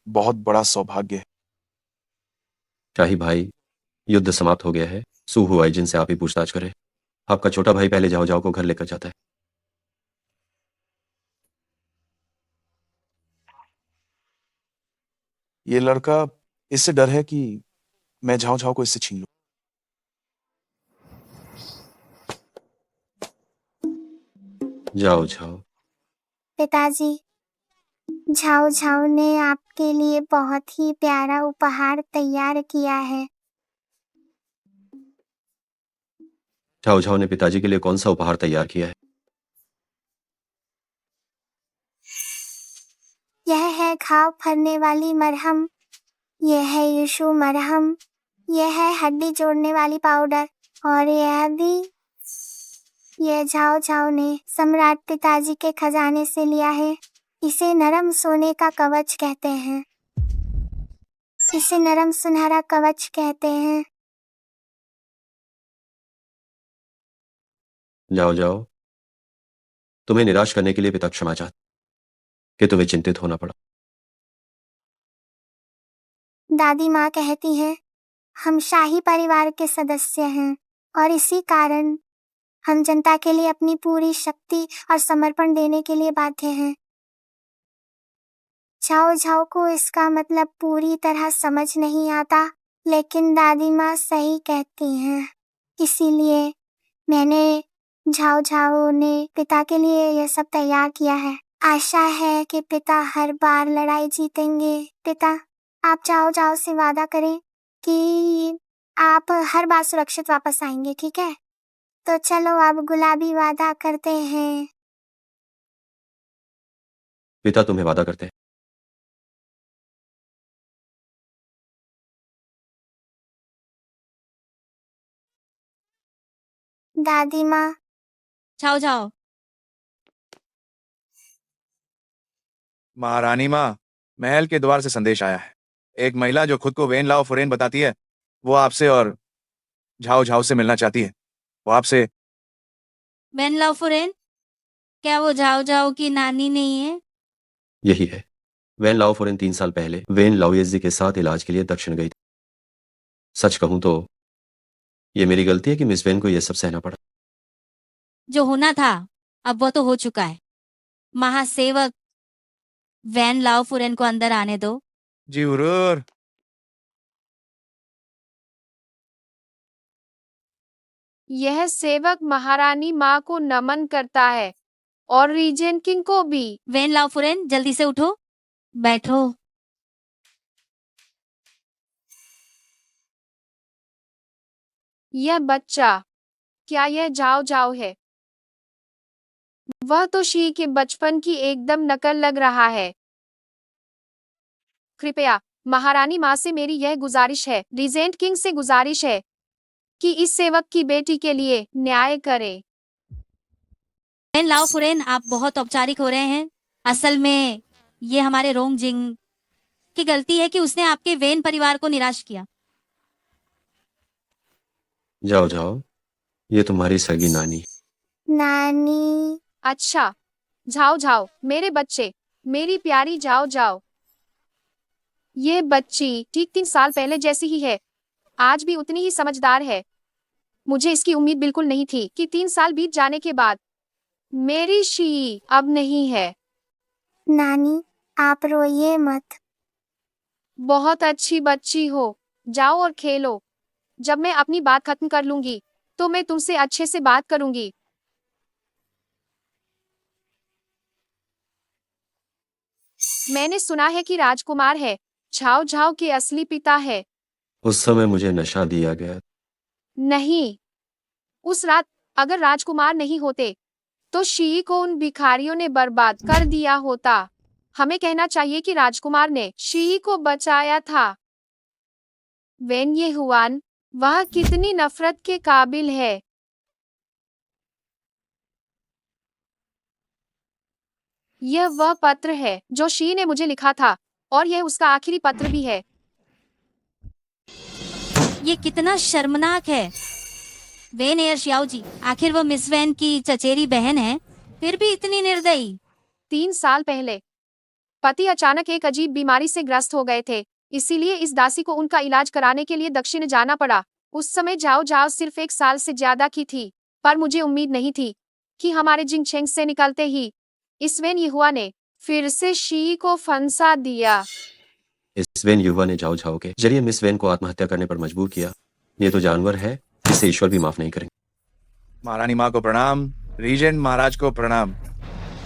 बहुत बड़ा सौभाग्य है। शाही भाई, युद्ध समाप्त हो गया है। सु हुआइजिन से आप ही पूछताछ करें। आपका छोटा भाई पहले जाओ जाओ को घर लेकर जाता है। ये लड़का, इससे डर है कि मैं झाओ झाओ को इससे छीन लूं। जाओ जाओ। पिताजी, झाओ झाओ ने आपके लिए बहुत ही प्यारा उपहार तैयार किया है। झाओ झाओ ने पिताजी के लिए कौन सा उपहार तैयार किया है? यह है घाव भरने वाली मरहम, यह है यीशु मरहम, यह है हड्डी जोड़ने वाली पाउडर, और यह भी यह झाओ झाओ ने सम्राट पिताजी के खजाने से लिया है। इसे नरम सोने का कवच कहते हैं। इसे नरम सुनहरा कवच कहते हैं। जाओ जाओ, तुम्हें निराश करने के लिए पिता क्षमा चाहते कि तुम्हें चिंतित होना पड़ा। दादी माँ कहती हैं, हम शाही परिवार के सदस्य हैं और इसी कारण हम जनता के लिए अपनी पूरी शक्ति और समर्पण देने के लिए बाध्य हैं। झाओ झाओ को इसका मतलब पूरी तरह समझ नहीं आता, लेकिन दादी माँ सही कहती हैं। इसीलिए मैंने झाओ झाओ ने पिता के लिए यह सब तैयार किया है। आशा है कि पिता हर बार लड़ाई जीतेंगे। पिता, आप झाओ झाओ से वादा करें कि आप हर बार सुरक्षित वापस आएंगे, ठीक है? तो चलो अब गुलाबी वादा करते हैं। पिता तुम्हें वादा करते हैं। दादी माँ। जाओ जाओ। महारानी माँ, महल के द्वार से संदेश आया है। एक महिला जो खुद को वेन लाओ फुरेन बताती है, वो आपसे और झाओ झाओ से मिलना चाहती है। वो आपसे। वेन लाओ फुरेन? क्या वो झाओ झाओ की नानी नहीं है? यही है। वेन लाओफोरेन 3 साल पहले वेन लाओयेजी के साथ इलाज के लिए दक्षिण गई थी। सच कहूं तो ये मेरी गलती है कि मिस वेन को यह सब सहना पड़ा। जो होना था अब वो तो हो चुका है। महासेवक वैन लाओ फुरेन को अंदर आने दो। जी हुजूर। यह सेवक महारानी माँ को नमन करता है और रीजेंट किंग को भी। वेन लाओ फुरेन, जल्दी से उठो, बैठो। यह बच्चा, क्या यह जाओ जाओ है? वह तो शी के बचपन की एकदम नकल लग रहा है। कृपया महारानी माँ से मेरी यह गुजारिश है, रीजेंट किंग से गुजारिश है कि इस सेवक की बेटी के लिए न्याय करें। वेन लाओ फुरेन, आप बहुत औपचारिक हो रहे हैं। असल में ये हमारे रोंग जिंग की गलती है कि उसने आपके वेन परिवार को निराश किया। जाओ जाओ, ये तुम्हारी सगी नानी। नानी। अच्छा, जाओ जाओ मेरे बच्चे, मेरी प्यारी जाओ जाओ। ये बच्ची ठीक 3 साल पहले जैसी ही है, आज भी उतनी ही समझदार है। मुझे इसकी उम्मीद बिल्कुल नहीं थी कि 3 साल बीत जाने के बाद मेरी शी अब नहीं है। नानी, आप रोइए मत। बहुत अच्छी बच्ची हो, जाओ और खेलो। जब मैं अपनी बात खत्म कर लूंगी तो मैं तुमसे अच्छे से बात करूंगी। मैंने सुना है कि राजकुमार है झाओ झाओ के असली पिता है। उस समय मुझे नशा दिया गया। नहीं, उस रात अगर राजकुमार नहीं होते तो शी को उन भिखारियों ने बर्बाद कर दिया होता। हमें कहना चाहिए कि राजकुमार ने शी को बचाया था। वेन ये हुआन, वह कितनी नफरत के काबिल है। यह वह पत्र है जो शी ने मुझे लिखा था और यह उसका आखिरी पत्र भी है। ये कितना शर्मनाक है। वेन एयर शियाओ जी, आखिर वो मिस वेन की चचेरी बहन है, फिर भी इतनी निर्दयी। 3 साल पहले पति अचानक एक अजीब बीमारी से ग्रस्त हो गए थे, इसीलिए इस दासी को उनका इलाज कराने के लिए दक्षिण जाना पड़ा। उस समय जाओ जाओ सिर्फ 1 साल से ज्यादा की थी, पर मुझे उम्मीद नहीं थी कि हमारे जिंगचेंग से निकलते ही इस वेन युवा ने फिर से शी को फंसा दिया। इस वेन युवा ने जाओ जाओ के जरिए मिस वेन को आत्महत्या करने पर मजबूर किया। ये तो जानवर है, इसे ईश्वर भी माफ नहीं करेंगे। महारानी माँ को प्रणाम, रीजेंट महाराज को प्रणाम।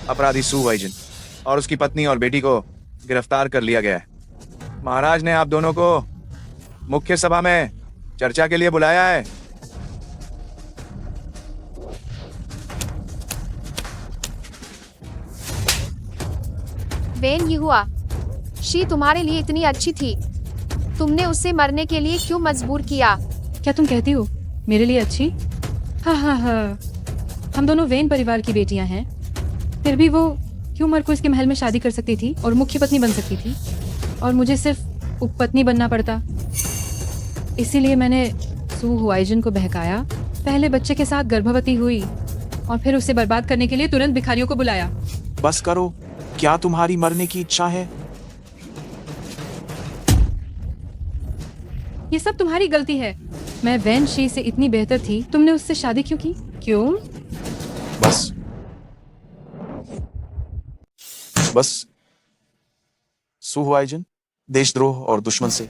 अपराधी सू वाइजन और उसकी पत्नी और बेटी को गिरफ्तार कर लिया गया है। महाराज ने आप दोनों को मुख्य सभा में चर्चा के लिए बुलाया है। वेन युवा, शी तुम्हारे लिए इतनी अच्छी थी, तुमने उसे मरने के लिए क्यों मजबूर किया? क्या तुम कहती हो मेरे लिए अच्छी? हाँ हाँ हाँ, हम दोनों वेन परिवार की बेटियां हैं, फिर भी वो क्यों मर को इसके महल में शादी कर सकती थी और मुख्य पत्नी बन सकती थी, और मुझे सिर्फ उपपत्नी बनना पड़ता। इसीलिए मैंने सू हुआइजन को बहकाया, पहले बच्चे के साथ गर्भवती हुई और फिर उसे बर्बाद करने के लिए तुरंत भिखारियों को बुलाया। बस करो, क्या तुम्हारी मरने की इच्छा है? ये सब तुम्हारी गलती है। मैं वैन शी से इतनी बेहतर थी, तुमने उससे शादी क्यों की? क्यों? बस सुहुआइजन, देशद्रोह और दुश्मन से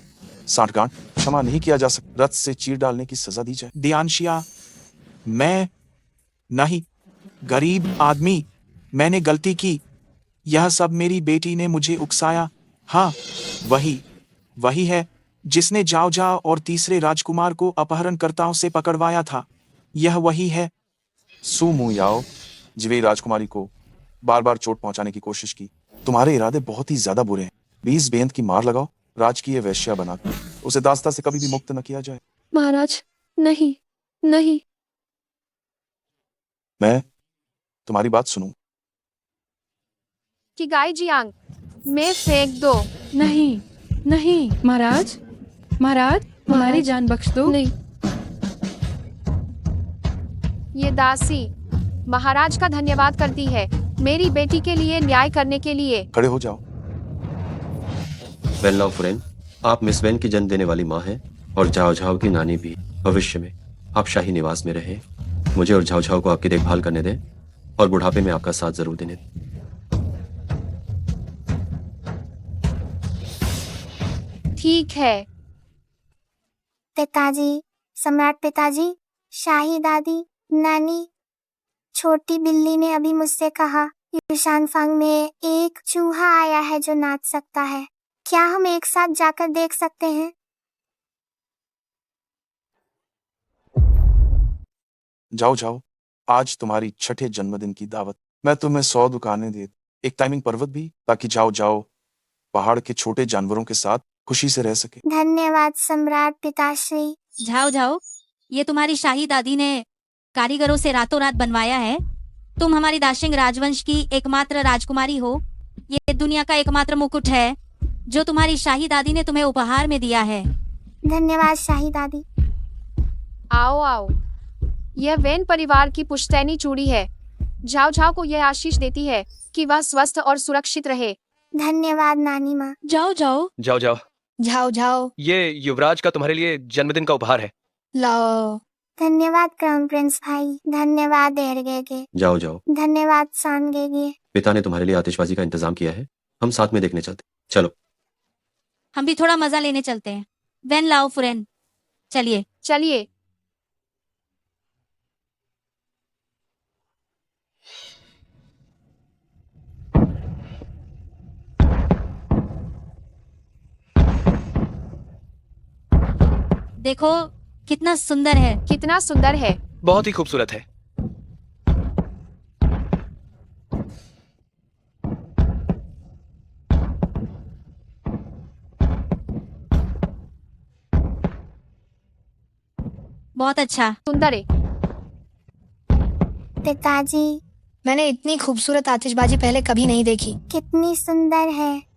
सांठगांठ क्षमा नहीं किया जा सकता। रथ से चीर डालने की सजा दी जाए। दियानशिया, मैं नहीं, गरीब आदमी, मैंने गलती की। यह सब मेरी बेटी ने मुझे उकसाया। हाँ, वही है जिसने जाओ जाओ और तीसरे राजकुमार को अपहरणकर्ताओं से पकड़वाया था। यह वही है। सू मुयाओ, जिवे राजकुमारी को बार बार चोट पहुंचाने की कोशिश की। तुम्हारे इरादे बहुत ही ज्यादा बुरे हैं। 20 बेंत की मार लगाओ, राजकीय वैश्या बनाकर उसे दास्ता से कभी भी मुक्त न किया जाए। महाराज, नहीं नहीं। मैं तुम्हारी बात सुनूं? कि गाय जियांग में फेंक दो। नहीं नहीं महाराज, महाराज हमारी जान बख्श दो। नहीं। ये दासी महाराज का धन्यवाद करती है मेरी बेटी के लिए न्याय करने के लिए। खड़े हो जाओ। वेन लाओ फुरेन, आप मिस वेन की जन्म देने वाली माँ हैं और झाओ झाओ की नानी भी। भविष्य में आप शाही निवास में रहें, मुझे और झाओ झाओ को आपकी देखभाल करने दें और बुढ़ापे में आपका साथ जरूर देने दें। ठीक है। पिताजी, सम्राट पिताजी, शाही दादी, नानी, छोटी बिल्ली ने अभी मुझसे कहा कि शानफांग में एक चूहा आया है जो नाच सकता है। क्या हम एक साथ जाकर देख सकते हैं? जाओ जाओ, आज तुम्हारी छठे जन्मदिन की दावत। मैं तुम्हें 100 दुकानें दे, एक टाइमिंग पर्वत भी, ताकि जाओ जाओ पहाड़ के छोटे जानवरों के साथ खुशी से रह सके। धन्यवाद सम्राट पिताश्री। जाओ जाओ, ये तुम्हारी शाही दादी ने कारीगरों से रातों रात बनवाया है। तुम हमारी दाशिंग राजवंश की एकमात्र राजकुमारी हो। ये दुनिया का एकमात्र मुकुट है जो तुम्हारी शाही दादी ने तुम्हें उपहार में दिया है। धन्यवाद शाही दादी। आओ आओ, यह वेन परिवार की पुश्तैनी चूड़ी है। झाओ झाओ को यह आशीष देती है कि वह स्वस्थ और सुरक्षित रहे। धन्यवाद नानी माँ। जाओ जाओ जाओ जाओ, जाओ जाओ, ये युवराज का तुम्हारे लिए जन्मदिन का उपहार है। लाओ। धन्यवाद क्राउन प्रिंस भाई। धन्यवाद एरगेगे। जाओ जाओ, धन्यवाद सानगेगे। पिता ने तुम्हारे लिए आतिशबाजी का इंतजाम किया है, हम साथ में देखने चलते। चलो। हम भी थोड़ा मजा लेने चलते हैं। वेन लाओ फुरेन, चलिए चलिए। देखो कितना सुंदर है। कितना सुंदर है। बहुत ही खूबसूरत है। बहुत अच्छा। सुंदर है। पिताजी, मैंने इतनी खूबसूरत आतिशबाजी पहले कभी नहीं देखी। कितनी सुंदर है।